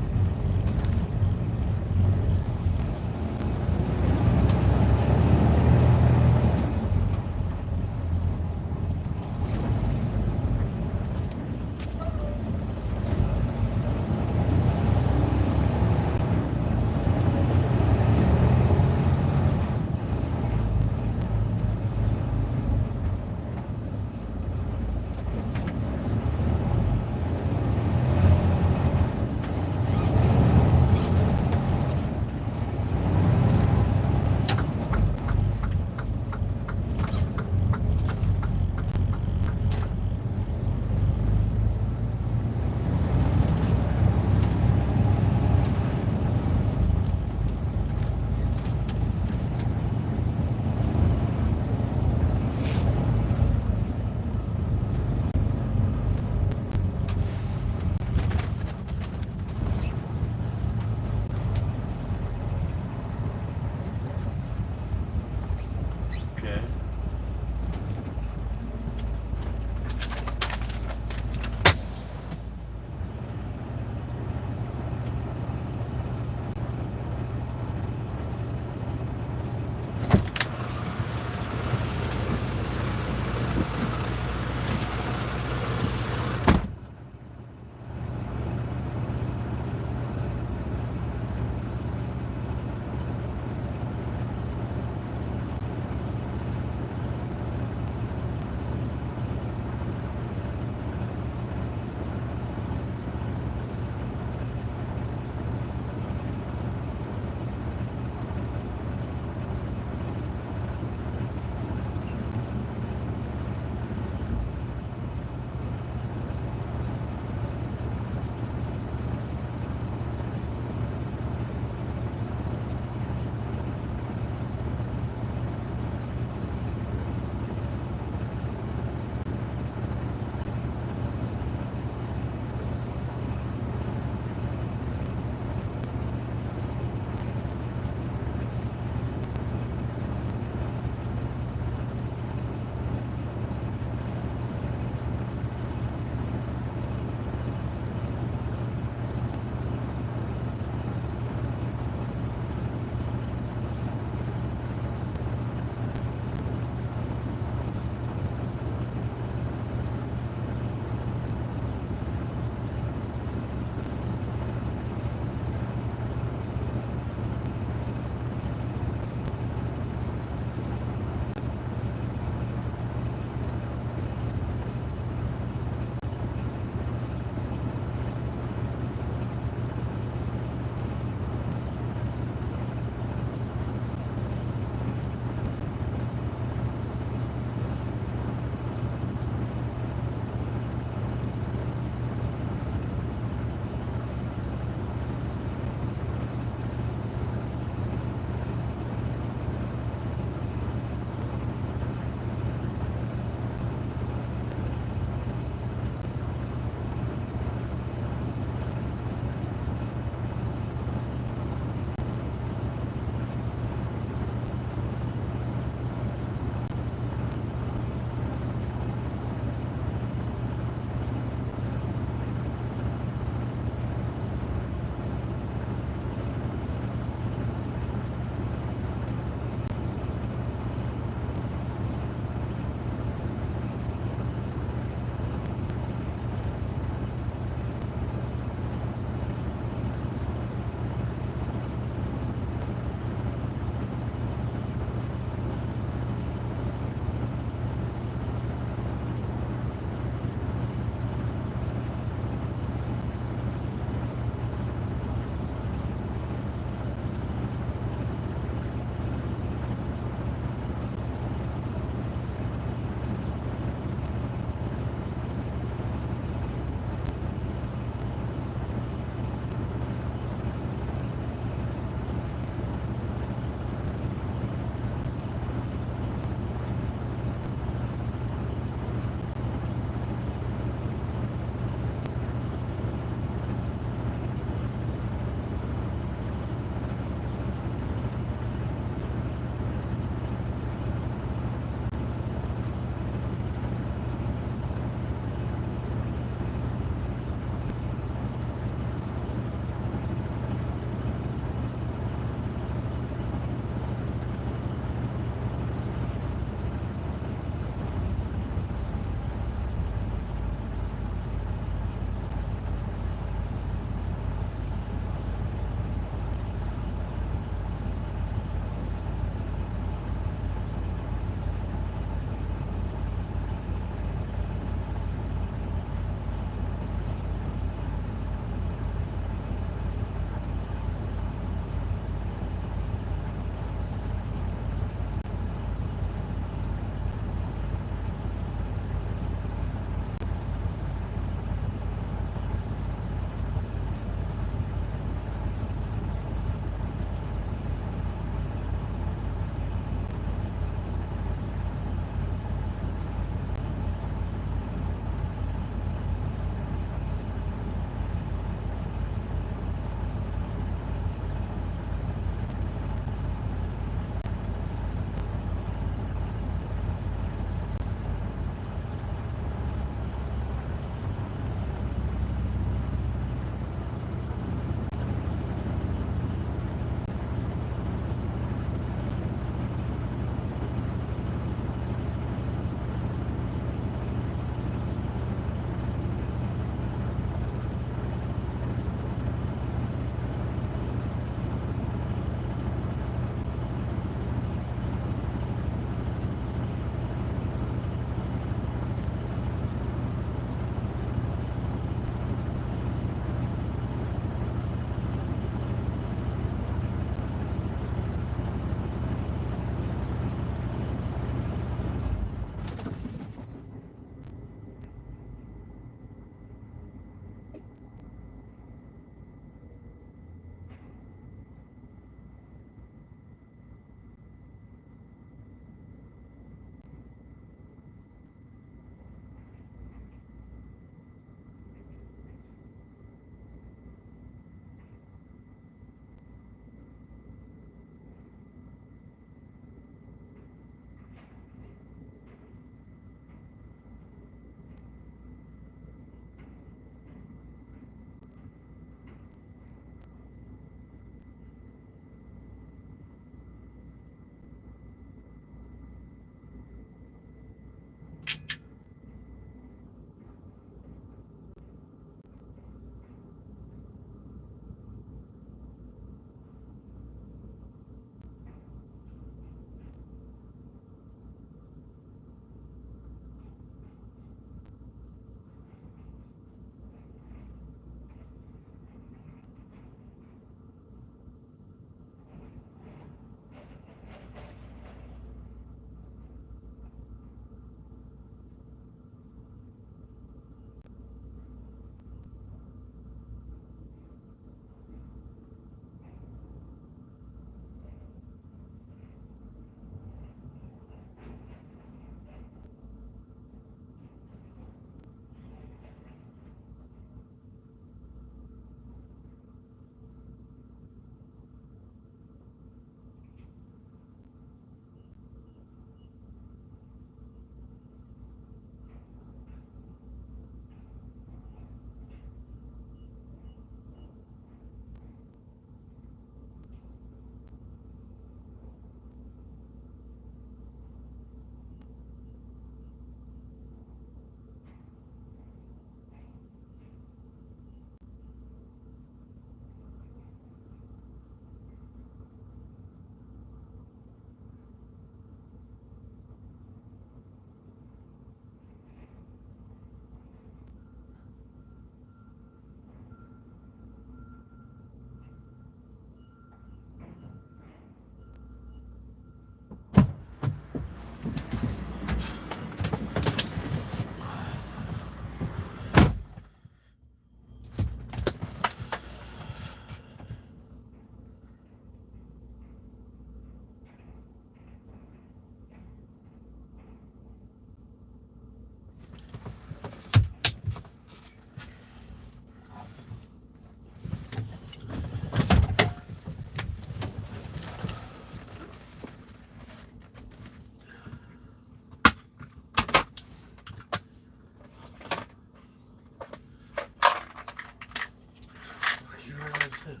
like I said.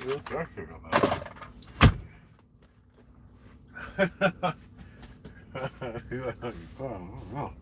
Real thirsty about it. You like, oh, I don't know.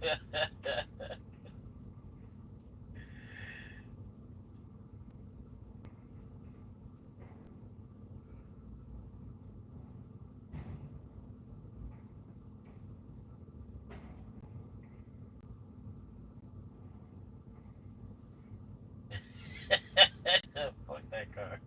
Fuck that car.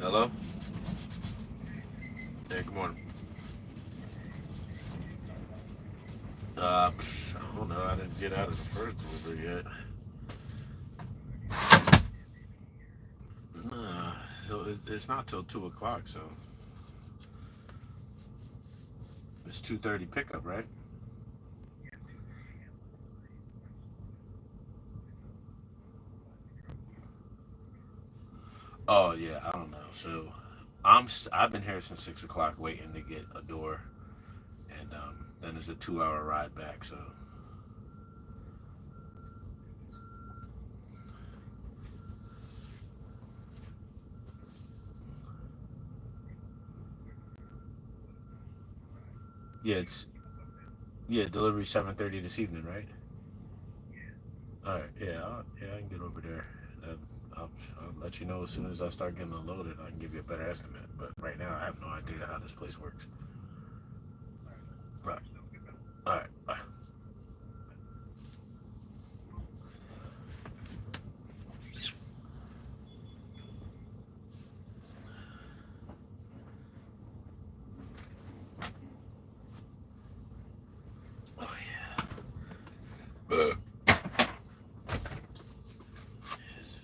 Hello? Hey, good morning. I don't know. I didn't get out of the first delivery yet. So it's not till 2 o'clock, so it's 2:30 pickup, right? Oh yeah, I don't know. So I've been here since 6 o'clock waiting to get a door, and then it's a 2 hour ride back. So yeah, delivery 7:30 this evening, right? All right, yeah, I can get over there. I'll let you know as soon as I start getting unloaded. I can give you a better estimate. But right now, I have no idea how this place works. Right. All right. Bye. Oh yeah. Yes.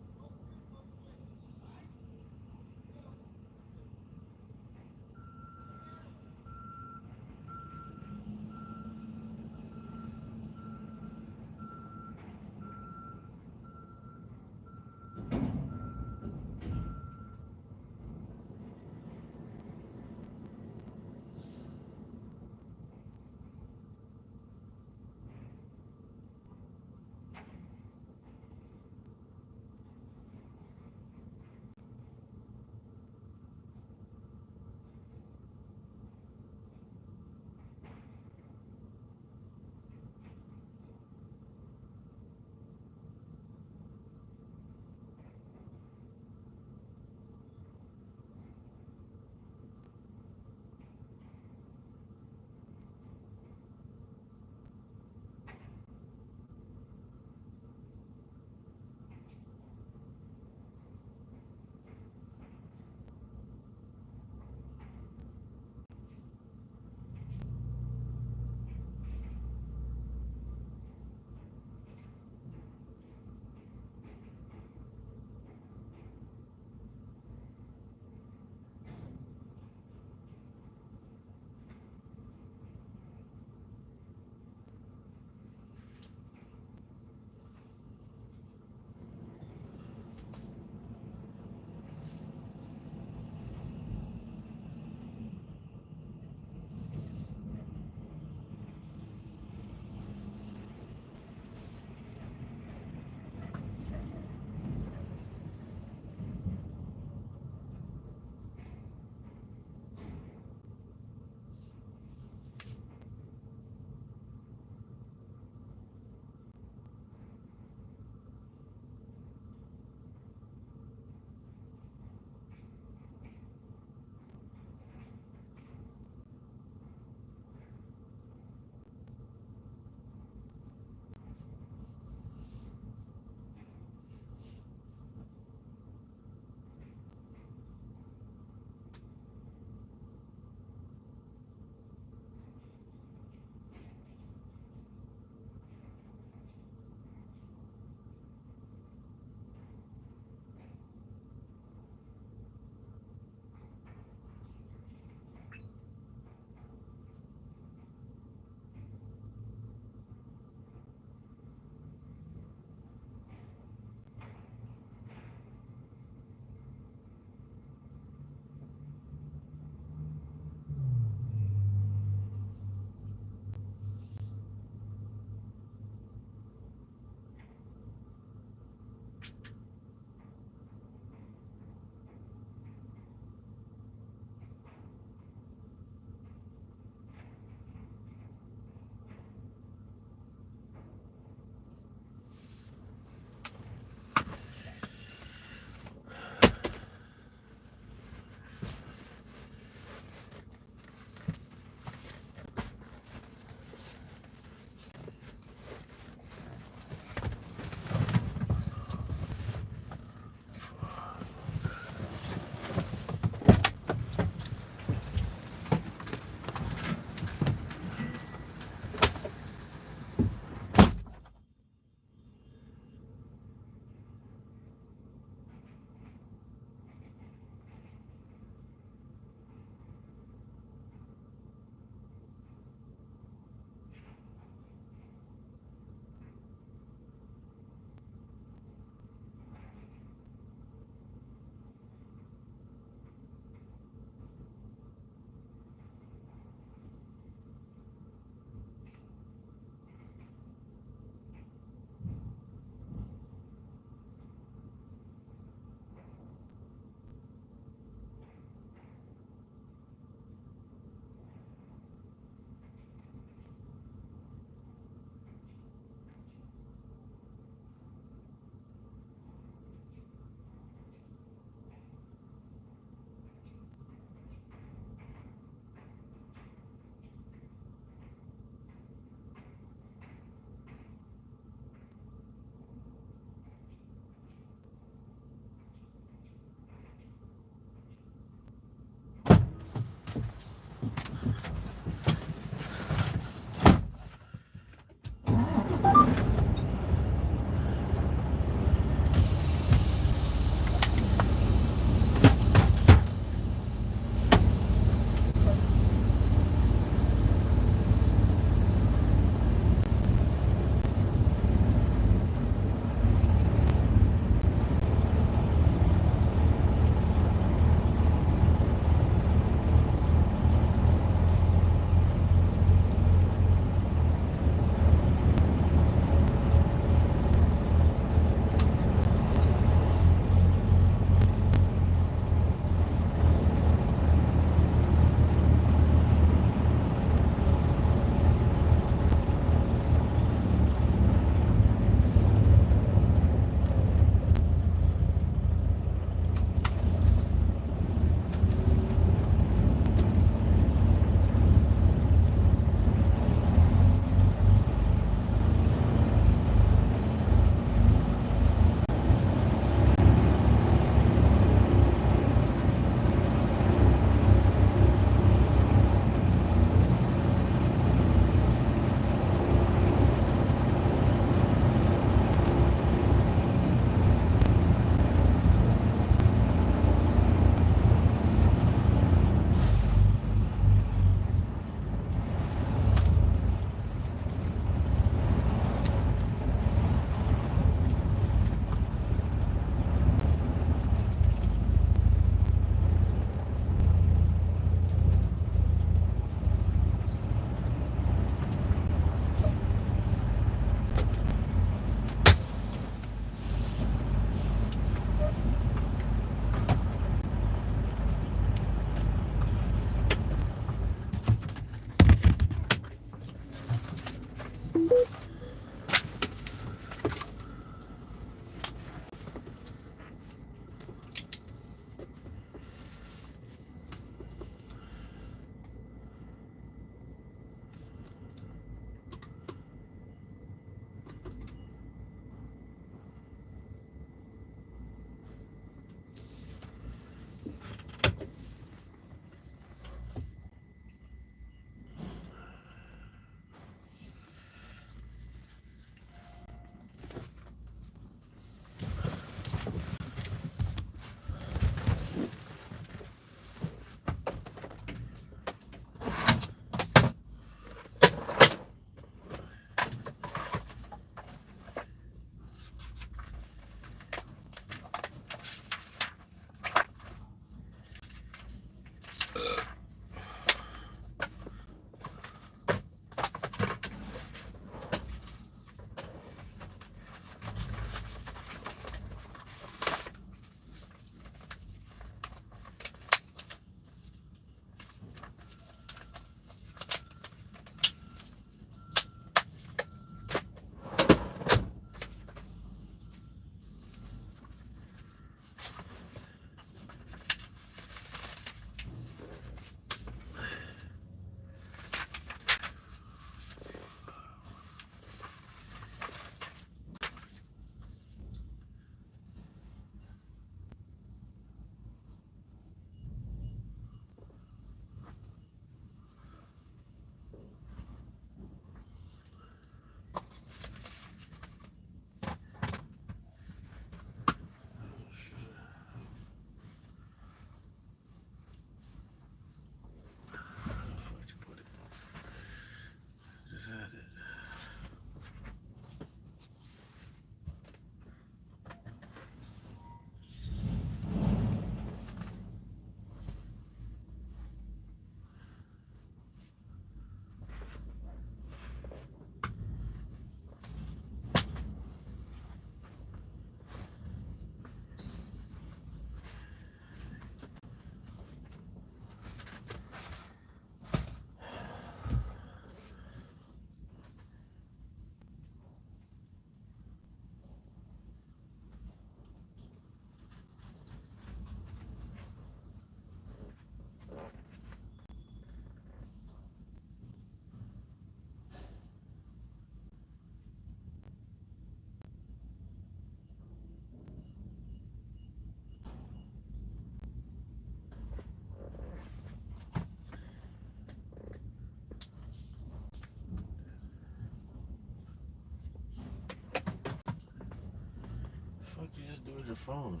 What you just do with your phone?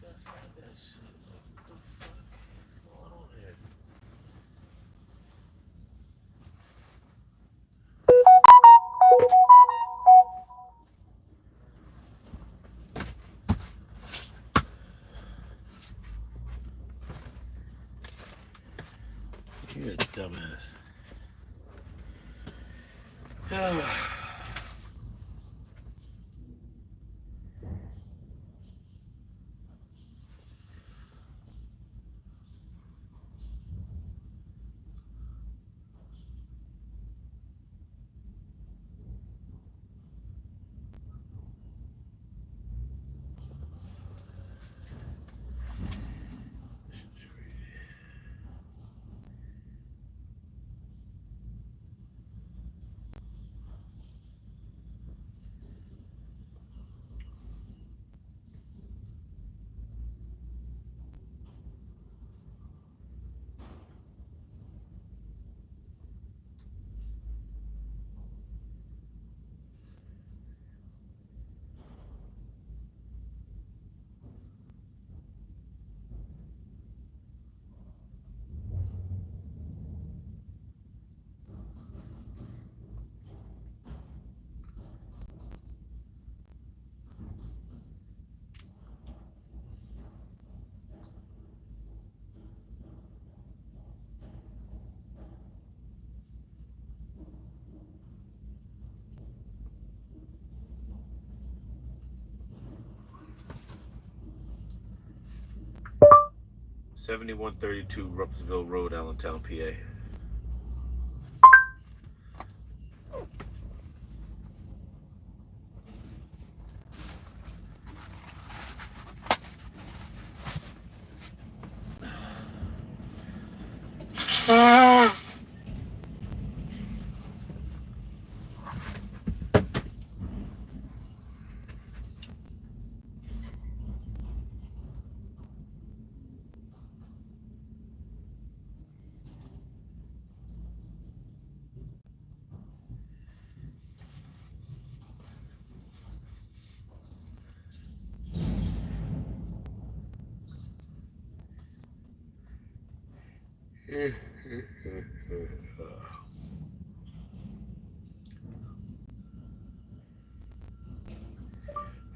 Just like that shit. What the fuck is going on here? 7132 Ruppsville Road, Allentown, PA.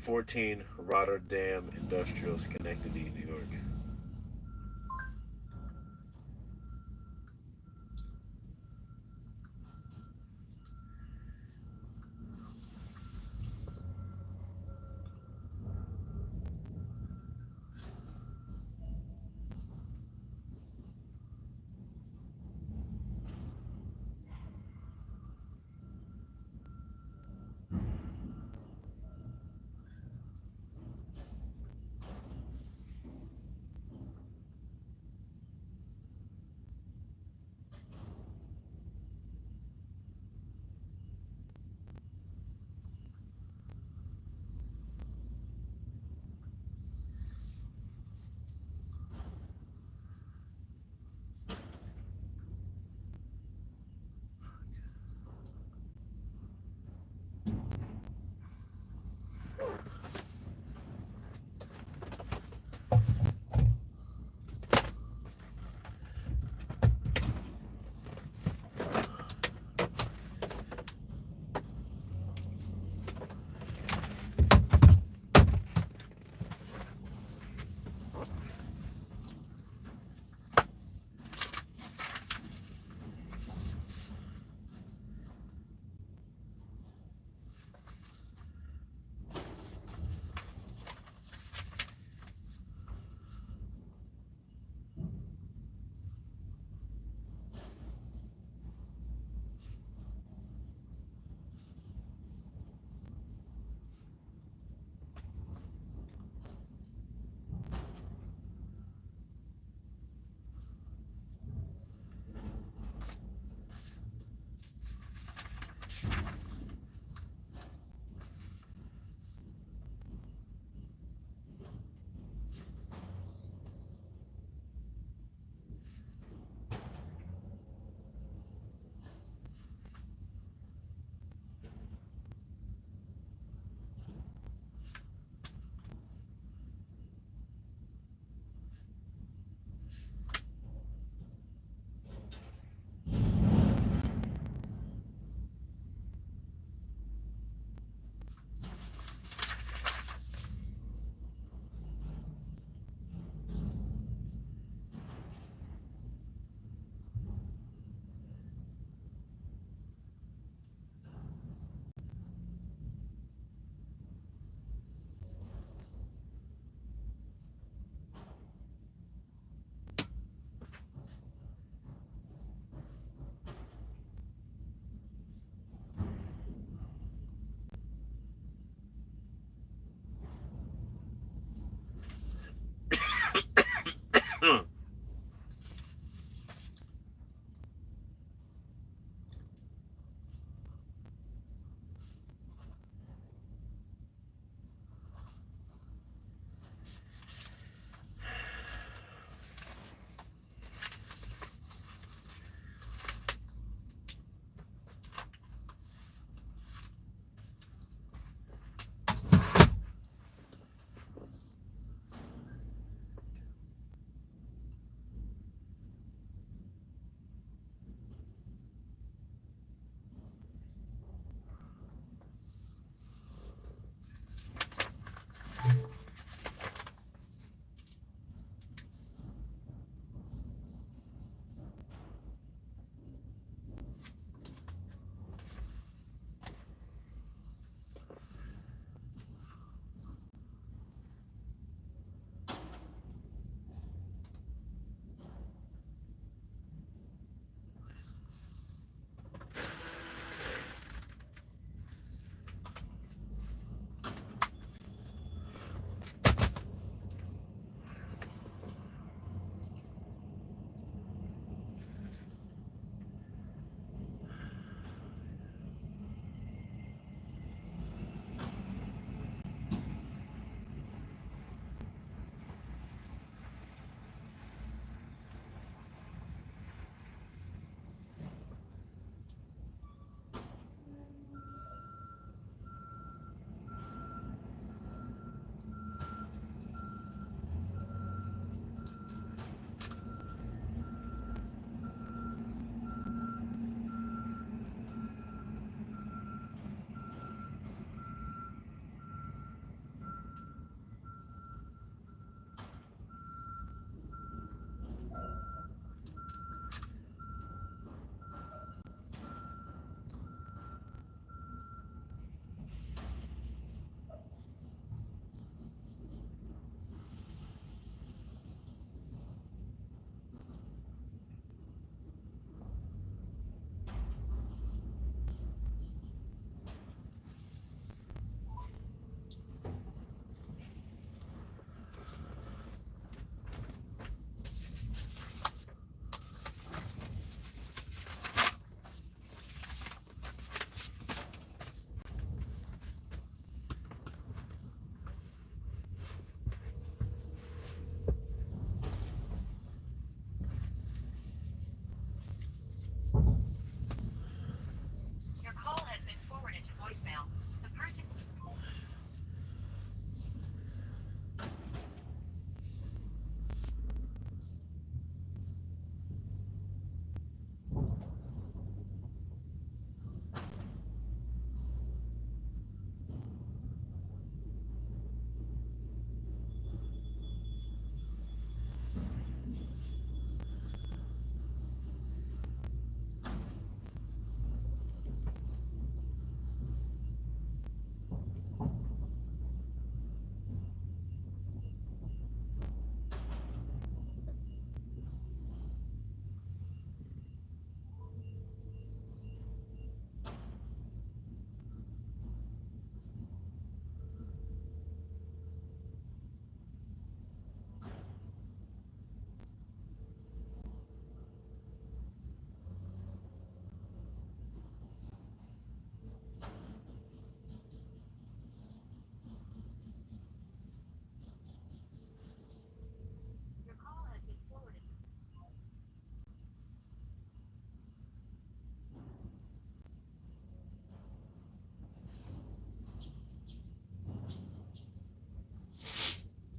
"14 Rotterdam Industrial, Schenectady, New York."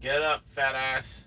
Get up, fat ass.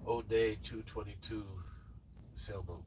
Old day 222 sailboat.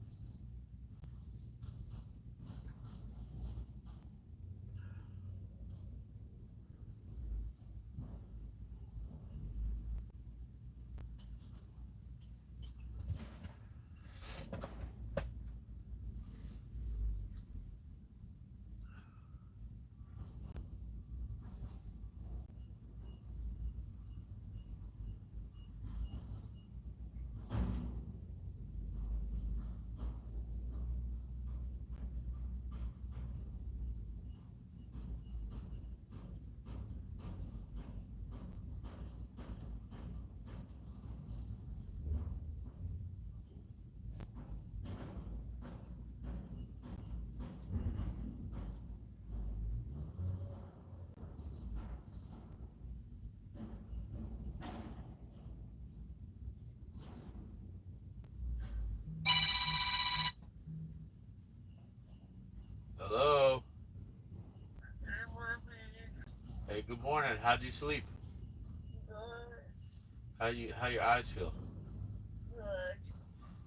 Hello. Hey, good morning. How'd you sleep? How your eyes feel?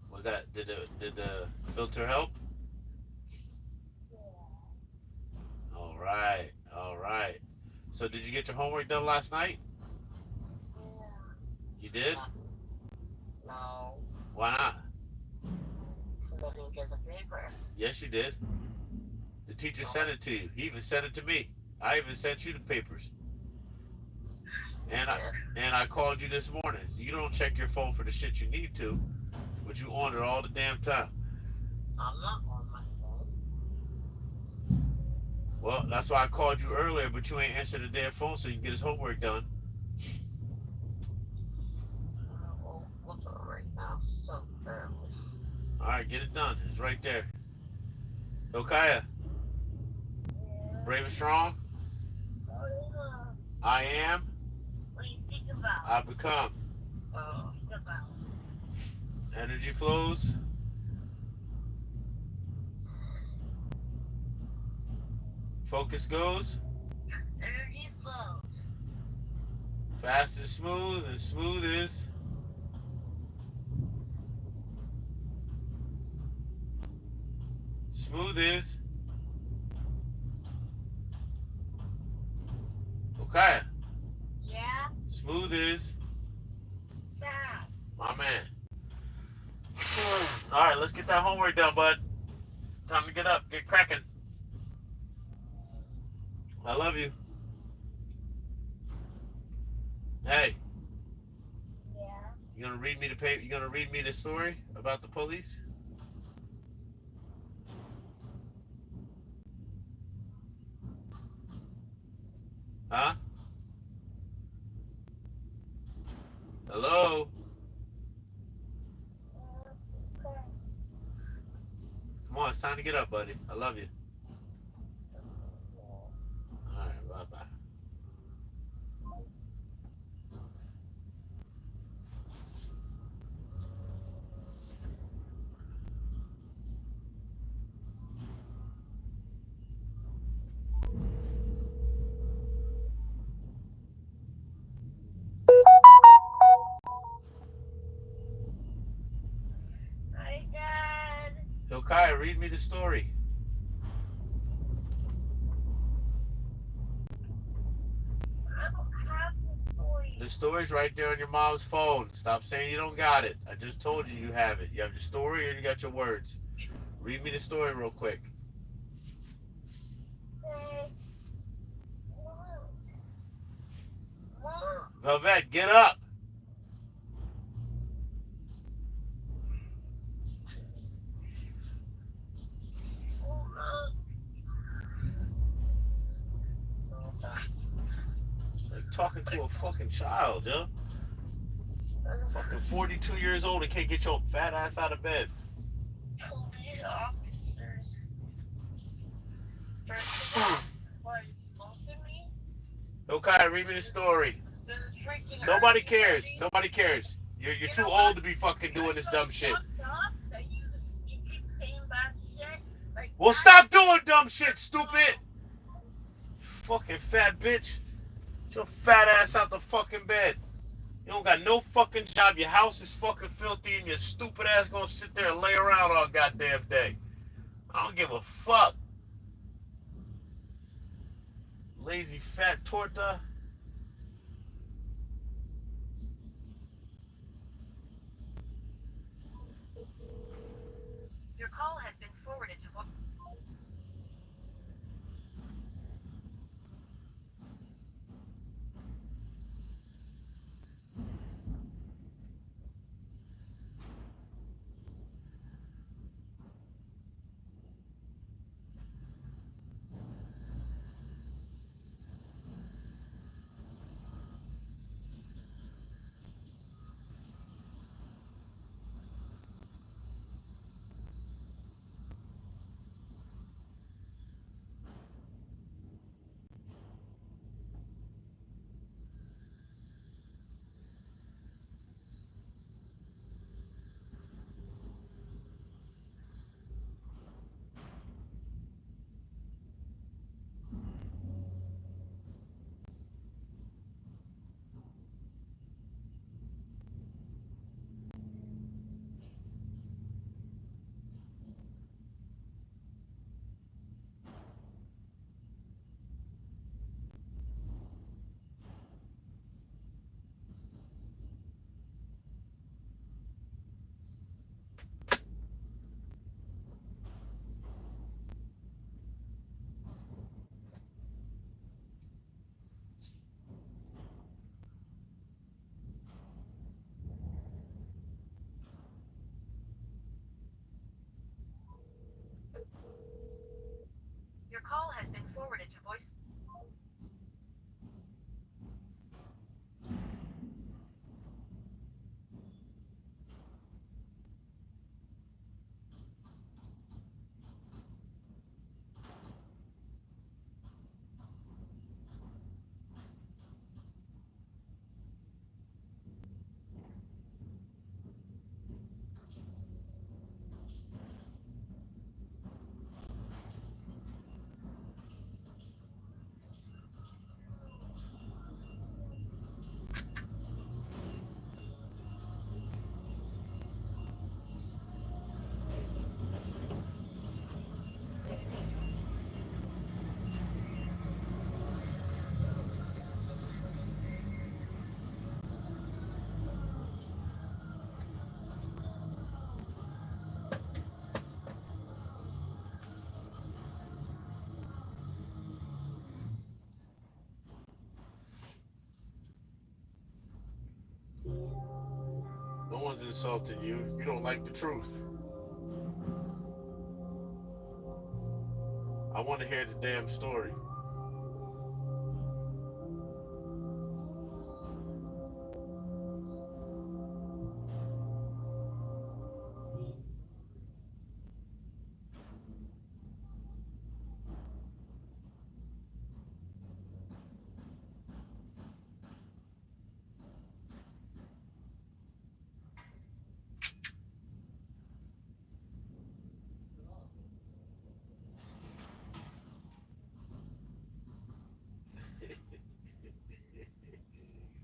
Was that did the filter help? All right, all right. So did you get your homework done last night? You did? No, Why not? because I didn't get the paper. Yes, you did. The teacher sent it to you. He even sent it to me. I even sent you the papers. And I called you this morning. You don't check your phone for the shit you need to, but you on it all the damn time. I'm not on my phone. Well, that's why I called you earlier, but you ain't answered the damn phone so you can get his homework done. We'll look at it right now. So there it was. All right, get it done. It's right there. Hilkiah, brave and strong. I am. What do you think about? I become. About. Energy flows. Focus goes. Energy flows. Fast and smooth is. Smooth is. Okay. Yeah? Smooth is. Fast. My man. All right, let's get that homework done, bud. Time to get up, get cracking. I love you. Hey. Yeah? You gonna read me the paper? You gonna read me the story about the police? Huh? Hello? Come on, it's time to get up, buddy. I love you. All right, bye-bye. Kaya, read me the story. I don't have the story. The story's right there on your mom's phone. Stop saying you don't got it. I just told you you have it. You have your story and you got your words. Read me the story real quick. Okay. Mom. Velvet, get up. It's like talking to a fucking child, yo. Fucking 42 years old and can't get your fat ass out of bed. Police officers. First of all, was assaulting me. Okay, read me the story. Then freaking Nobody hurt cares. me. Nobody cares. You're You too know old what? to be fucking doing this dumb shit. Fucked up that you keep saying that shit. Like, Well, stop doing dumb shit, stupid. Fucking fat bitch. Get your fat ass out the fucking bed. You don't got no fucking job. Your house is fucking filthy and your stupid ass gonna sit there and lay around all goddamn day. I don't give a fuck. Lazy fat torta. Your call has been forwarded to Your call has been forwarded to voice. No one's insulting you. You don't like the truth. I want to hear the damn story.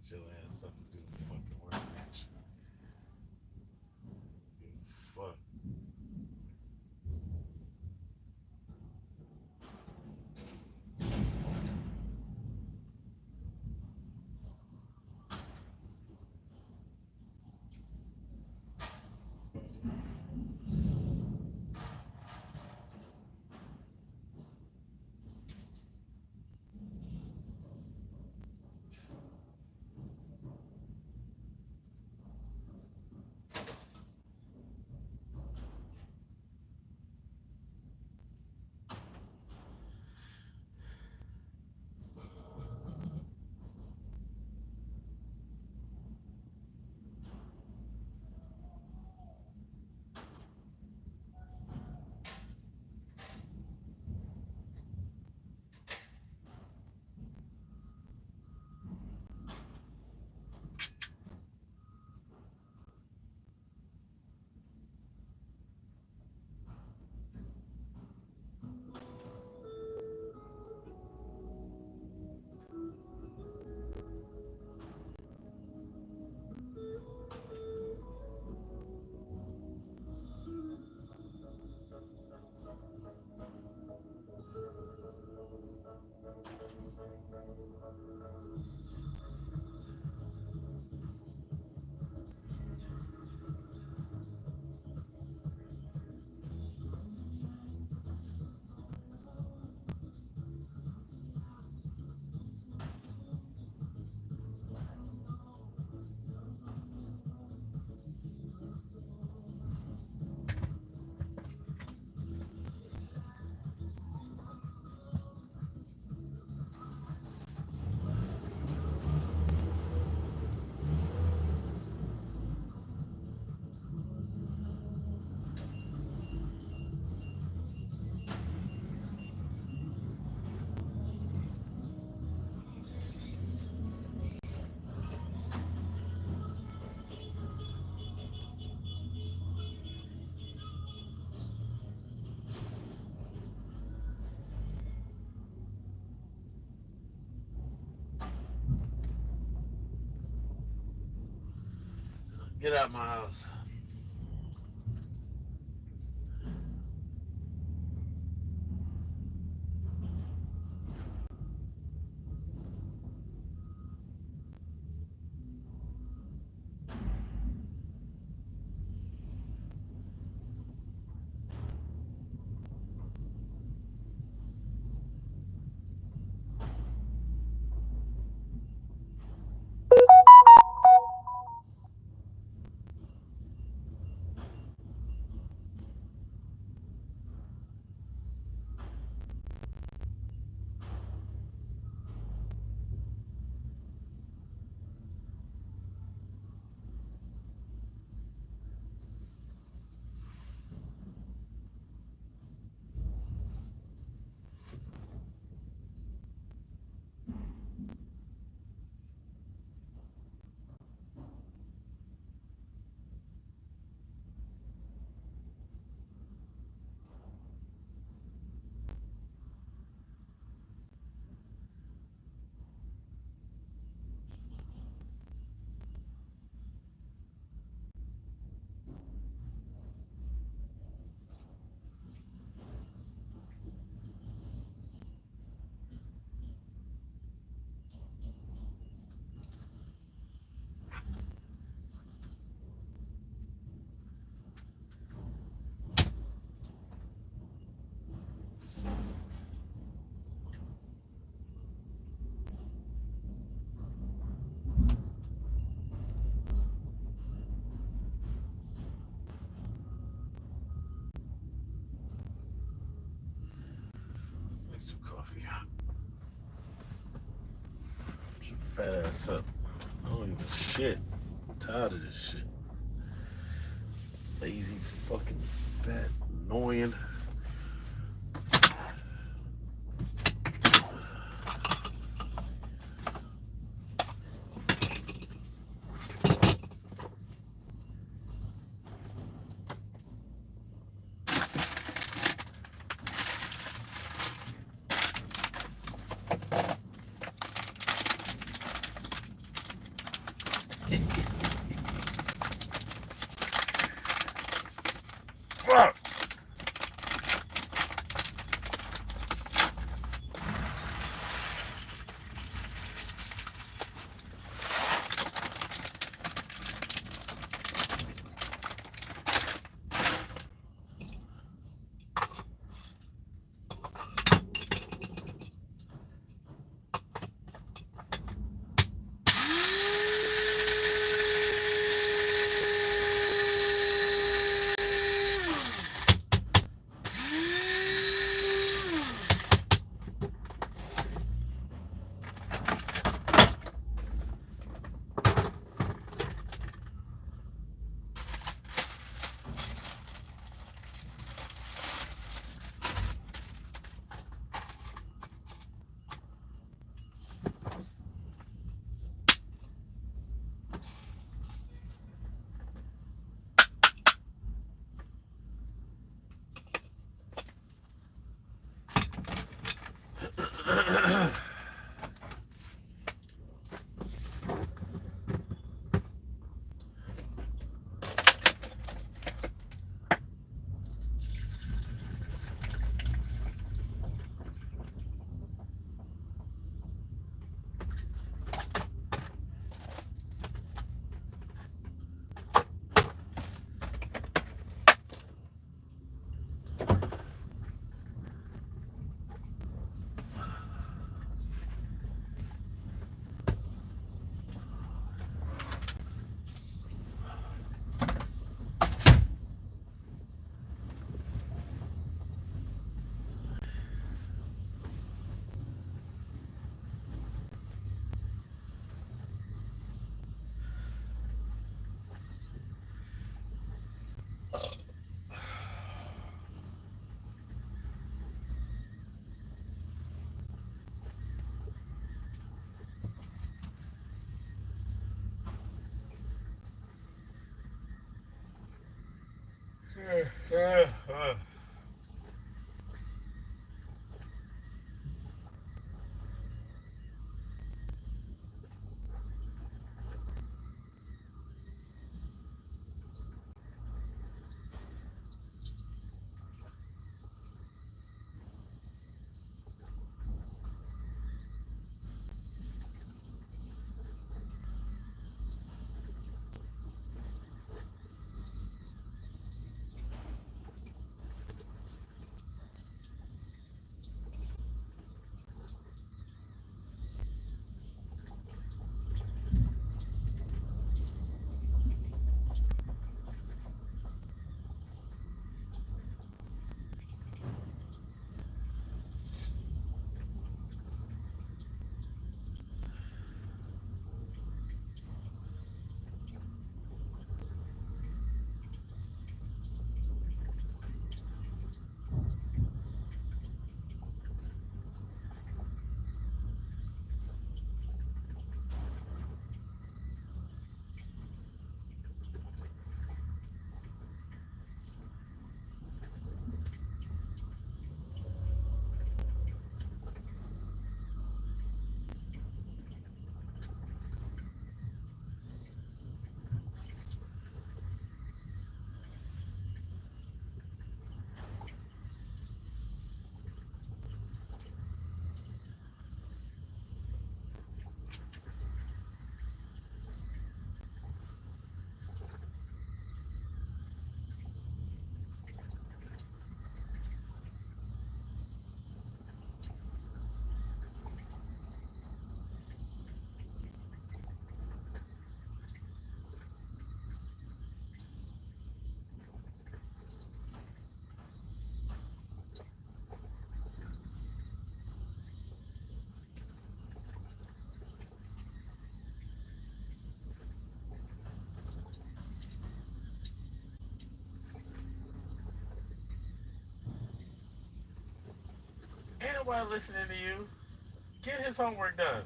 Get your ass up and do the fucking work, bitch. Fuck. Get out of my house. Make some coffee. Get your fat ass up. I don't even shit. I'm tired of this shit. Lazy, fucking, fat, annoying. Fuck! nobody listening to you. Get his homework done.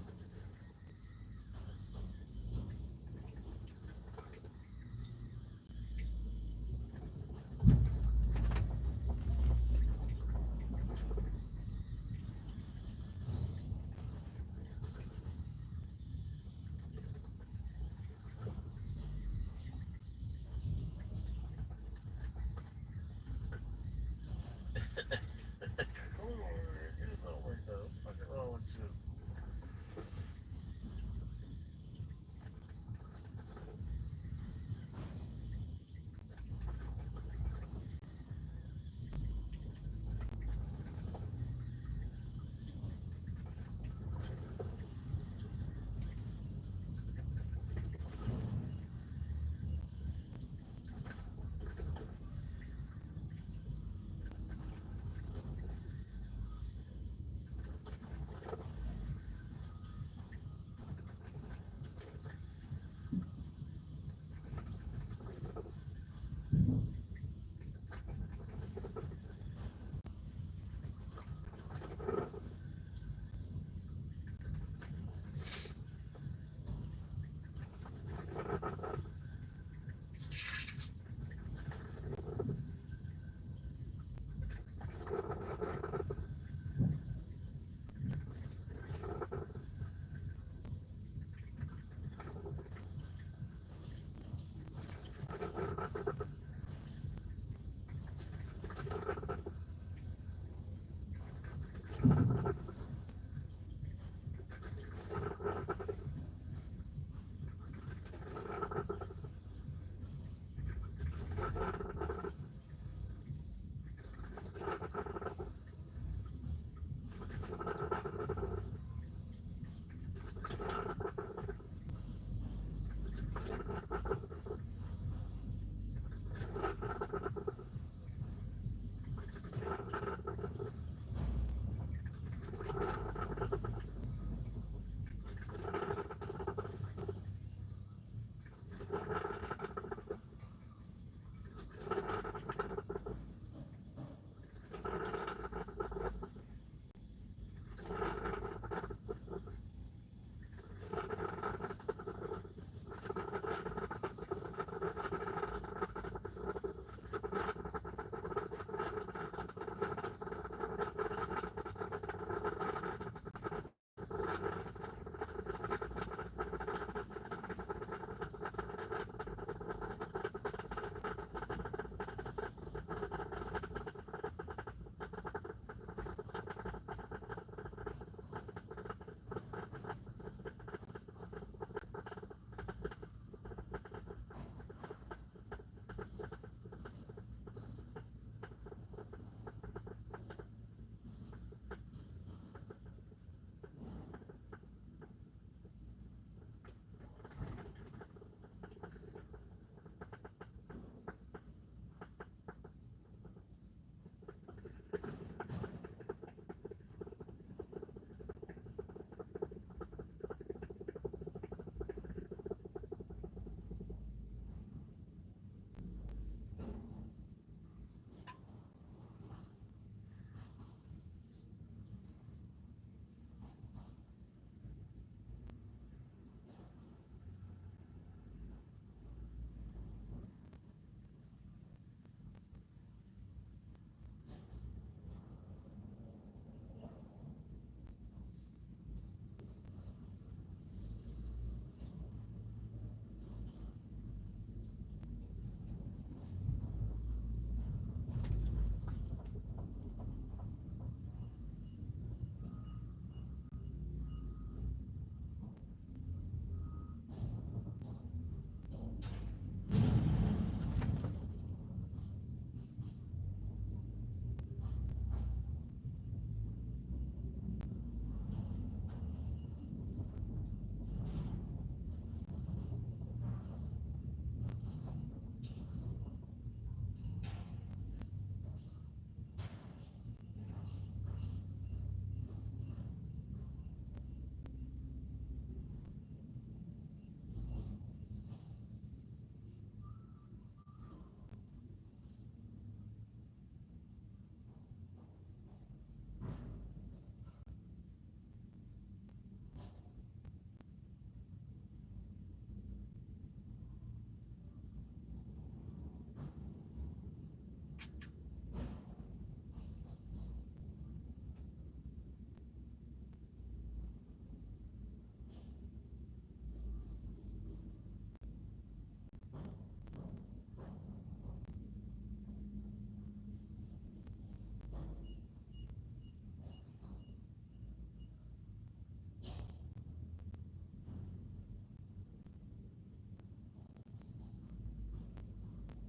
Get his homework done. What's fucking wrong with you?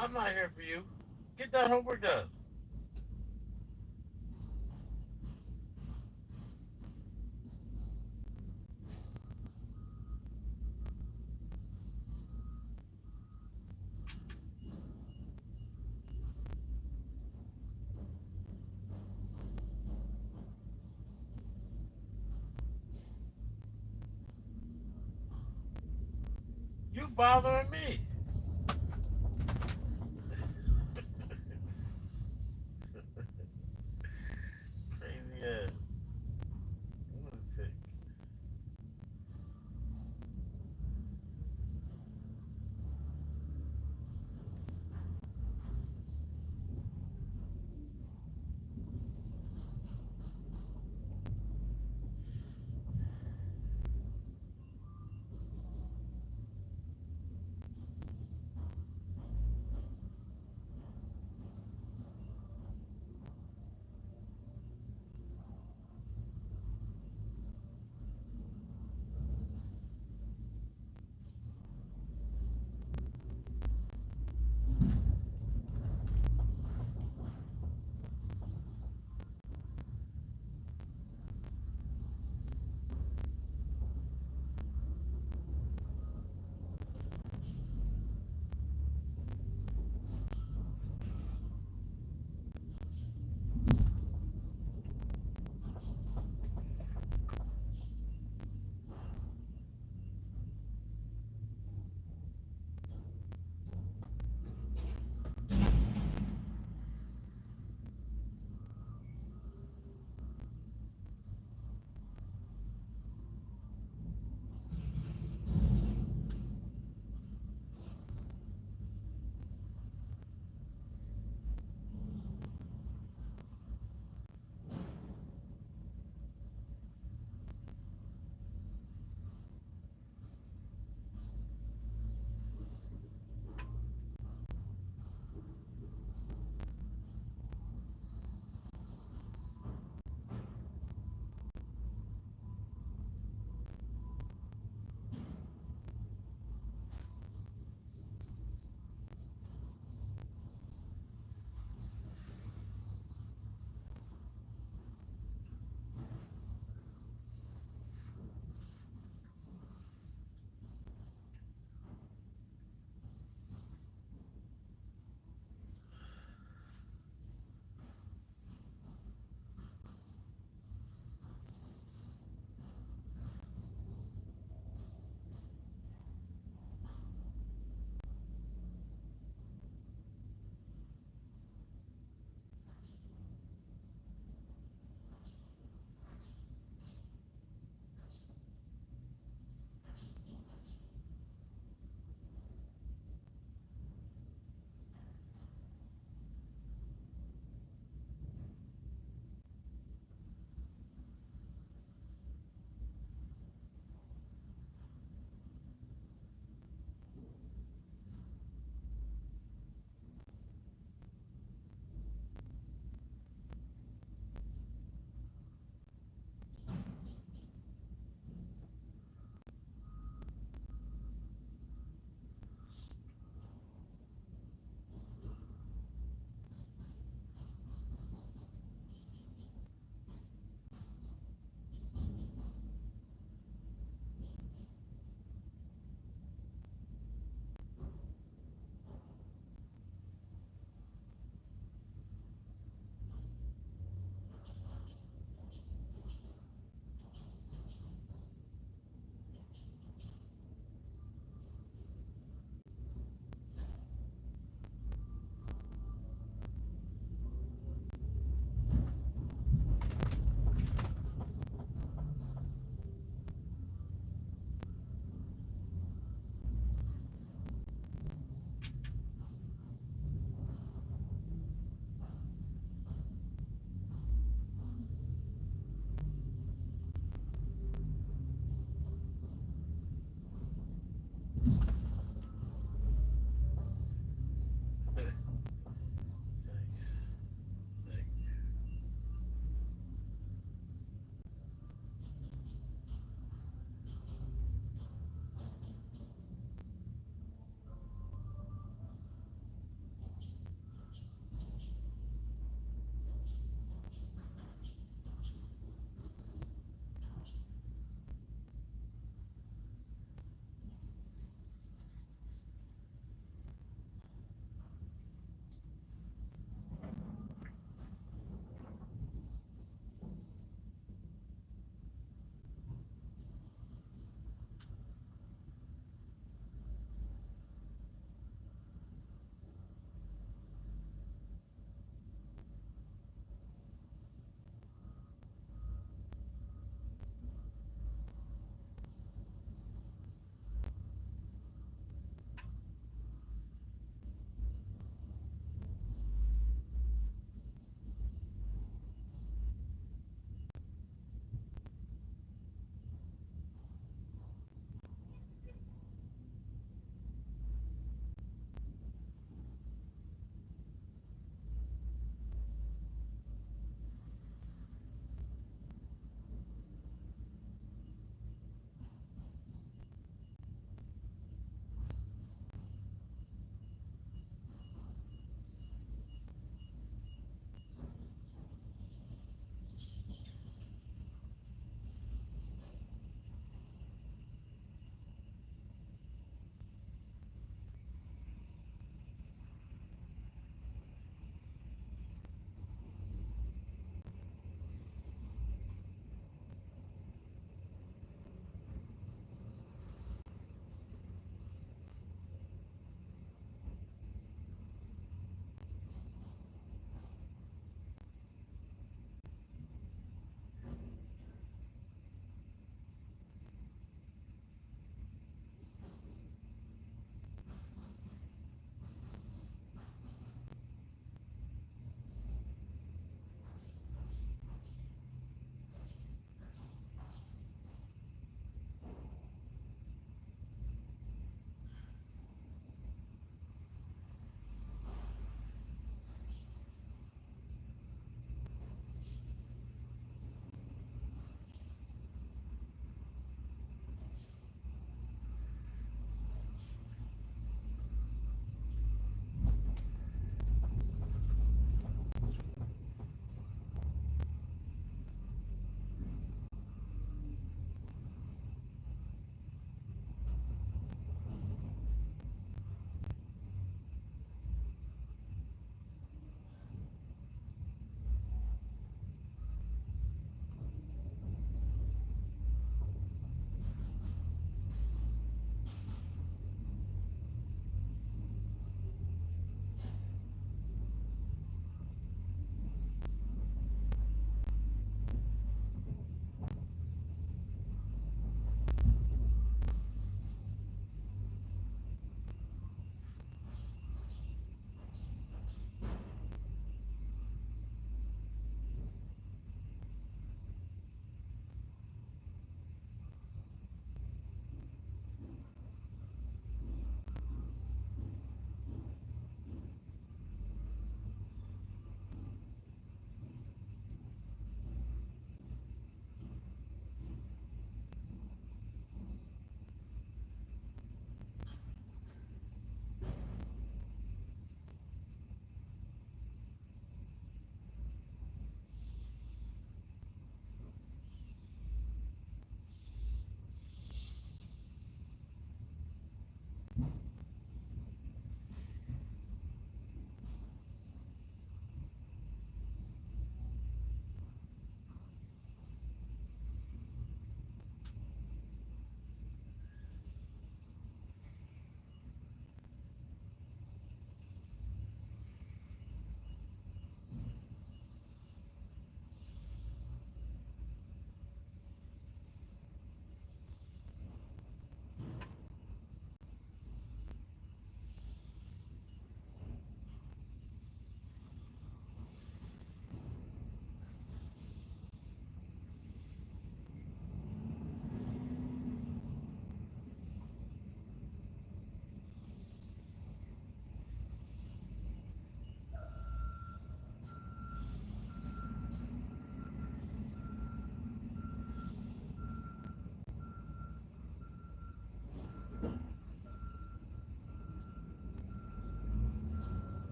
I'm not here for you. Get that homework done. You bothering me. Crazy ass. Lunatic.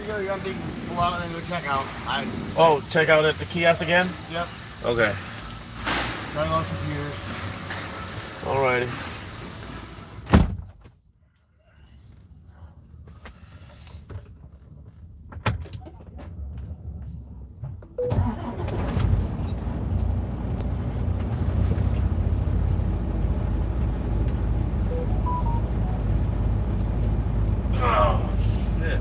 to go. You're gonna pull out and go check out. Oh, check out at the kiosk again? Yep. Okay. Running on computers. Alrighty. Oh, shit.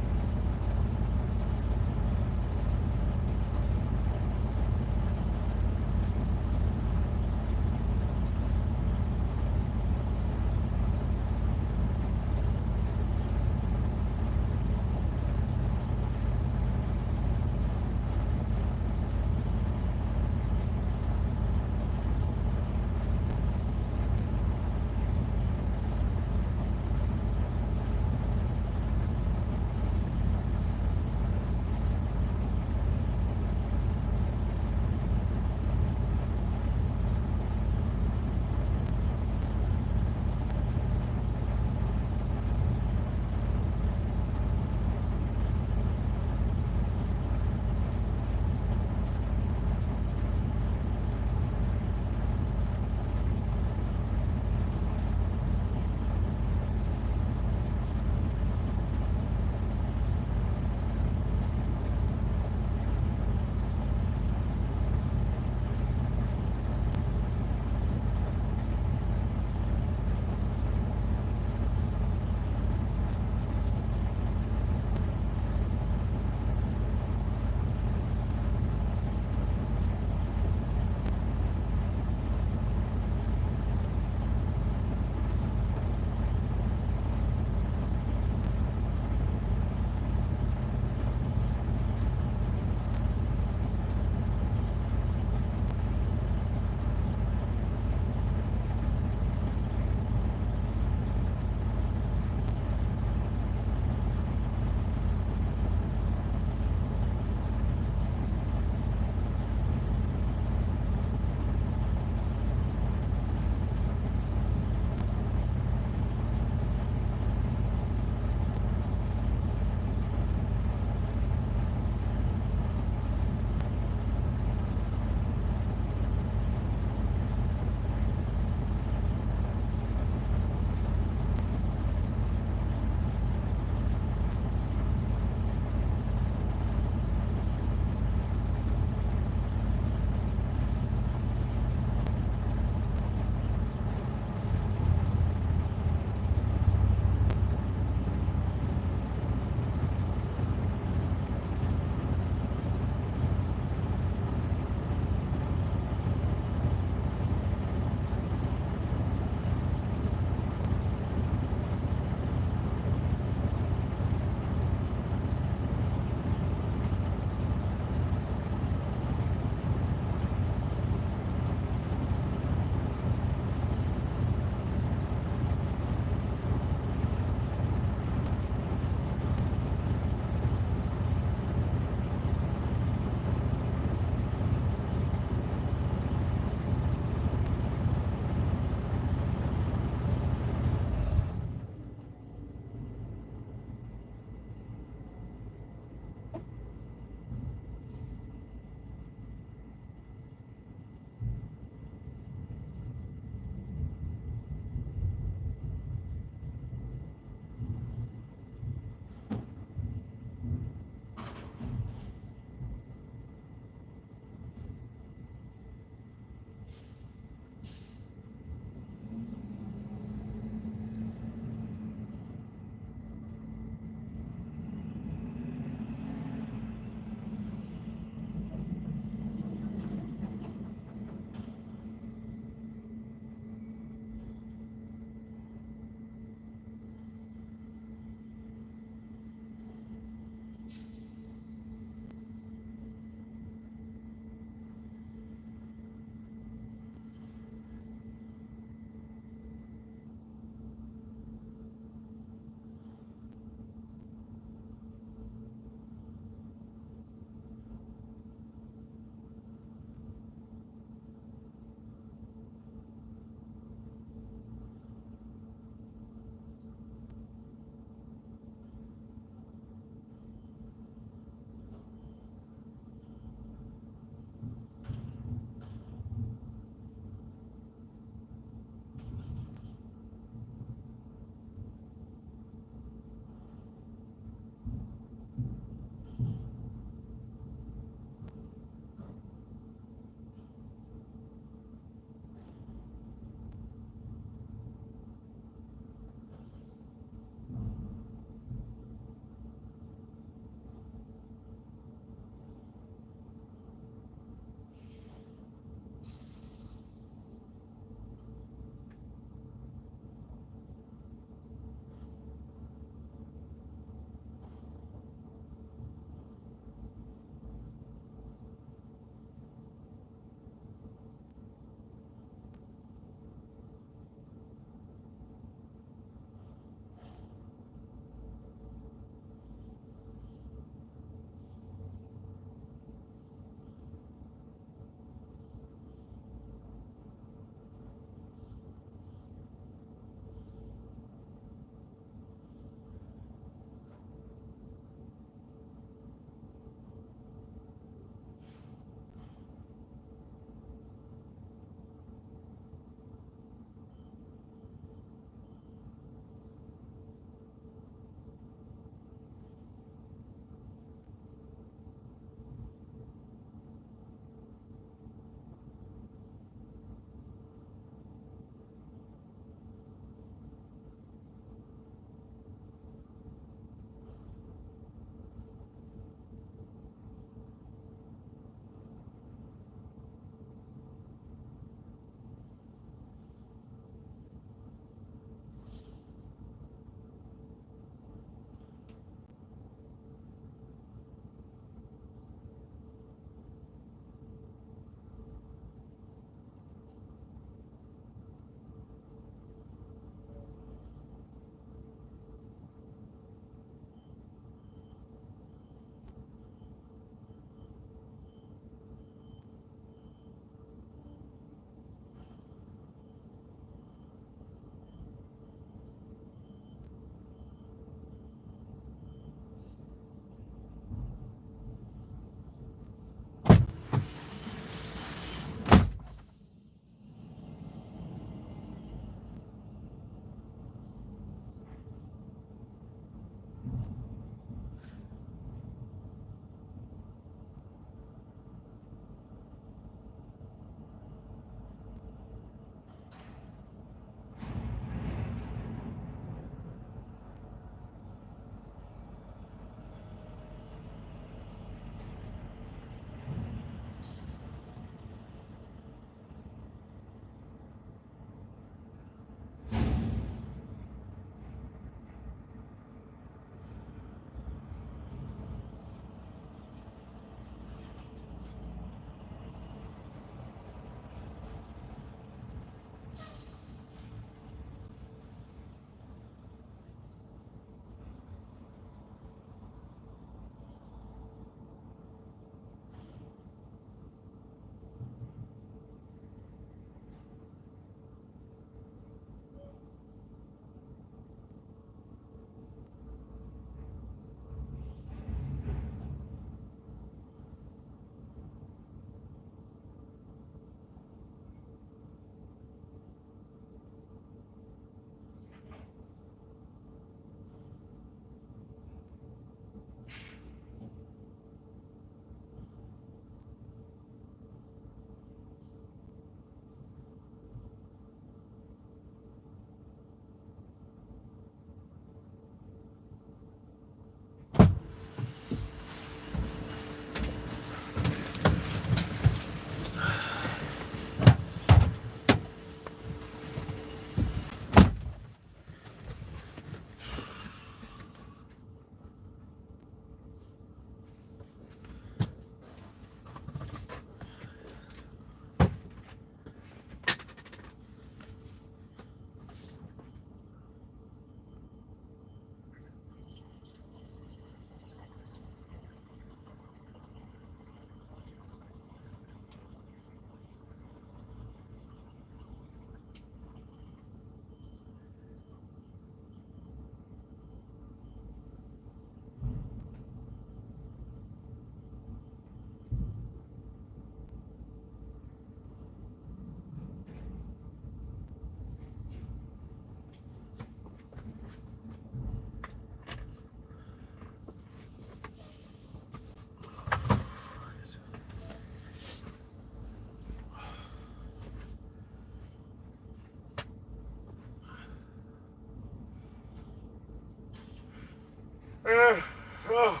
Oh.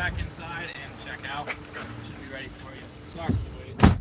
back inside and check out. Should be ready for you. Sorry for the wait.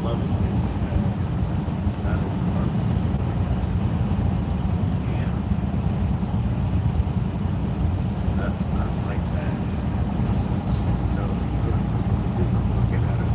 love it when they say that. That is perfect. Yeah. I like that. So, looking at it.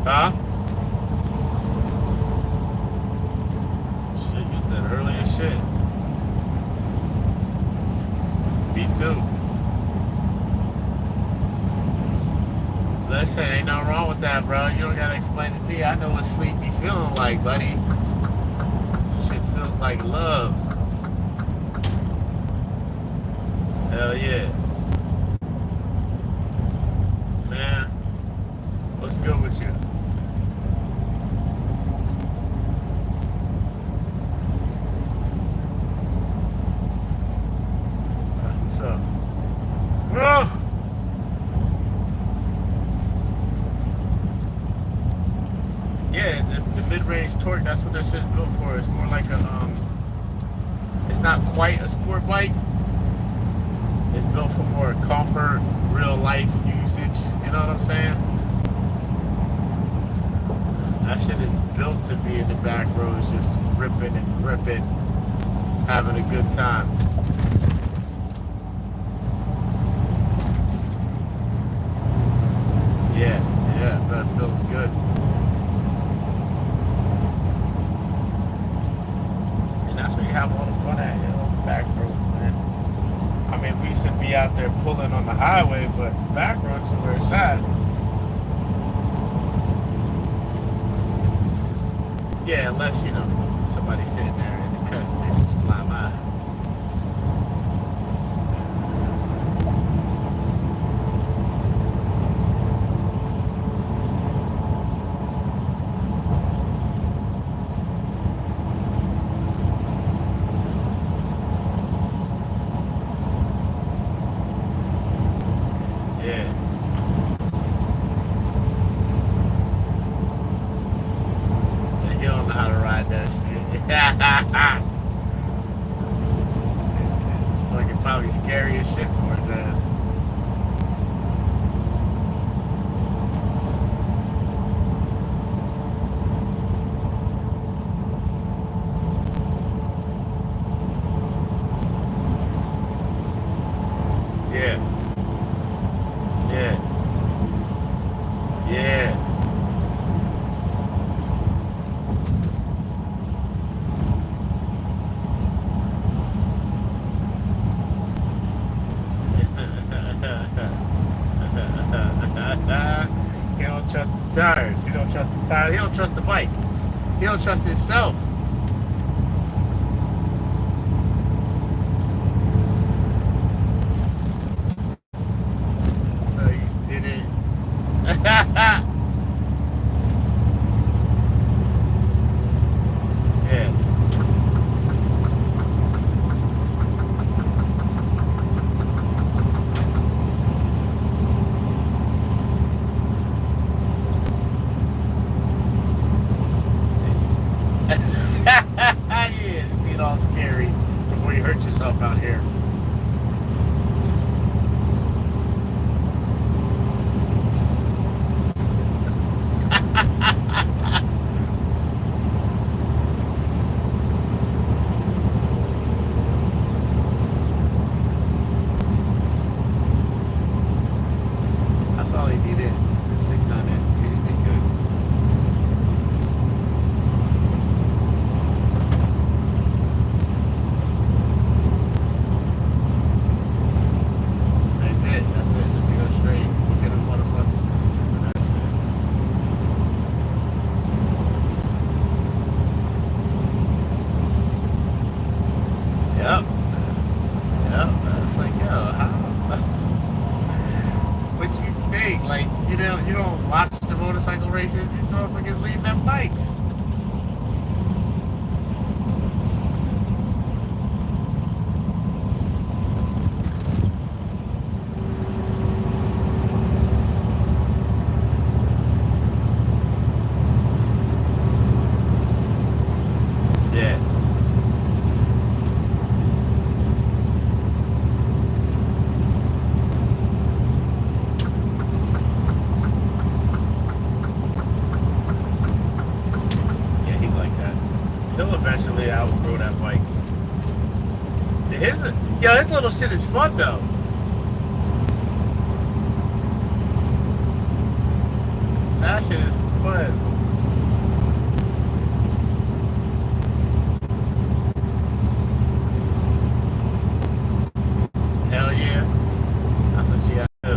Huh? Shit, you did early as shit. Me too. Listen, ain't nothing wrong with that, bro. You don't gotta explain to me. I know what sleep be feeling like, buddy. Shit feels like love. Hell yeah. Man, what's good with you? What's up? Oh! Yeah, the mid-range torque, that's what that shit's built for. It's more like a, it's not quite a sport bike. It's built for more comfort, real life usage, you know what I'm saying? That shit is built to be in the back roads, just ripping and gripping, having a good time. Yeah, but it feels good. And that's where you have all the fun at, you know, back roads, man. I mean, we used to be out there pulling on the highway, but back roads is where it's at. Yeah, unless, you know, somebody's sitting there in the cut and they just fly by. It's fucking probably scary as shit for his ass. Yeah. He don't trust the tires. He don't trust the tires. He don't trust the bike. He don't trust himself. No, you didn't. Yeah. Yeah, being all scary before you hurt yourself out here. That's all he needed. It's a 600. He'd be good. That's it. Just to go straight. Get a motherfucking picture for that shit. Yep. That's like, yo, how? What you think? Like, you don't watch the motorcycle races? These motherfuckers leading them bikes. Yeah. Yeah, he's like that. He'll eventually outgrow that bike. His little shit is fun though. That shit is fun. Hell yeah. That's what you got to do.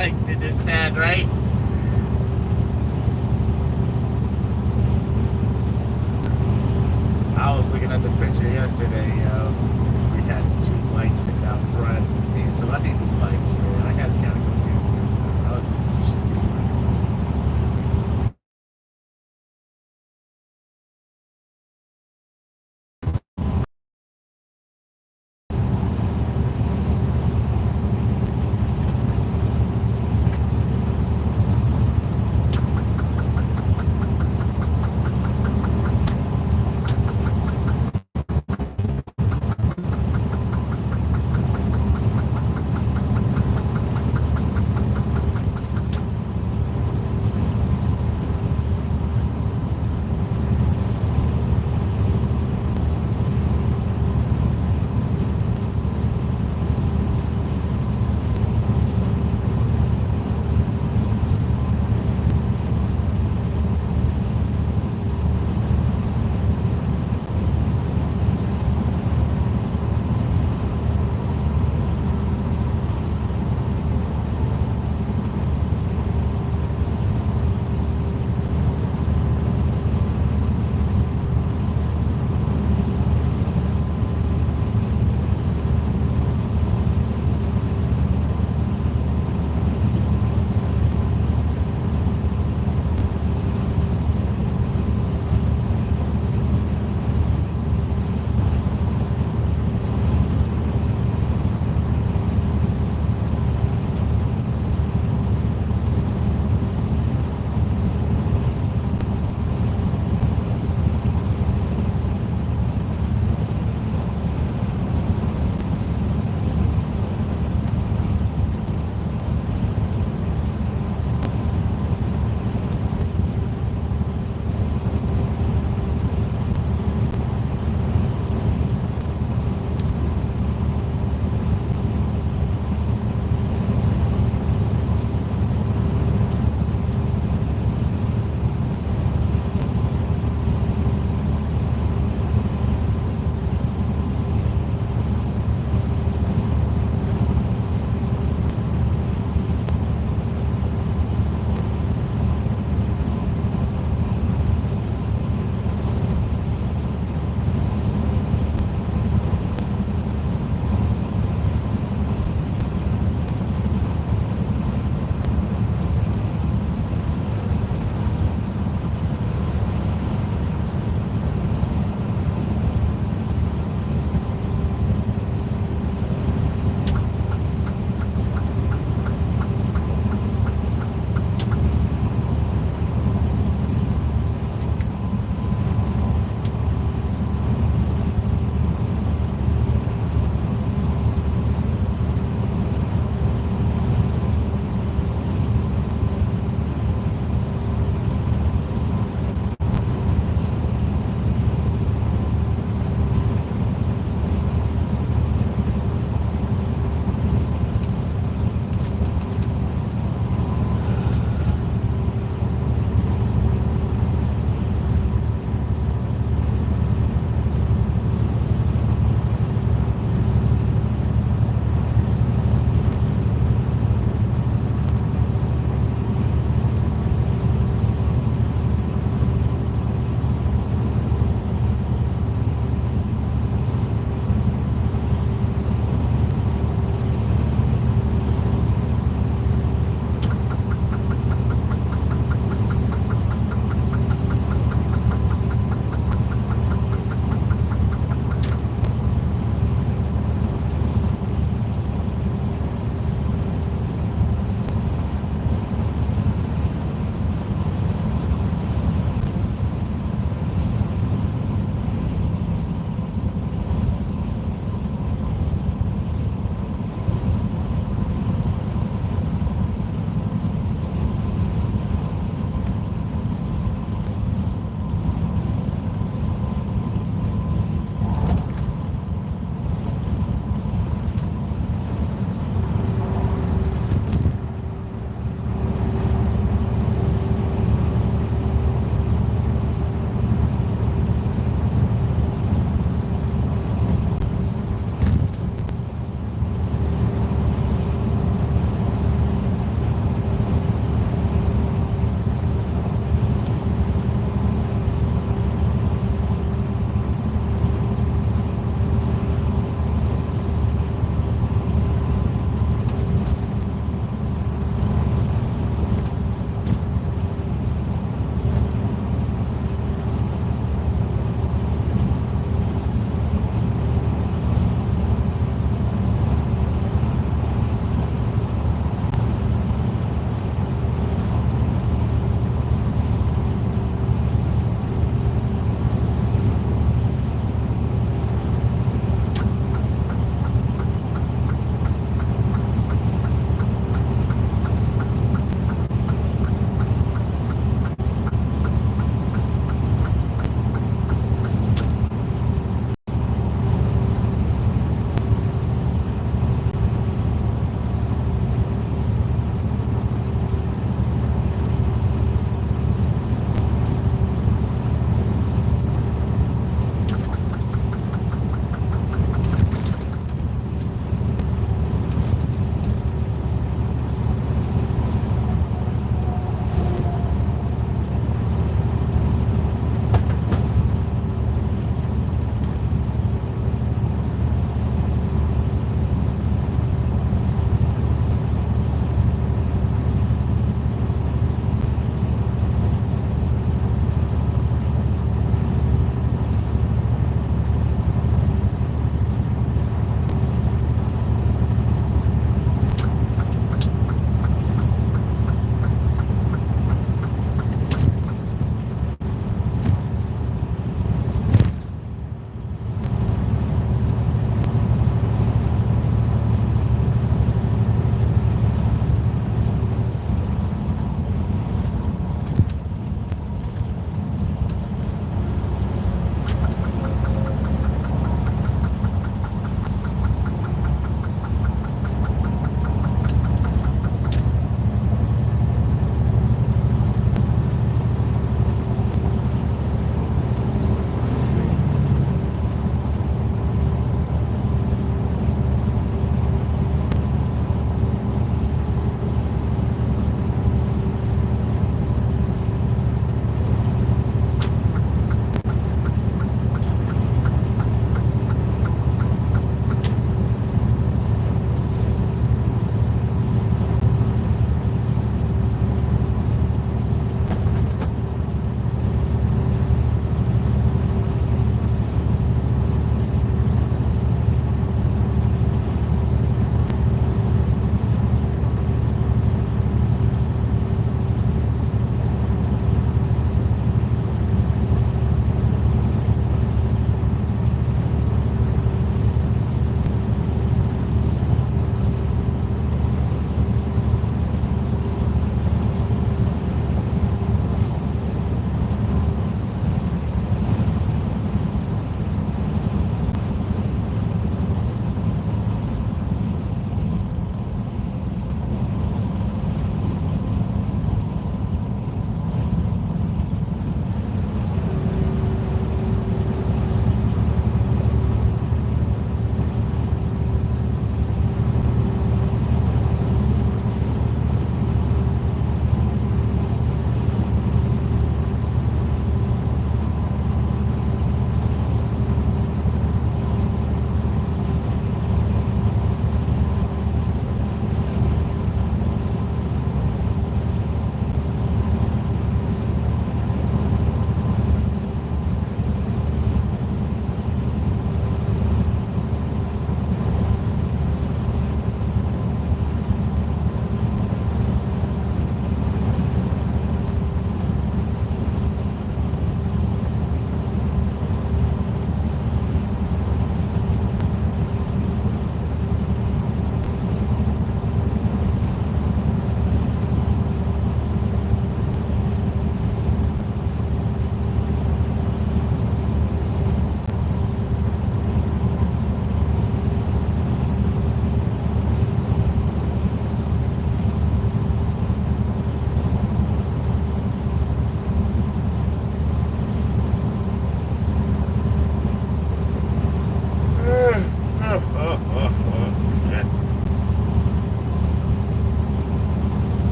Like Sidney said, right? I was looking at the picture yesterday.